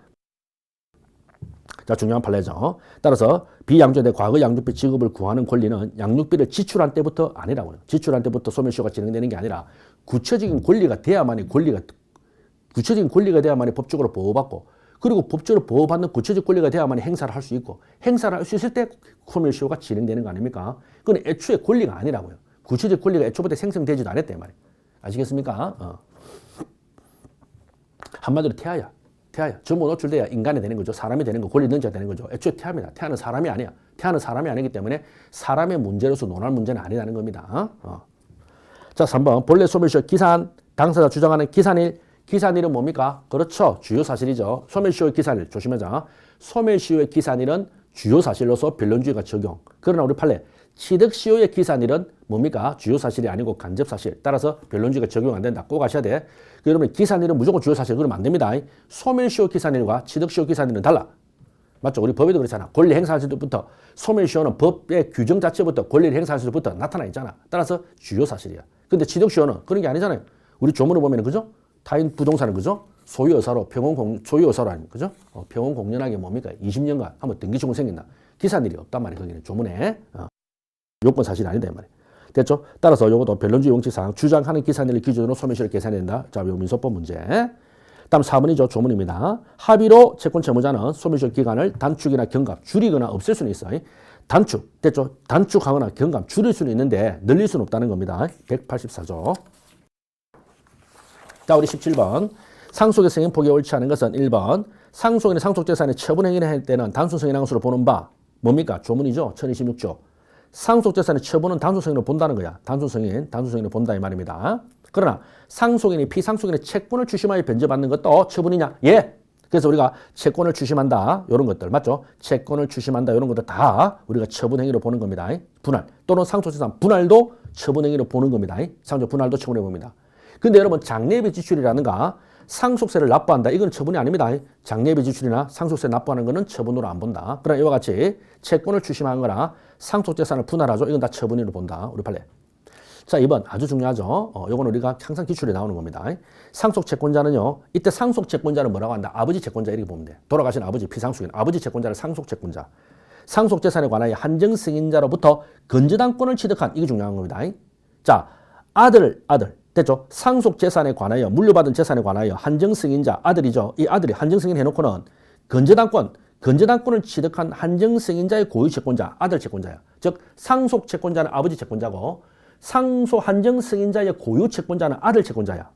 자, 중요한 판례죠. 따라서 비양육자에 대해 과거 양육비 지급을 구하는 권리는 양육비를 지출한 때부터 아니라고요. 지출한 때부터 소멸시효가 진행되는 게 아니라 구체적인 권리가 돼야만이 법적으로 보호받고 그리고 법적으로 보호받는 구체적 권리가 돼야만이 행사를 할 수 있고 행사를 할 수 있을 때 소멸시효가 진행되는 거 아닙니까? 그건 애초에 권리가 아니라고요. 구체적 권리가 애초부터 생성되지도 않았다 이 말이에요. 아시겠습니까? 한마디로 태아야. 전부 노출돼야 인간이 되는 거죠. 사람이 되는 거, 권리 능자가 되는 거죠. 애초에 태아입니다. 태아는 사람이 아니야. 태아는 사람이 아니기 때문에 사람의 문제로서 논할 문제는 아니라는 겁니다. 자, 3번 본래 소멸시효 기산, 당사자 주장하는 기산일. 기산일은 뭡니까? 그렇죠. 주요 사실이죠. 소멸시효의 기산일 조심하자. 소멸시효의 기산일은 주요 사실로서 변론주의가 적용. 그러나 우리 판례 취득시효의 기산일은 뭡니까? 주요 사실이 아니고 간접 사실. 따라서 변론주의가 적용 안 된다. 꼭 아셔야 돼. 여러분 기산일은 무조건 주요 사실. 그러면 안 됩니다. 소멸시효 기산일과 취득시효 기산일은 달라. 맞죠? 우리 법에도 그렇잖아. 권리 행사할 때부터 소멸시효는 법의 규정 자체부터 권리를 행사할 때부터 나타나 있잖아. 따라서 주요 사실이야. 근데 취득시효는 그런 게 아니잖아요. 우리 조문을 보면 그죠? 타인 부동산은 그죠? 소유여사로 소유여사로 아닙니까? 그죠? 평온 공연하게 뭡니까? 20년간 한번 등기증후 생긴다. 기산일이 없단 말이에요. 거기는 조문에. 요건 사실이 아니다 이 말이에요. 됐죠? 따라서 요것도 변론주의 원칙상 주장하는 기산일을 기준으로 소멸시효를 계산해야 된다. 자, 요 민소법 문제. 다음 4번이죠. 조문입니다. 합의로 채권 채무자는 소멸시효 기간을 단축이나 경감, 줄이거나 없앨 수는 있어요. 단축, 됐죠? 단축하거나 경감, 줄일 수는 있는데 늘릴 수는 없다는 겁니다. 184조. 자, 우리 17번. 상속의 승인 폭이 옳지 않은 것은 1번. 상속인의 상속재산의 처분행위를 할 때는 단순승인한 것으로 보는 바. 뭡니까? 조문이죠. 1026조. 상속재산의 처분은 단순승인으로 본다는 거야. 단순승인으로 본다 이 말입니다. 그러나 상속인이 피상속인의 채권을 추심하여 변제받는 것도 처분이냐? 예. 그래서 우리가 채권을 추심한다. 이런 것들 맞죠? 채권을 추심한다. 이런 것들 다 우리가 처분행위로 보는 겁니다. 분할 또는 상속재산 분할도 처분행위로 보는 겁니다. 상속 분할도 처분해 봅니다. 근데 여러분 장례비 지출이라든가 상속세를 납부한다. 이건 처분이 아닙니다. 장례비 지출이나 상속세 납부하는 것은 처분으로 안 본다. 그러나 이와 같이 채권을 추심하는 거나 상속재산을 분할하죠. 이건 다 처분으로 본다. 우리 판례. 자, 2번 아주 중요하죠. 이건 우리가 항상 기출에 나오는 겁니다. 상속채권자는요. 이때 상속채권자는 뭐라고 한다? 아버지 채권자 이렇게 보면 돼. 돌아가신 아버지 피상속인. 아버지 채권자를 상속채권자. 상속재산에 관하여 한정승인자로부터 건재당권을 취득한 이게 중요한 겁니다. 자, 아들. 됐죠? 상속재산에 관하여 물려받은 재산에 관하여 한정승인자 아들이죠. 이 아들이 한정승인 해놓고는 건재당권을 취득한 한정승인자의 고유채권자 아들 채권자야. 즉 상속채권자는 아버지 채권자고 상속 한정승인자의 고유채권자는 아들 채권자야.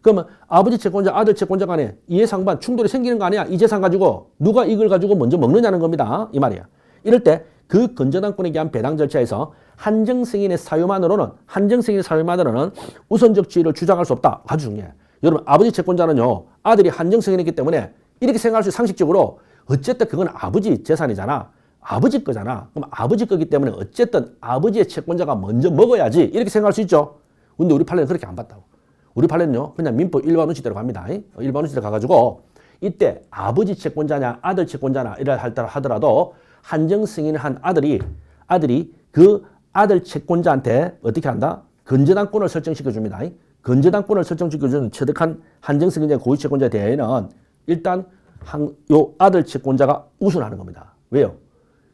그러면 아버지 채권자 아들 채권자 간에 이해상반 충돌이 생기는 거 아니야. 이 재산 가지고 누가 이걸 가지고 먼저 먹느냐는 겁니다. 이 말이야. 이럴 때 그 건재당권에 대한 배당 절차에서 한정승인의 사유만으로는 우선적 지위를 주장할 수 없다. 아주 중요해. 여러분 아버지 채권자는요. 아들이 한정승인이기 때문에 이렇게 생각할 수 상식적으로 어쨌든 그건 아버지 재산이잖아. 아버지 거잖아. 그럼 아버지 거기 때문에 어쨌든 아버지의 채권자가 먼저 먹어야지 이렇게 생각할 수 있죠. 근데 우리 판례는 그렇게 안 봤다고. 우리 판례는요, 그냥 민법 일반 원칙대로 갑니다. 일반 원칙대로 가가지고 이때 아버지 채권자냐 아들 채권자냐 이래 하더라도 한정 승인을 한 아들이 그 아들 채권자한테 어떻게 한다? 건재당권을 설정시켜 줍니다. 건재당권을 설정시켜주는 취득한 한정 승인자 고유 채권자에 대해는 일단 요 아들 채권자가 우선하는 겁니다. 왜요?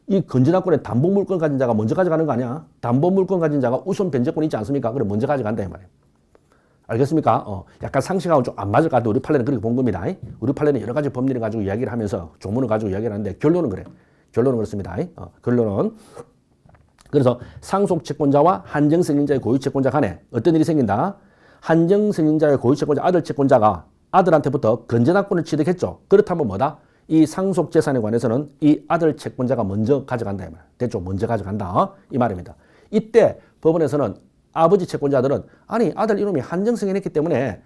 이 건재당권에 담보물권 가진 자가 먼저 가져가는 거 아니야? 담보물권 가진 자가 우선 변제권이 있지 않습니까? 그래 먼저 가져간다 이 말이에요. 알겠습니까? 약간 상식하고 좀 안 맞을 것 같아도 우리 판례는 그렇게 본 겁니다. 우리 판례는 여러 가지 법리를 가지고 이야기를 하면서 조문을 가지고 이야기를 하는데 결론은 그래. 결론은 그렇습니다. 결론은 그래서 상속채권자와 한정승인자의 고유채권자 간에 어떤 일이 생긴다? 한정승인자의 고유채권자 아들 채권자가 아들한테부터 건재당권을 취득했죠. 그렇다면 뭐다? 이 상속재산에 관해서는 이 아들 채권자가 먼저 가져간다 이 말. 됐죠? 먼저 가져간다 이 말입니다. 이때 법원에서는 아버지 채권자들은 아니 아들 이놈이 한정승인했기 때문에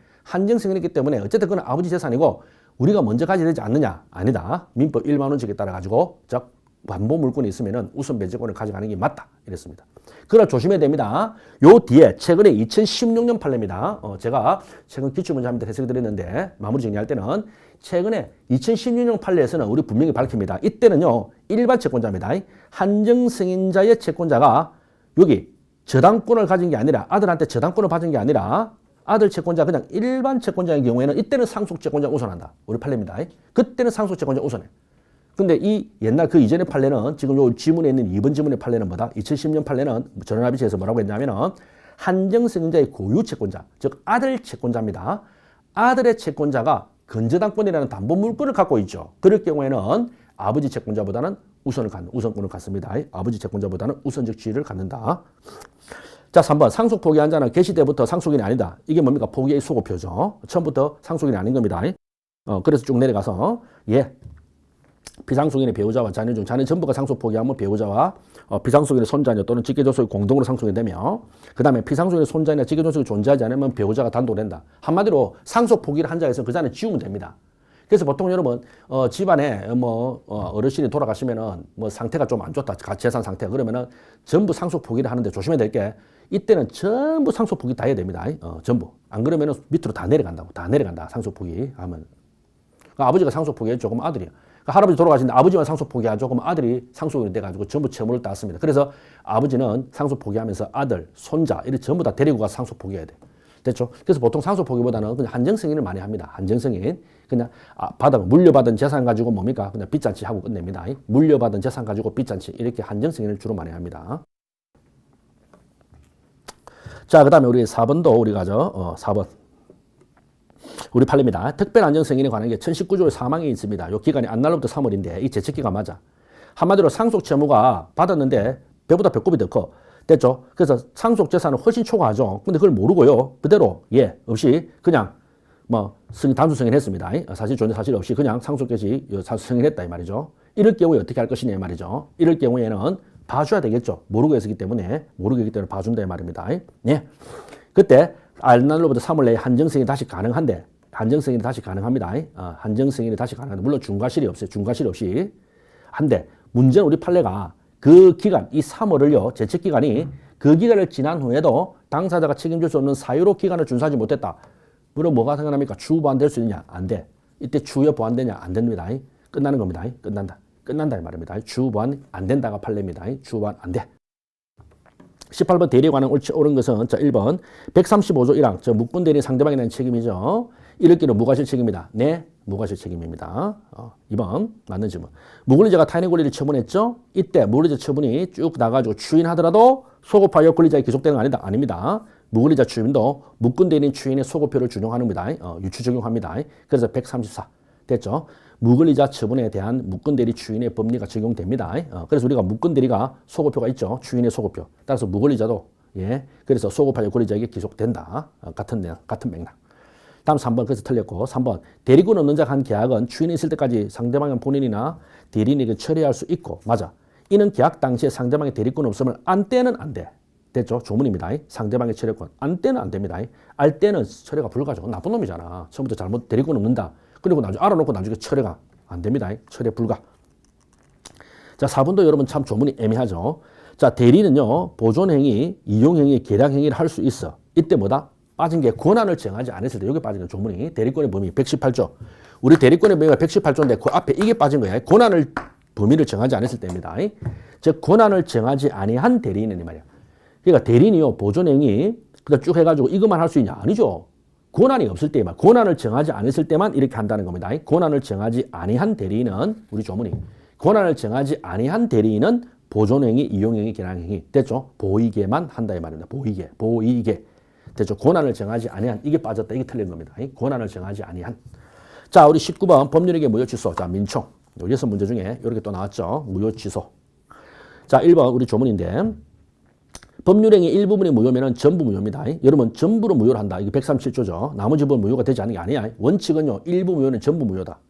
어쨌든 그건 아버지 재산이고 우리가 먼저 가져야 되지 않느냐? 아니다. 민법 일반 원칙에 따라 가지고 즉 반보 물건이 있으면은 우선 변제권을 가져가는 게 맞다 이랬습니다. 그러나 조심해야 됩니다. 요 뒤에 최근에 2016년 판례입니다. 제가 최근 기출문제합니다 해석을 드렸는데 마무리 정리할 때는 최근에 2016년 판례에서는 우리 분명히 밝힙니다. 이때는요 일반 채권자입니다. 한정승인자의 채권자가 여기 저당권을 가진 게 아니라 아들한테 저당권을 받은 게 아니라 아들 채권자 그냥 일반 채권자의 경우에는 이때는 상속채권자 우선한다. 우리 판례입니다. 그때는 상속채권자 우선해. 근데 이 옛날 그 이전의 판례는 지금 요 지문에 있는 2번 지문의 판례는 뭐다? 2010년 판례는 전원합의체에서 뭐라고 했냐면은 한정승인자의 고유 채권자, 즉 아들 채권자입니다. 아들의 채권자가 건재당권이라는 담보물권을 갖고 있죠. 그럴 경우에는 아버지 채권자보다는 우선권을 갖습니다. 아버지 채권자보다는 우선적 지위를 갖는다. 자, 3번. 상속 포기한 자는 개시 때부터 상속인이 아니다. 이게 뭡니까? 포기의 소고표죠. 처음부터 상속인이 아닌 겁니다. 그래서 쭉 내려가서 비상속인의 배우자와 자녀 중 자녀 전부가 상속 포기하면 배우자와 비상속인의 손자녀 또는 직계존속이 공동으로 상속이 되며 그 다음에 비상속인의 손자녀 직계존속이 존재하지 않으면 배우자가 단독으로 된다. 한마디로 상속 포기를 한 자에서 그 자는 지우면 됩니다. 그래서 보통 여러분 집안에 어르신이 돌아가시면은 상태가 좀 안 좋다 재산 상태가 그러면은 전부 상속 포기를 하는데 조심해야 될 게 이때는 전부 상속 포기 다 해야 됩니다. 전부 안 그러면은 밑으로 다 내려간다 상속 포기 하면 그러니까 아버지가 상속 포기했죠. 그럼 아들이야. 그러니까 할아버지 돌아가시는데 아버지만 상속 포기하죠. 그럼 아들이 상속인이 돼가지고 전부 채무를 땄습니다. 그래서 아버지는 상속 포기하면서 아들, 손자 이렇게 전부 다 데리고 가서 상속 포기해야 돼. 됐죠? 그래서 보통 상속 포기보다는 그냥 한정승인을 많이 합니다. 한정승인. 그냥 물려받은 재산 가지고 뭡니까? 그냥 빚잔치 하고 끝냅니다. 물려받은 재산 가지고 빚잔치 이렇게 한정승인을 주로 많이 합니다. 자, 그 다음에 우리 4번도 우리 가죠. 4번. 우리 판례입니다. 특별 안정승인에 관한 게 1019조의 사망이 있습니다. 이 기간이 안날로부터 3월인데 이 제척기간 맞아. 한마디로 상속 채무가 받았는데 배보다 배꼽이 더 커. 됐죠? 그래서 상속 재산은 훨씬 초과하죠. 근데 그걸 모르고요. 그대로 없이 그냥 단수 승인했습니다. 사실 존재 사실 없이 그냥 상속 개시 승인했다 이 말이죠. 이럴 경우에 어떻게 할 것이냐 이 말이죠. 이럴 경우에는 봐줘야 되겠죠. 모르고 했기 때문에 봐준다 이 말입니다. 그때 알날로부터 3월 내에 한정승인이 다시 가능한데 한정승인이 다시 가능합니다. 한정승인이 다시 가능한데 물론 중과실이 없어요. 중과실 없이 한데 문제는 우리 판례가 그 기간 이 3월을요 제척기간이 그 기간을 지난 후에도 당사자가 책임질 수 없는 사유로 기간을 준수하지 못했다. 물론 뭐가 생각납니까? 추후 보완될 수 있느냐? 안 돼. 이때 추후에 보완되냐? 안 됩니다. 끝나는 겁니다. 끝난다 이 말입니다. 추후 보완 안 된다가 판례입니다. 추후 보완 안 돼. 18번 대리에 관한 옳은 것은 자 1번 135조 1항 저 묵분 대리 상대방에 대한 책임이죠. 이럴 경우 무과실 책임이다. 네, 무과실 책임입니다. 2번 맞는 질문. 무권리자가 타인의 권리를 처분했죠. 이때 무권리자 처분이 쭉 나가지고 추인하더라도 소급하여 권리자에 기속되는 거 아니다. 아닙니다. 무권리자 추인도 묵분 대리인 추인의 소급표를 준용하는 겁니다. 유추 적용합니다. 그래서 134 됐죠. 무권리자 처분에 대한 묵건대리 추인의 법리가 적용됩니다. 그래서 우리가 묵건대리가 소급표가 있죠. 추인의 소급표. 따라서 무권리자도 그래서 소급하여 권리자에게 기속된다. 같은 맥락. 다음 3번 그래서 틀렸고 3번 대리권 없는 자가 한 계약은 추인이 있을 때까지 상대방은 본인이나 대리인에게 처리할 수 있고 맞아. 이는 계약 당시에 상대방의 대리권 없음을 안 때는 안 돼. 됐죠? 조문입니다. 상대방의 처리권. 안 때는 안 됩니다. 알 때는 처리가 불가죠. 나쁜 놈이잖아. 처음부터 잘못 대리권 없는다. 그리고 알아놓고 나중에 처리가 안 됩니다. 처리 불가. 자, 4번도 여러분 참 조문이 애매하죠. 자, 대리는요, 보존행위, 이용행위, 계량행위를 할 수 있어. 이때 뭐다? 빠진 게 권한을 정하지 않았을 때, 여기 빠진 건 조문이 대리권의 범위 118조. 우리 대리권의 범위가 118조인데 그 앞에 이게 빠진 거야. 권한을, 범위를 정하지 않았을 때입니다. 즉, 권한을 정하지 아니한 대리인은 이 말이야. 그러니까 대리인이요, 보존행위, 그다음 쭉 해가지고 이것만 할 수 있냐? 아니죠. 권한이 없을 때만, 권한을 정하지 않았을 때만 이렇게 한다는 겁니다. 권한을 정하지 아니한 대리인은, 우리 조문이, 권한을 정하지 아니한 대리인은 보존행위, 이용행위, 계량행위, 됐죠? 보이게만 한다 이 말입니다. 보이게. 됐죠? 권한을 정하지 아니한, 이게 빠졌다, 이게 틀린 겁니다. 권한을 정하지 아니한. 자, 우리 19번 법률행위 무효 취소. 자, 민총. 여기서 문제 중에 이렇게 또 나왔죠. 무효 취소. 자, 1번 우리 조문인데, 법률행위 일부분이 무효면은 전부 무효입니다. 여러분, 전부로 무효를 한다. 이게 137조죠. 나머지 부분 무효가 되지 않는 게 아니야. 원칙은요, 일부 무효는 전부 무효다.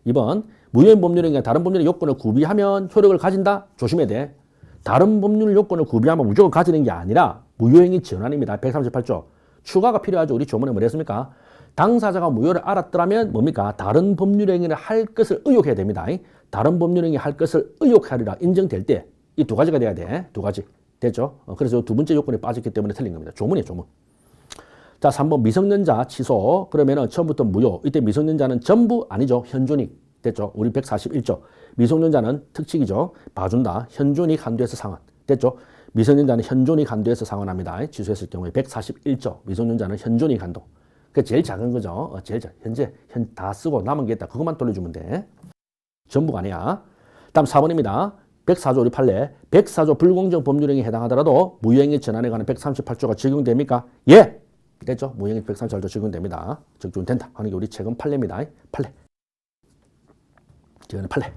2번, 무효인 법률행위가 다른 법률의 요건을 구비하면 효력을 가진다? 조심해야 돼. 다른 법률 요건을 구비하면 무조건 가지는 게 아니라 무효행위 전환입니다. 138조. 추가가 필요하죠. 우리 조문에 뭐랬습니까? 당사자가 무효를 알았더라면 뭡니까? 다른 법률행위를 할 것을 의욕해야 됩니다. 다른 법률행위 할 것을 의욕하리라 인정될 때 이 두 가지가 돼야 돼. 두 가지. 됐죠? 그래서 두 번째 요건이 빠졌기 때문에 틀린 겁니다. 조문이에요, 조문. 자, 3번 미성년자 취소. 그러면은 처음부터 무효. 이때 미성년자는 전부 아니죠. 현존익. 됐죠? 우리 141조. 미성년자는 특칙이죠. 봐준다. 현존익 한도에서 상환. 됐죠? 미성년자는 현존익 한도에서 상환합니다. 취소했을 경우에 141조. 미성년자는 현존익 한도. 그 제일 작은 거죠. 제일 작은. 현재 다 쓰고 남은 게 있다. 그것만 돌려주면 돼. 전부가 아니야. 다음 4번입니다. 104조 우리 판례. 104조 불공정 법률행위에 해당하더라도 무효행위 전환에 관한 138조가 적용됩니까? 예! 됐죠? 무효행위 138조 적용됩니다. 적용된다 하는 게 우리 최근 판례입니다. 판례. 이거는 판례.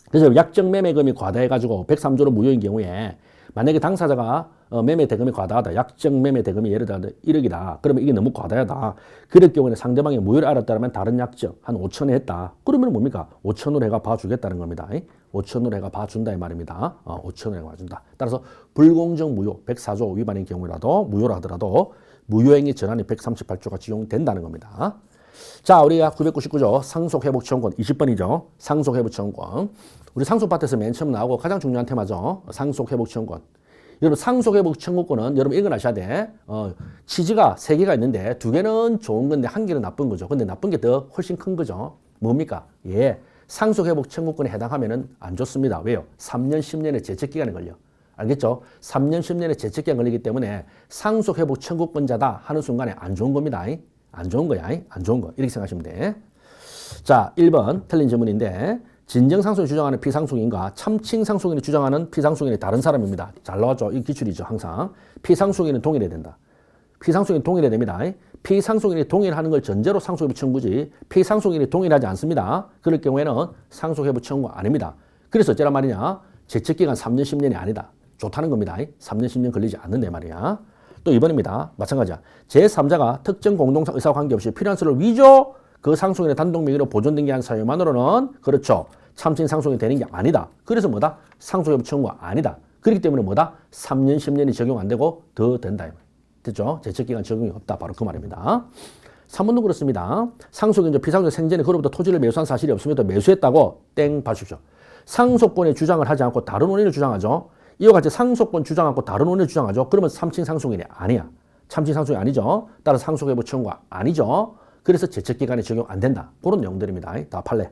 그래서 약정 매매금이 과다해가지고 103조로 무효인 경우에 만약에 당사자가 매매 대금이 과다하다. 약정 매매 대금이 예를 들어 1억이다. 그러면 이게 너무 과다하다. 그럴 경우에는 상대방이 무효를 알았다면 다른 약정 한 5천에 했다. 그러면 뭡니까? 5천으로 해가 봐주겠다는 겁니다. 5천으로 해가 봐준다 이 말입니다. 5천으로 해가 봐준다. 따라서 불공정 무효 104조 위반인 경우라도 무효라 하더라도 무효행위 전환이 138조가 적용된다는 겁니다. 자, 우리가 999조 상속회복청구권 20번이죠. 상속회복청구권. 우리 상속파트에서 맨 처음 나오고 가장 중요한 테마죠. 상속회복청구권. 여러분 상속회복청구권은 여러분 이건 아셔야 돼. 취지가 3개가 있는데 2개는 좋은 건데 1개는 나쁜 거죠. 근데 나쁜 게 더 훨씬 큰 거죠. 뭡니까? 예, 상속회복청구권에 해당하면은 안 좋습니다. 왜요? 3년, 10년의 제척기간이 걸려. 알겠죠? 3년, 10년의 제척기간 걸리기 때문에 상속회복청구권자다 하는 순간에 안 좋은 겁니다. 안 좋은 거야. 안 좋은 거. 이렇게 생각하시면 돼. 자, 1번 틀린 질문인데 진정상속인이 주장하는 피상속인과 참칭상속인이 주장하는 피상속인이 다른 사람입니다. 잘 나왔죠? 이 기출이죠. 항상. 피상속인은 동일해야 된다. 피상속인이 동일해야 됩니다. 피상속인이 동일하는 걸 전제로 상속회복 청구지 피상속인이 동일하지 않습니다. 그럴 경우에는 상속회복 청구 아닙니다. 그래서 어쩌란 말이냐? 제척기간 3년, 10년이 아니다. 좋다는 겁니다. 3년, 10년 걸리지 않는데 말이야. 또 2번입니다. 마찬가지야. 제3자가 특정 공동상 의사와 관계없이 필요한 서를 위조 그 상속인의 단독 명의로 보존등기한 사유만으로는 그렇죠. 참칭 상속이 되는 게 아니다. 그래서 뭐다? 상속회복 청구가 아니다. 그렇기 때문에 뭐다? 3년, 10년이 적용 안 되고 더 된다. 됐죠? 제척기간 적용이 없다. 바로 그 말입니다. 3번도 그렇습니다. 상속인조 피상속 생전에 그로부터 토지를 매수한 사실이 없음에도 매수했다고 땡 봐주십시오. 상속권의 주장을 하지 않고 다른 원인을 주장하죠. 이와 같이 상속권 주장 않고 다른 원인을 주장하죠. 그러면 참칭 상속인이 아니야. 참칭 상속이 아니죠. 따라서 상속회복 청구가 아니죠. 그래서 제척기간에 적용 안 된다. 그런 내용들입니다. 다 판례.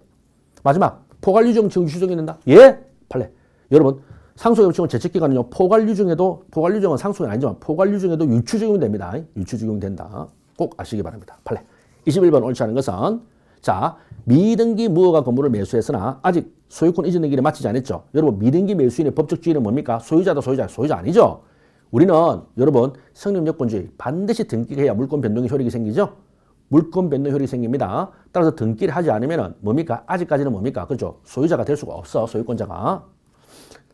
마지막 포괄유증 유추적용 된다. 예? 판례. 여러분 상속회복 청구 제척기간은요. 포괄유증은 상속이 아니지만 포괄유증에도 유추적용이 됩니다. 유추적용 된다. 꼭 아시기 바랍니다. 판례. 21번 옳지 않은 것은 자 미등기 무허가 건물을 매수했으나 아직 소유권 이전 등기를 마치지 않았죠. 여러분 미등기 매수인의 법적 주의는 뭡니까? 소유자다 소유자 아니죠. 우리는 여러분 성립요건주의 반드시 등기를 해야 물권 변동의 효력이 생기죠. 물권 변동 효력이 생깁니다. 따라서 등기를 하지 않으면 뭡니까? 아직까지는 뭡니까? 그렇죠. 소유자가 될 수가 없어. 소유권자가.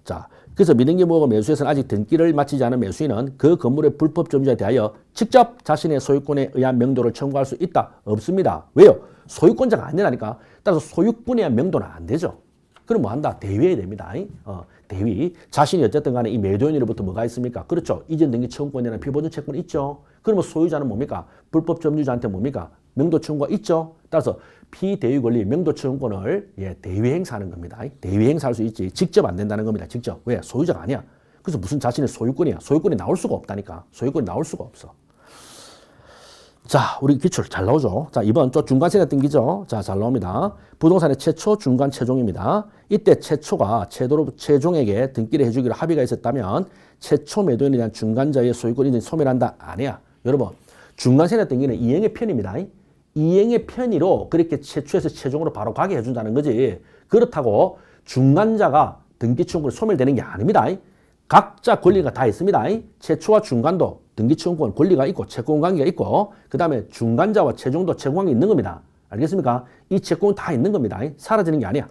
자, 그래서 미등기 무허가 매수에서는 아직 등기를 마치지 않은 매수인은 그 건물의 불법 점유자에 대하여 직접 자신의 소유권에 의한 명도를 청구할 수 있다. 없습니다. 왜요? 소유권자가 안 되나니까. 따라서 소유권에 의한 명도는 안 되죠. 그럼 뭐 한다? 대위해야 됩니다. 대위. 자신이 어쨌든 간에 이 매도인으로부터 뭐가 있습니까? 그렇죠. 이전 등기 청구권이라는 피보존 채권이 있죠. 그러면 소유자는 뭡니까? 불법 점유자한테 뭡니까? 명도 채용권가 있죠. 따라서 피대위 권리 명도 채용권을 대위 행사하는 겁니다. 대위 행사할 수 있지 직접 안 된다는 겁니다. 직접. 왜? 소유자가 아니야. 그래서 무슨 자신의 소유권이야. 소유권이 나올 수가 없다니까. 소유권이 나올 수가 없어. 자, 우리 기출 잘 나오죠. 자, 2번 또 중간세가 땡기죠. 자, 잘 나옵니다. 부동산의 최초, 중간, 최종입니다. 이때 최초가 최종에게 등기를 해주기로 합의가 있었다면 최초 매도인에 대한 중간자의 소유권이 소멸한다. 아니야. 여러분, 중간세가 땡기는 이행의 편입니다. 이행의 편의로 그렇게 최초에서 최종으로 바로 가게 해준다는 거지. 그렇다고 중간자가 등기채용권이 소멸되는 게 아닙니다. 각자 권리가 다 있습니다. 최초와 중간도 등기채용권 권리가 있고 채권관계가 있고 그 다음에 중간자와 최종도 채권관계 있는 겁니다. 알겠습니까? 이 채권은 다 있는 겁니다. 사라지는 게 아니야.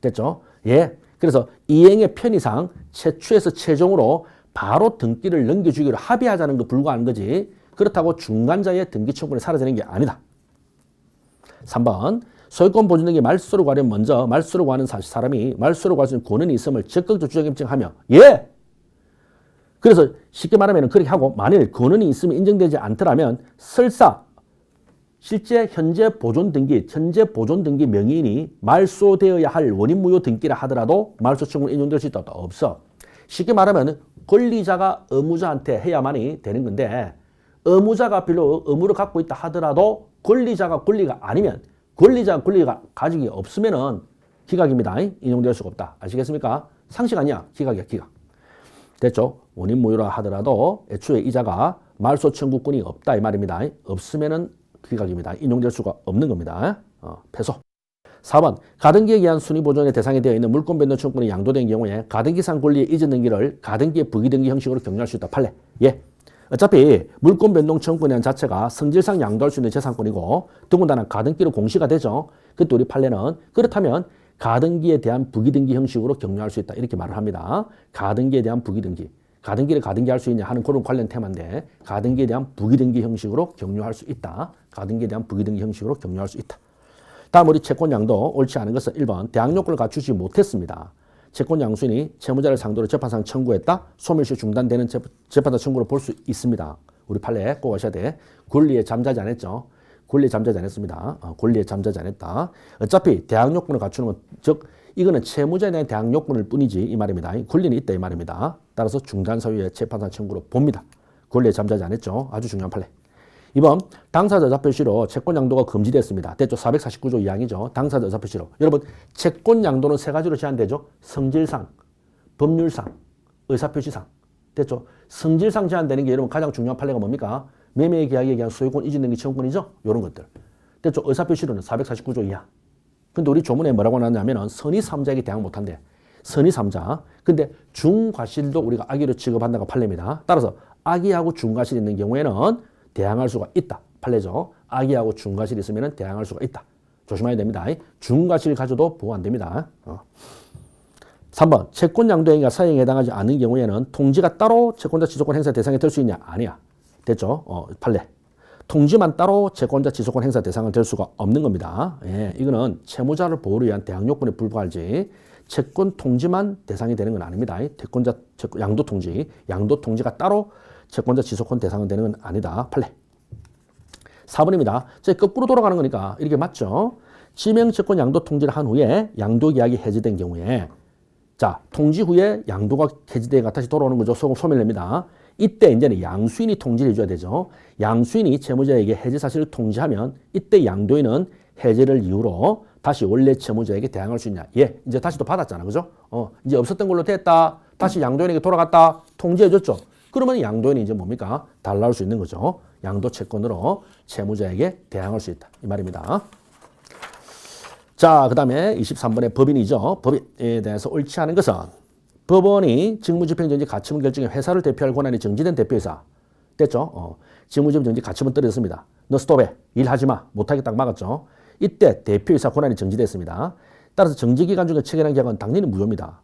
됐죠? 예. 그래서 이행의 편의상 최초에서 최종으로 바로 등기를 넘겨주기로 합의하자는 거 불과한 거지. 그렇다고 중간자의 등기채용권이 사라지는 게 아니다. 3번 소유권 보존 등기 말소로 가려면 먼저 말소로 가는 사람이 말소로 갈 수 있는 권한이 있음을 적극적 주장 입증하며 예! 그래서 쉽게 말하면 그렇게 하고 만일 권한이 있으면 인정되지 않더라면 설사 실제 현재 보존 등기 명의인이 말소되어야 할 원인 무효 등기라 하더라도 말소 청구는 인정될 수 있다. 없어. 쉽게 말하면 권리자가 의무자한테 해야만이 되는 건데 의무자가 별로 의무를 갖고 있다 하더라도 권리자가 권리가 아니면 권리자가 권리가 가지기 없으면은 기각입니다. 인정될 수가 없다. 아시겠습니까? 상식 아니야. 기각이야. 기각. 됐죠? 원인 무효라 하더라도 애초에 이자가 말소 청구권이 없다 이 말입니다. 없으면은 기각입니다. 인용될 수가 없는 겁니다. 패소. 4번 가등기에 의한 순위보존의 대상이 되어 있는 물권 변동 청구권이 양도된 경우에 가등기상 권리의 이전 등기를 가등기의 부기등기 형식으로 격려할 수 있다. 판례. 예. 어차피 물권 변동 청구권이라는 자체가 성질상 양도할 수 있는 재산권이고 더군다나 가등기로 공시가 되죠. 그때 우리 판례는 그렇다면 가등기에 대한 부기등기 형식으로 격려할 수 있다. 이렇게 말을 합니다. 가등기에 대한 부기등기. 가등기를 가등기할 수 있냐 하는 그런 관련 테마인데 가등기에 대한 부기등기 형식으로 격려할 수 있다. 가등기에 대한 부기등기 형식으로 격려할 수 있다. 다음 우리 채권양도 옳지 않은 것은 1번 대항요건을 갖추지 못했습니다. 채권양수인이 채무자를 상대로 재판상 청구했다. 소멸시 중단되는 재판상 청구로 볼 수 있습니다. 우리 판례 꼭 아셔야 돼. 권리에 잠자지 않았죠. 권리에 잠자지 않았습니다. 권리에 잠자지 않았다. 어차피 대항요건을 갖추는 건 즉 이거는 채무자에 대한 대항요건일 뿐이지 이 말입니다. 권리는 있다 이 말입니다. 따라서 중단 사유의 재판상 청구로 봅니다. 권리에 잠자지 않았죠. 아주 중요한 판례. 2번 당사자 의사표시로 채권양도가 금지됐습니다. 됐죠? 449조 2항이죠. 당사자 의사표시로. 여러분 채권양도는 세 가지로 제한되죠. 성질상, 법률상, 의사표시상. 됐죠? 성질상 제한되는 게 여러분 가장 중요한 판례가 뭡니까? 매매 계약에 의한 소유권 이전 등기 채권이죠. 이런 것들. 됐죠? 의사표시로는 449조 2항. 근데 우리 조문에 뭐라고 나왔냐면은 선의 3자에게 대항 못한대. 선의 3자. 근데 중과실도 우리가 악의로 취급한다가 판례입니다. 따라서 악의하고 중과실이 있는 경우에는 대항할 수가 있다. 판례죠. 악의하고 중과실이 있으면 대항할 수가 있다. 조심해야 됩니다. 중과실 가져도 보호 안 됩니다. 3번 채권양도행위가 사형에 해당하지 않은 경우에는 통지가 따로 채권자 지속권 행사 대상이 될 수 있냐? 아니야. 됐죠? 판례. 통지만 따로 채권자 지속권 행사 대상은 될 수가 없는 겁니다. 예, 이거는 채무자를 보호를 위한 대항요건에 불과하지 채권 통지만 대상이 되는 건 아닙니다. 양도 통지가 따로 채권자 지속권 대상은 되는 건 아니다. 판례. 4번입니다. 거꾸로 돌아가는 거니까 이렇게 맞죠? 지명채권 양도 통지를 한 후에 양도계약이 해지된 경우에 자 통지 후에 양도가 해지되가 다시 돌아오는 거죠. 소멸됩니다. 이때 이제는 양수인이 통지를 해줘야 되죠. 양수인이 채무자에게 해지 사실을 통지하면 이때 양도인은 해지를 이유로 다시 원래 채무자에게 대항할 수 있냐. 예, 이제 다시 또 받았잖아. 그죠? 이제 없었던 걸로 됐다. 다시 양도인에게 돌아갔다. 통지해줬죠. 그러면 양도인이 이제 뭡니까? 달라올 수 있는 거죠. 양도 채권으로 채무자에게 대항할 수 있다. 이 말입니다. 자, 그 다음에 23번의 법인이죠. 법인에 대해서 옳지 않은 것은 법원이 직무집행정지 가처분 결정에 회사를 대표할 권한이 정지된 대표이사. 됐죠? 직무집행정지 가처분 떨어졌습니다. 너 스톱해. 일하지 마. 못하겠다고 막았죠. 이때 대표이사 권한이 정지됐습니다. 따라서 정지기간 중에 체결한 계약은 당연히 무효입니다.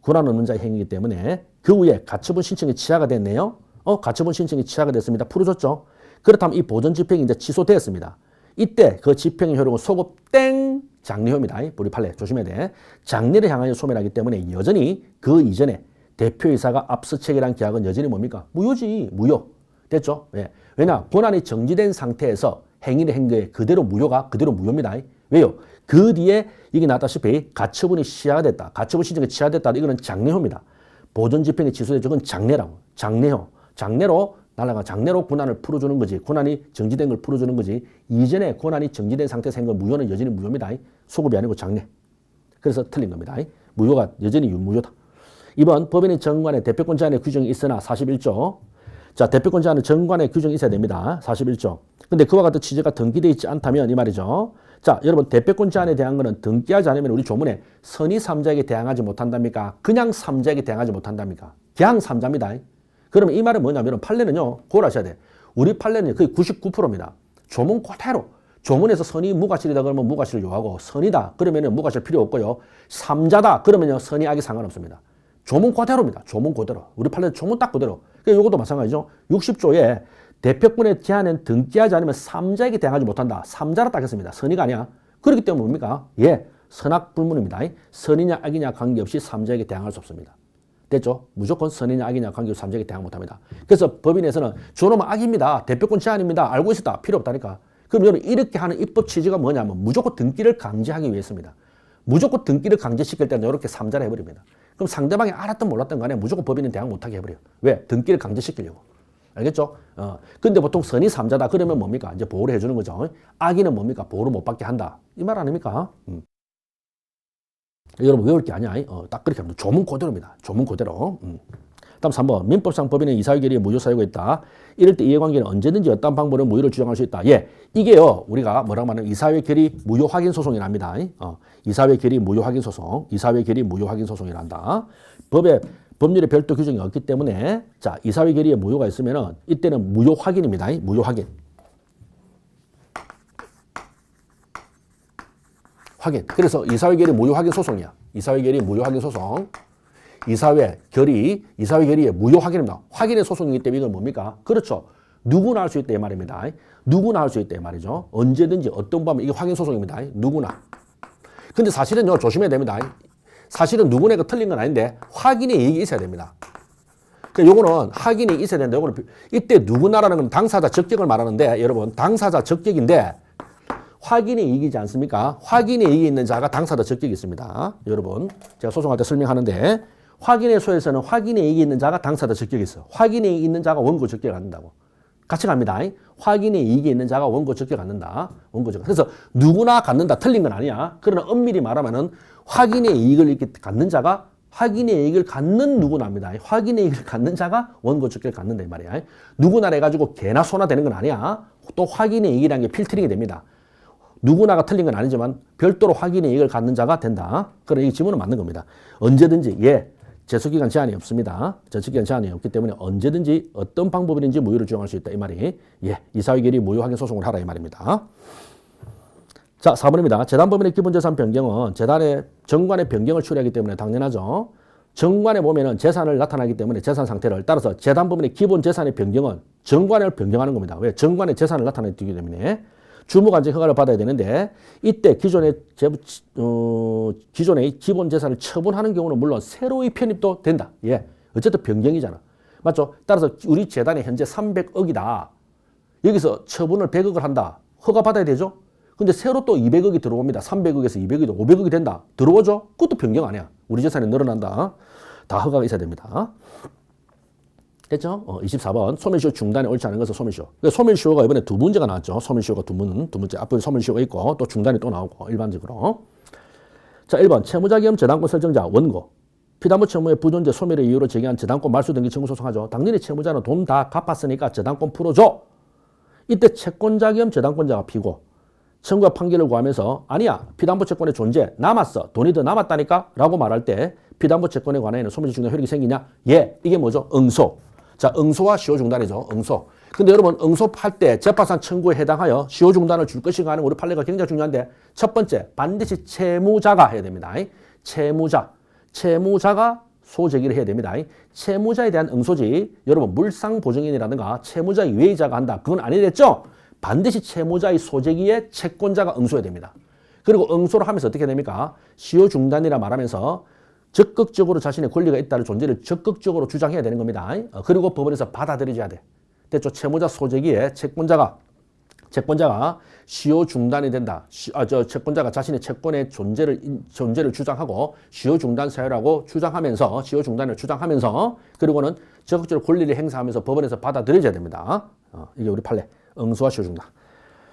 권한 없는 자의 행위이기 때문에 그 후에 가처분 신청이 취하가 됐네요. 가처분 신청이 취하가 됐습니다. 풀어줬죠. 그렇다면 이 보전 집행이 이제 취소되었습니다. 이때 그 집행의 효력은 소급 땡 장려입니다. 우리 판례 조심해야 돼. 장려를 향하여 소멸하기 때문에 여전히 그 이전에 대표이사가 앞서 체결한 계약은 여전히 뭡니까? 무효지. 무효. 됐죠? 예. 왜냐? 권한이 정지된 상태에서 행위를 한 거에 그대로 무효가 그대로 무효입니다. 왜요? 그 뒤에 이게 나왔다시피 가처분이 시효가 됐다. 가처분 신청이 취하됐다. 이거는 장래효입니다. 보존집행이 취소돼 저건 장래라고. 장래효. 장래로 날아가 장래로 권한을 풀어주는 거지. 권한이 정지된 걸 풀어주는 거지. 이전에 권한이 정지된 상태에서 한 건 무효는 여전히 무효입니다. 소급이 아니고 장래. 그래서 틀린 겁니다. 무효가 여전히 유무효다. 2번 법인의 정관에 대표권 제한의 규정이 있으나 41조. 자, 대표권 제한은 정관의 규정이 있어야 됩니다. 41조. 근데 그와 같은 취지가 등기되어 있지 않다면 이 말이죠. 자, 여러분 대표권 제한에 대한 거는 등기하지 않으면 우리 조문에 선의 3자에게 대항하지 못한답니까? 그냥 3자에게 대항하지 못한답니까? 그냥 3자입니다. 그러면 이 말은 뭐냐면 판례는요. 그걸 아셔야 돼. 우리 판례는 거의 99%입니다. 조문 그대로. 조문에서 선의 무과실이다 그러면 무과실을 요하고 선이다 그러면 무과실 필요 없고요. 3자다 그러면요. 선의 악이 상관없습니다. 조문 그대로입니다. 조문 그대로. 우리 판례는 조문 딱 그대로. 그러니까 이것도 마찬가지죠. 60조에 대표권의 제한은 등기하지 않으면 3자에게 대항하지 못한다. 3자라 딱 했습니다. 선의가 아니야. 그렇기 때문에 뭡니까? 예, 선악 불문입니다. 선이냐 악이냐 관계없이 3자에게 대항할 수 없습니다. 됐죠? 무조건 선이냐 악이냐 관계없이 3자에게 대항 못합니다. 그래서 법인에서는 저놈은 악입니다. 대표권 제한입니다. 알고 있었다. 필요 없다니까. 그럼 여러분 이렇게 하는 입법 취지가 뭐냐면 무조건 등기를 강제하기 위해서입니다. 무조건 등기를 강제시킬 때는 이렇게 3자를 해버립니다. 그럼 상대방이 알았든 몰랐든 간에 무조건 법인은 대항 못하게 해버려요. 왜? 등기를 강제시키려고. 알겠죠? 근데 보통 선의 3자다 그러면 뭡니까? 이제 보호를 해주는 거죠. 악의는 뭡니까? 보호를 못 받게 한다. 이 말 아닙니까? 여러분 외울 게 아니야. 딱 그렇게 합니다. 조문 그대로입니다. 조문 그대로. 다음 3번. 민법상 법인은 이사회 결의에 무효 사유가 있다. 이럴 때 이해관계는 언제든지 어떤 방법으로 무효를 주장할 수 있다. 예, 이게요. 우리가 뭐라고 말하면 이사회 결의 무효 확인 소송이랍니다. 이사회 결의 무효 확인 소송. 이사회 결의 무효 확인 소송이란다. 법률에 별도 규정이 없기 때문에 자 이사회 결의에 무효가 있으면은 이때는 무효 확인입니다. 무효 확인. 확인. 그래서 이사회 결의 무효 확인 소송이야. 이사회 결의 무효 확인 소송. 이사회 결의의 무효 확인입니다. 확인의 소송이기 때문에 이건 뭡니까? 그렇죠. 누구나 할 수 있다 이 말입니다. 누구나 할 수 있다 이 말이죠. 언제든지 어떤 방법 이게 확인 소송입니다. 누구나. 근데 사실은요 조심해야 됩니다. 사실은 누구네가 틀린 건 아닌데 확인의 이익이 있어야 됩니다. 그러니까 요거는 확인이 있어야 되는데 요거는 이때 누구나라는 건 당사자 적격을 말하는데 여러분 당사자 적격인데 확인의 이익이지 않습니까? 확인의 이익이 있는 자가 당사자 적격이 있습니다. 여러분 제가 소송할 때 설명하는데 확인의 소에서는 확인의 이익이 있는 자가 당사자 적격이 있어. 확인의 이익이 있는 자가 원고 적격을 갖는다고. 같이 갑니다. 확인의 이익이 있는 자가 원고 적격 갖는다. 원고 적격. 그래서 누구나 갖는다. 틀린 건 아니야. 그러나 엄밀히 말하면은 확인의 이익을 이렇게 갖는 자가 확인의 이익을 갖는 누구나입니다. 확인의 이익을 갖는 자가 원고 적격을 갖는다 이 말이야. 누구나 해가지고 개나 소나 되는 건 아니야. 또 확인의 이익이라는 게 필터링이 됩니다. 누구나가 틀린 건 아니지만 별도로 확인의 이익을 갖는 자가 된다. 그런 이 지문은 맞는 겁니다. 언제든지 예. 제소기간 제한이 없습니다. 제소기간 제한이 없기 때문에 언제든지 어떤 방법이든지 무효를 주장할 수 있다. 이 말이 예, 이사회 결의 무효 확인 소송을 하라 이 말입니다. 자, 4번입니다. 재단법인의 기본재산 변경은 재단의 정관의 변경을 처리하기 때문에 당연하죠. 정관에 보면은 재산을 나타나기 때문에 재산 상태를 따라서 재단법인의 기본재산의 변경은 정관을 변경하는 겁니다. 왜? 정관의 재산을 나타내기 때문에 주무관청 허가를 받아야 되는데 이때 기존의 기본 재산을 처분하는 경우는 물론 새로이 편입도 된다. 예, 어쨌든 변경이잖아. 맞죠? 따라서 우리 재단에 현재 300억이다. 여기서 처분을 100억을 한다. 허가 받아야 되죠? 근데 새로 또 200억이 들어옵니다. 300억에서 200억이 500억이 된다. 들어오죠? 그것도 변경 아니야. 우리 재산이 늘어난다. 다 허가가 있어야 됩니다. 됐죠? 24번. 소멸시효 중단에 옳지 않은 것은 소멸시효. 소멸시효가 이번에 두 문제가 나왔죠. 소멸시효가 두 문제. 앞부분 소멸시효가 있고 또 중단이 또 나오고 일반적으로. 자, 1번. 채무자 겸 저당권 설정자 원고. 피담보 채무의 부존재 소멸의 이유로 제기한 저당권 말소 등기 청구 소송하죠. 당연히 채무자는 돈 다 갚았으니까 저당권 풀어줘. 이때 채권자 겸 저당권자가 피고 청구가 판결을 구하면서 아니야. 피담보 채권의 존재 남았어. 돈이 더 남았다니까? 라고 말할 때 피담보 채권에 관해는 소멸시 중단 효력이 생기냐? 예. 이게 뭐죠? 응소. 자, 응소와 시효 중단이죠. 응소. 근데 여러분 응소할 때 재파산 청구에 해당하여 시효 중단을 줄 것인가 하는 우리 판례가 굉장히 중요한데 첫 번째 반드시 채무자가 해야 됩니다. 채무자가 소제기를 해야 됩니다. 채무자에 대한 응소지 여러분 물상보증인이라든가 채무자의 외의자가 한다. 그건 아니랬죠? 반드시 채무자의 소제기에 채권자가 응소해야 됩니다. 그리고 응소를 하면서 어떻게 됩니까? 시효 중단이라 말하면서 적극적으로 자신의 권리가 있다는 존재를 적극적으로 주장해야 되는 겁니다. 그리고 법원에서 받아들여줘야 돼. 됐죠? 채무자 소제기에 채권자가 채권자가 시효 중단이 된다. 채권자가 자신의 채권의 존재를 주장하고 시효 중단 사유라고 주장하면서 시효 중단을 주장하면서 그리고는 적극적으로 권리를 행사하면서 법원에서 받아들여져야 됩니다. 이게 우리 판례 응수와 시효 중단.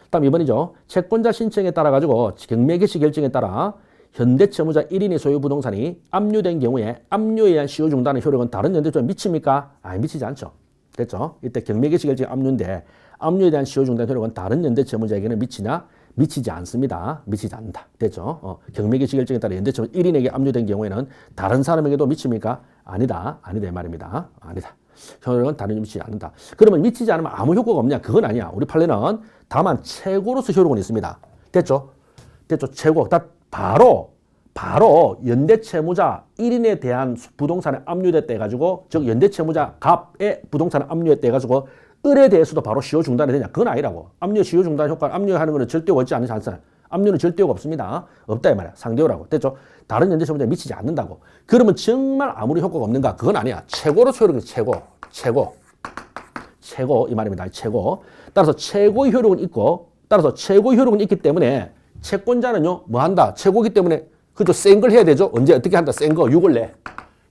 다음 2번이죠. 채권자 신청에 따라 가지고 경매 개시 결정에 따라 현대채무자 1인의 소유 부동산이 압류된 경우에 압류에 의한 시효 중단의 효력은 다른 연대조에 미칩니까? 미치지 않죠. 됐죠? 이때 경매 개시 결정이 압류인데 압류에 대한 시효 중단 효력은 다른 연대채무자에게는 미치냐? 미치지 않습니다. 미치지 않는다. 됐죠? 경매 개시 결정에 따라 연대채무자 1인에게 압류된 경우에는 다른 사람에게도 미칩니까? 아니다. 아니다 이 말입니다. 아니다. 효력은 다른 미치지 않는다. 그러면 미치지 않으면 아무 효과가 없냐? 그건 아니야. 우리 판례는 다만 최고로서 효력은 있습니다. 됐죠? 됐죠? 최고. 바로 연대채무자 1인에 대한 부동산에 압류됐다 해가지고 즉 연대채무자 갑의 부동산에 압류했다 해가지고 을에 대해서도 바로 시효 중단이 되냐? 그건 아니라고. 압류 시효 중단 효과를 압류하는 것은 절대가 없지 않잖아요. 압류는 절대가 없습니다. 없다 이 말이야. 상대호라고. 됐죠? 다른 연대채무자에 미치지 않는다고. 그러면 정말 아무리 효과가 없는가? 그건 아니야. 최고로서 효력은 최고 이 말입니다. 최고. 따라서 최고의 효력은 있기 때문에 채권자는요, 뭐 한다? 최고기 때문에, 그죠? 센 걸 해야 되죠? 언제, 어떻게 한다? 센 거, 6월 내.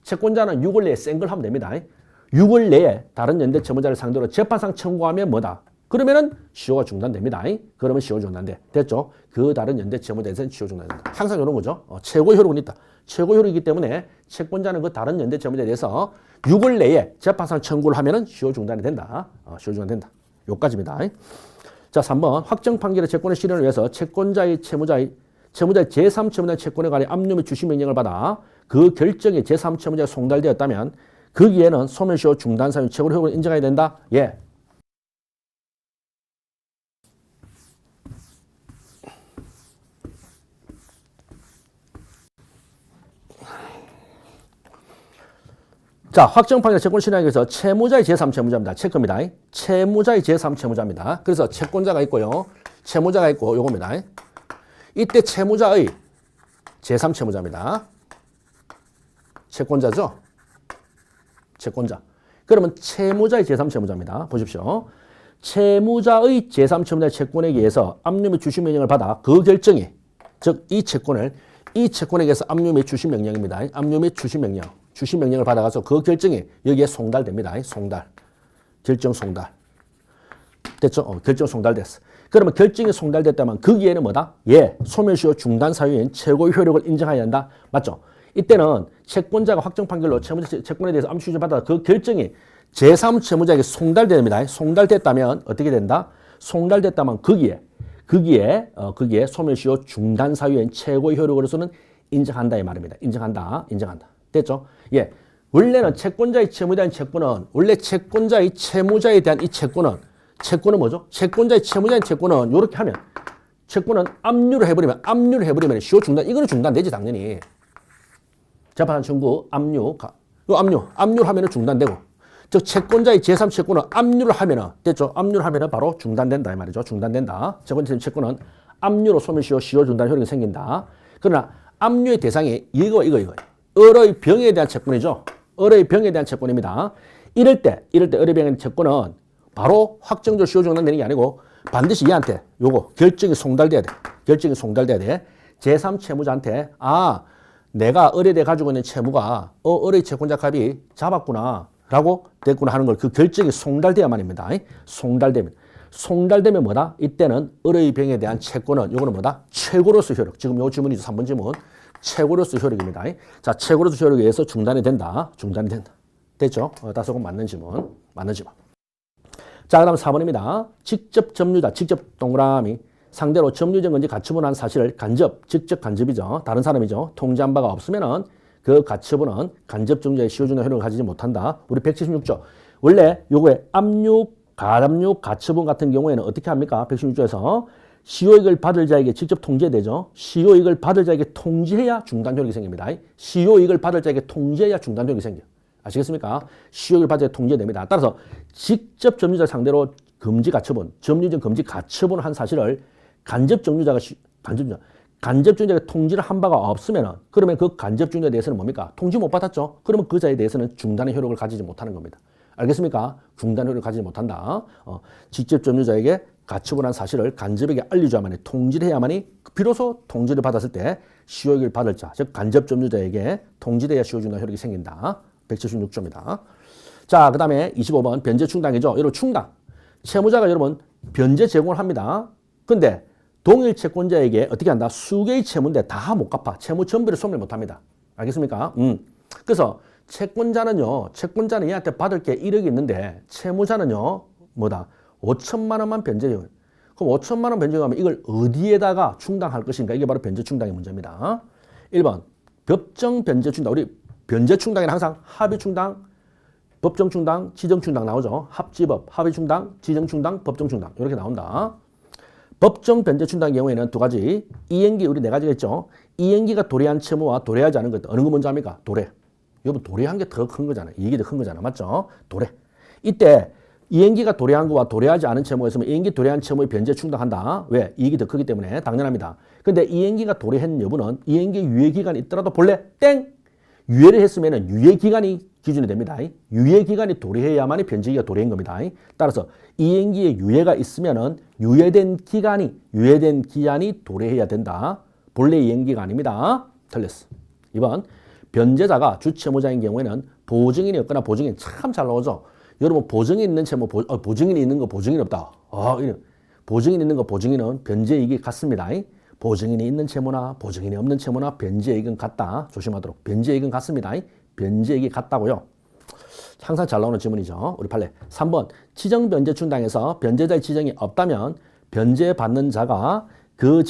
채권자는 6월 내에 센 걸 하면 됩니다. 6월 내에 다른 연대채무자를 상대로 재판상 청구하면 뭐다? 그러면은 시효가 중단됩니다. 그러면 시효 중단돼. 됐죠? 그 다른 연대채무자에서는 시효 중단된다. 항상 이런 거죠. 최고 효력은 있다. 최고 효력이기 때문에 채권자는 그 다른 연대채무자에 대해서 6월 내에 재판상 청구를 하면은 시효 중단이 된다. 시효 중단된다. 요까지입니다. 자, 3번. 확정 판결의 채권의 실현을 위해서 채권자의 채무자의 제3채무자의 채권에 관해 압류 및 주시 명령을 받아 그 결정이 제3채무자에 송달되었다면 거기에는 소멸시효 중단 사유 최고의 효력을 인정해야 된다? 예. 자, 확정 판결 채권 실현하기 위해서 채무자의 제3채무자입니다. 체크입니다. 채무자의 제3채무자입니다. 그래서 채권자가 있고요. 채무자가 있고 요겁니다. 이때 채무자의 제3채무자입니다. 채권자죠? 채권자. 그러면 채무자의 제3채무자입니다. 보십시오. 채무자의 제3채무자의 채권에 의해서 압류 및 주시 명령을 받아 그 결정이 즉 이 채권에 의해서 압류 및 주시 명령입니다. 압류 및 주시 명령. 주시 명령을 받아가서 그 결정이 여기에 송달됩니다. 결정 송달. 됐죠? 결정 송달됐어. 그러면 결정이 송달됐다면 거기에는 뭐다? 예, 소멸시효 중단 사유인 최고의 효력을 인정해야 한다. 맞죠? 이때는 채권자가 확정 판결로 채권에 대해서 압류 받아 그 결정이 제3채무자에게 송달됩니다. 송달됐다면 어떻게 된다? 송달됐다면 거기에 소멸시효 중단 사유인 최고의 효력으로서는 인정한다 이 말입니다. 인정한다. 됐죠? 예. 원래는 채권자의 채무자인 채권은 원래 채권자의 채무자에 대한 이 채권은 뭐죠? 채권자의 채무자인 채권은 이렇게 하면 채권은 압류를 해버리면 시효 중단 이거는 중단되지 당연히. 재판 청구 압류를 하면은 중단되고 즉 채권자의 제3채권은 압류를 하면은 됐죠? 압류를 하면은 바로 중단된다 이 말이죠. 중단된다. 채권은 압류로 소멸시효 시효 중단 효력이 생긴다. 그러나 압류의 대상이 이거. 을의 병에 대한 채권이죠. 을의 병에 대한 채권입니다. 이럴 때 을의 병에 대한 채권은 바로 확정적으로 시효 중단되는 게 아니고 반드시 얘한테 요거 결정이 송달돼야 돼. 제3채무자한테 내가 을에 대해 가지고 있는 채무가 을의 채권자 값이 잡았구나 라고 됐구나 하는 걸 그 결정이 송달돼야만입니다. 송달되면 뭐다? 이때는 을의 병에 대한 채권은 요거는 뭐다? 최고로서 효력. 지금 요 지문이죠. 3번 지문. 최고로서 효력입니다. 자, 최고로서 효력에 의해서 중단이 된다. 됐죠? 다소 맞는 지문. 자, 그 다음 4번입니다. 직접 점유자, 직접 동그라미. 상대로 점유적 건지 가처분한 사실을 직접 간접이죠. 다른 사람이죠. 통지한 바가 없으면은 그 가처분은 간접 점유자의 시효 중단 효력을 가지지 못한다. 우리 176조. 원래 요거에 압류, 가압류, 가처분 같은 경우에는 어떻게 합니까? 116조에서 시효이익을 받을 자에게 직접 통지해야 되죠. 시효이익을 받을 자에게 통지해야 중단 효력이 생깁니다. 시효이익을 받을 자에게 통지해야 중단 효력이 생겨. 아시겠습니까? 시효이익을 받을 자에게 통지해야 됩니다. 따라서 직접 점유자 상대로 금지 가처분, 점유적 금지 가처분을 한 사실을 간접 점유자가 통지를 한 바가 없으면은 그러면 그 간접 점유자에 대해서는 뭡니까? 통지 못 받았죠. 그러면 그 자에 대해서는 중단의 효력을 가지지 못하는 겁니다. 알겠습니까? 중단 효력을 가지지 못한다. 직접 점유자에게 가처분한 사실을 간접에게 알려줘야만이 통지를 해야만이 비로소 통지를 받았을 때 시효익을 받을 자, 즉 간접 점유자에게 통지돼야 시효준다 효력이 생긴다. 176조입니다. 자, 그 다음에 25번 변제 충당이죠. 여러분 충당. 채무자가 여러분 변제 제공을 합니다. 근데 동일 채권자에게 어떻게 한다? 수개의 채무인데 다 못 갚아. 채무 전부를 소멸 못 합니다. 알겠습니까? 그래서 채권자는 얘한테 받을 게 1억이 있는데 채무자는요, 뭐다? 5천만 원만 변제해요. 그럼 5천만 원 변제하면 이걸 어디에다가 충당할 것인가? 이게 바로 변제 충당의 문제입니다. 1번 법정 변제 충당. 우리 변제 충당에는 항상 합의 충당, 법정 충당, 지정 충당 나오죠. 합지법, 합의 충당, 지정 충당, 법정 충당 이렇게 나온다. 법정 변제 충당의 경우에는 두 가지. 이행기 우리 네 가지가 있죠. 이행기가 도래한 채무와 도래하지 않은 것. 어느 거 먼저 합니까? 도래. 여러분 도래한 게 더 큰 거잖아요. 이익이 더 큰 거잖아. 맞죠? 도래. 이때 이행기가 도래한 거와 도래하지 않은 채무가 있으면 이행기 도래한 채무의 변제 충당한다. 왜? 이익이 더 크기 때문에 당연합니다. 근데 이행기가 도래한 여부는 이행기 유예기간이 있더라도 본래 땡! 유예를 했으면 유예기간이 기준이 됩니다. 유예기간이 도래해야만이 변제기가 도래한 겁니다. 따라서 이행기에 유예가 있으면 유예된 기한이 도래해야 된다. 본래 이행기가 아닙니다. 틀렸어. 2번 변제자가 주채무자인 경우에는 보증인이었거나 보증인 참 잘 나오죠. 여러분 보증인 있는 채무, 보증인이 있는 거 보증인 없다. 보증인 있는 거 보증인은 변제이익이 같습니다. 보증인이 있는 채무나 보증인이 없는 채무나 변제이익은 같다. 조심하도록. 변제이익은 같습니다. 변제이익이 같다고요. 항상 잘 나오는 질문이죠. 우리 판례. 3번 지정 변제 충당에서 변제자의 지정이 없다면 변제받는 자가 그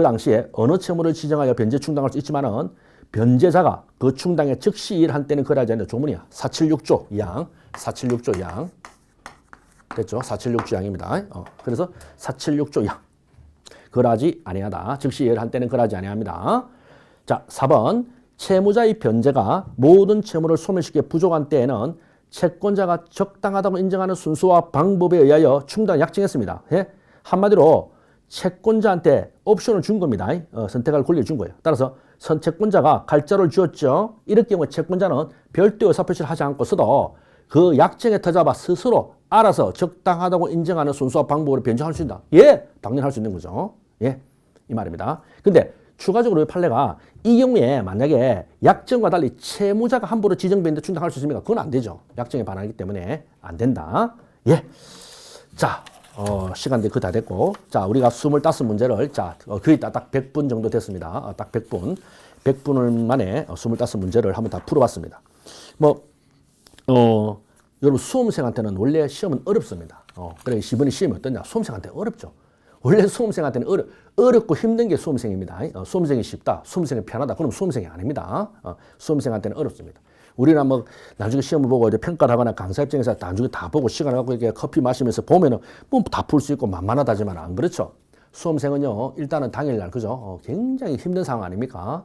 당시에 어느 채무를 지정하여 변제 충당할 수 있지만은 변제자가 그 충당에 즉시 일한 때는 그러하지 않는다. 조문이야. 476조 2항. 476조 2항. 됐죠? 476조 2항입니다. 그래서 476조 2항. 그러하지 아니하다. 즉시 일한 때는 그러하지 아니합니다. 자, 4번 채무자의 변제가 모든 채무를 소멸시키기에 부족한 때에는 채권자가 적당하다고 인정하는 순서와 방법에 의하여 충당을 약정했습니다. 예? 한마디로 채권자한테 옵션을 준 겁니다. 선택할 권리를 준 거예요. 따라서 채권자가 갈자를 주었죠. 이럴 경우에 채권자는 별도의 의사표시를 하지 않고서도 그 약정에 터잡아 스스로 알아서 적당하다고 인정하는 순서와 방법으로 변경할 수 있다. 예, 당연히 할 수 있는 거죠. 예, 이 말입니다. 근데 추가적으로 이 판례가 이 경우에 만약에 약정과 달리 채무자가 함부로 지정변제 충당할 수 있습니까? 그건 안 되죠. 약정에 반하기 때문에 안 된다. 예. 자, 시간도 다 됐고. 자, 우리가 25문제를, 거의 딱 100분 정도 됐습니다. 딱 100분. 100분을 만에 25문제를 한번 다 풀어봤습니다. 여러분 수험생한테는 원래 시험은 어렵습니다. 그래, 이번에 시험이 어떠냐? 수험생한테 어렵죠. 원래 수험생한테는 어렵고 힘든 게 수험생입니다. 수험생이 쉽다, 수험생이 편하다. 그럼 수험생이 아닙니다. 수험생한테는 어렵습니다. 우리는 나중에 시험을 보고 이제 평가를 하거나 강사 입장에서 나중에 다 보고 시간을 갖고 이렇게 커피 마시면서 보면은 다 풀 수 있고 만만하다지만 안 그렇죠. 수험생은요, 일단은 당일날, 그죠? 굉장히 힘든 상황 아닙니까?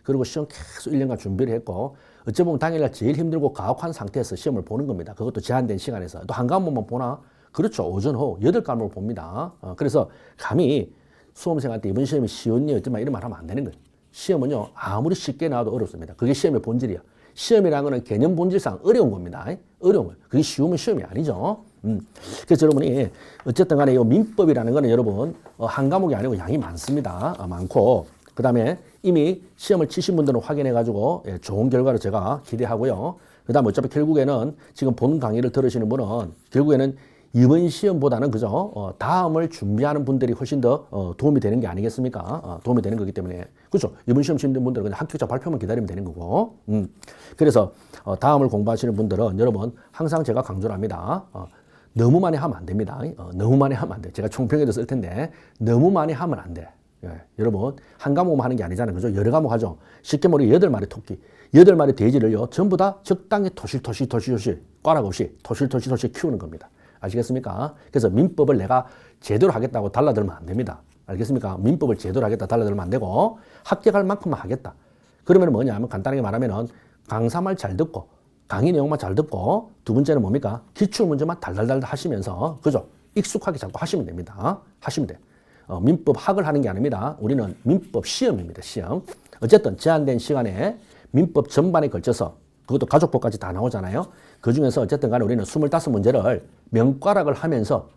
그리고 시험 계속 1년간 준비를 했고, 어찌 보면 당일날 제일 힘들고 가혹한 상태에서 시험을 보는 겁니다. 그것도 제한된 시간에서. 또 한 과목만 보나? 그렇죠. 오전, 오후 8과목을 봅니다. 그래서 감히 수험생한테 이번 시험이 쉬운 일 어쩌면 이런 말 하면 안 되는 거예요. 시험은요, 아무리 쉽게 나와도 어렵습니다. 그게 시험의 본질이야. 시험이라는 거는 개념 본질상 어려운 겁니다. 어려운 거예요. 그게 쉬우면 시험이 아니죠. 그래서 여러분이 어쨌든 간에 이 민법이라는 거는 여러분 한 과목이 아니고 양이 많습니다. 많고 그 다음에 이미 시험을 치신 분들은 확인해 가지고 좋은 결과를 제가 기대하고요. 그 다음에 어차피 결국에는 지금 본 강의를 들으시는 분은 결국에는 이번 시험보다는 그죠? 다음을 준비하는 분들이 훨씬 더 도움이 되는 게 아니겠습니까? 도움이 되는 거기 때문에. 그렇죠? 이번 시험 치는 분들은 그냥 합격자 발표만 기다리면 되는 거고. 그래서 다음을 공부하시는 분들은 여러분 항상 제가 강조를 합니다. 너무 많이 하면 안 됩니다. 너무 많이 하면 안 돼. 제가 총평에도 쓸 텐데 너무 많이 하면 안 돼. 예, 여러분 한 과목만 하는 게 아니잖아요. 그죠? 여러 과목 하죠. 쉽게 말해 8마리 토끼, 8마리 돼지를요. 전부 다 적당히 토실토실 꽈락 없이 토실토실 키우는 겁니다. 아시겠습니까? 그래서 민법을 내가 제대로 하겠다고 달라들면 안 됩니다. 알겠습니까? 민법을 제대로 하겠다 달라들면 안 되고 합격할 만큼만 하겠다. 그러면 뭐냐면 간단하게 말하면은 강사 말 잘 듣고 강의 내용만 잘 듣고 두 번째는 뭡니까? 기출 문제만 달달달 하시면서 그죠? 익숙하게 자꾸 하시면 됩니다. 하시면 돼. 민법 학을 하는 게 아닙니다. 우리는 민법 시험입니다. 시험. 어쨌든 제한된 시간에 민법 전반에 걸쳐서 그것도 가족법까지 다 나오잖아요. 그중에서 어쨌든 간에 우리는 25문제를 명과락을 하면서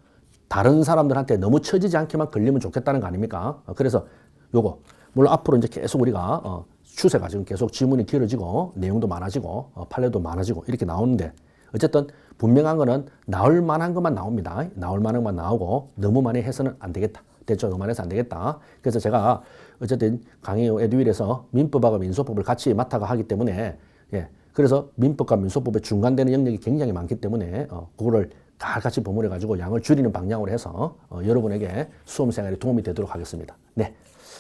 다른 사람들한테 너무 처지지 않게만 걸리면 좋겠다는 거 아닙니까? 그래서 요거 물론 앞으로 이제 계속 우리가 추세가 지금 계속 지문이 길어지고 내용도 많아지고 판례도 많아지고 이렇게 나오는데 어쨌든 분명한 거는 나올 만한 것만 나옵니다. 나올 만한 것만 나오고 너무 많이 해서는 안 되겠다. 됐죠? 너무 많이 해서 안 되겠다. 그래서 제가 어쨌든 강의 에듀윌에서 민법하고 민소법을 같이 맡아가 하기 때문에 예. 그래서 민법과 민소법의 중간되는 영역이 굉장히 많기 때문에 그거를 다 같이 버무려 가지고 양을 줄이는 방향으로 해서 여러분에게 수험 생활에 도움이 되도록 하겠습니다. 네.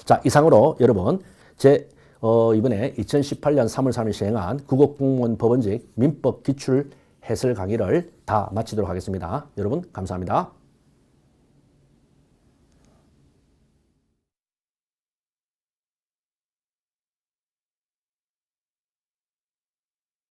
자, 이상으로 여러분 이번에 2018년 3월 3일 시행한 국어공무원 법원직 민법 기출 해설 강의를 다 마치도록 하겠습니다. 여러분 감사합니다.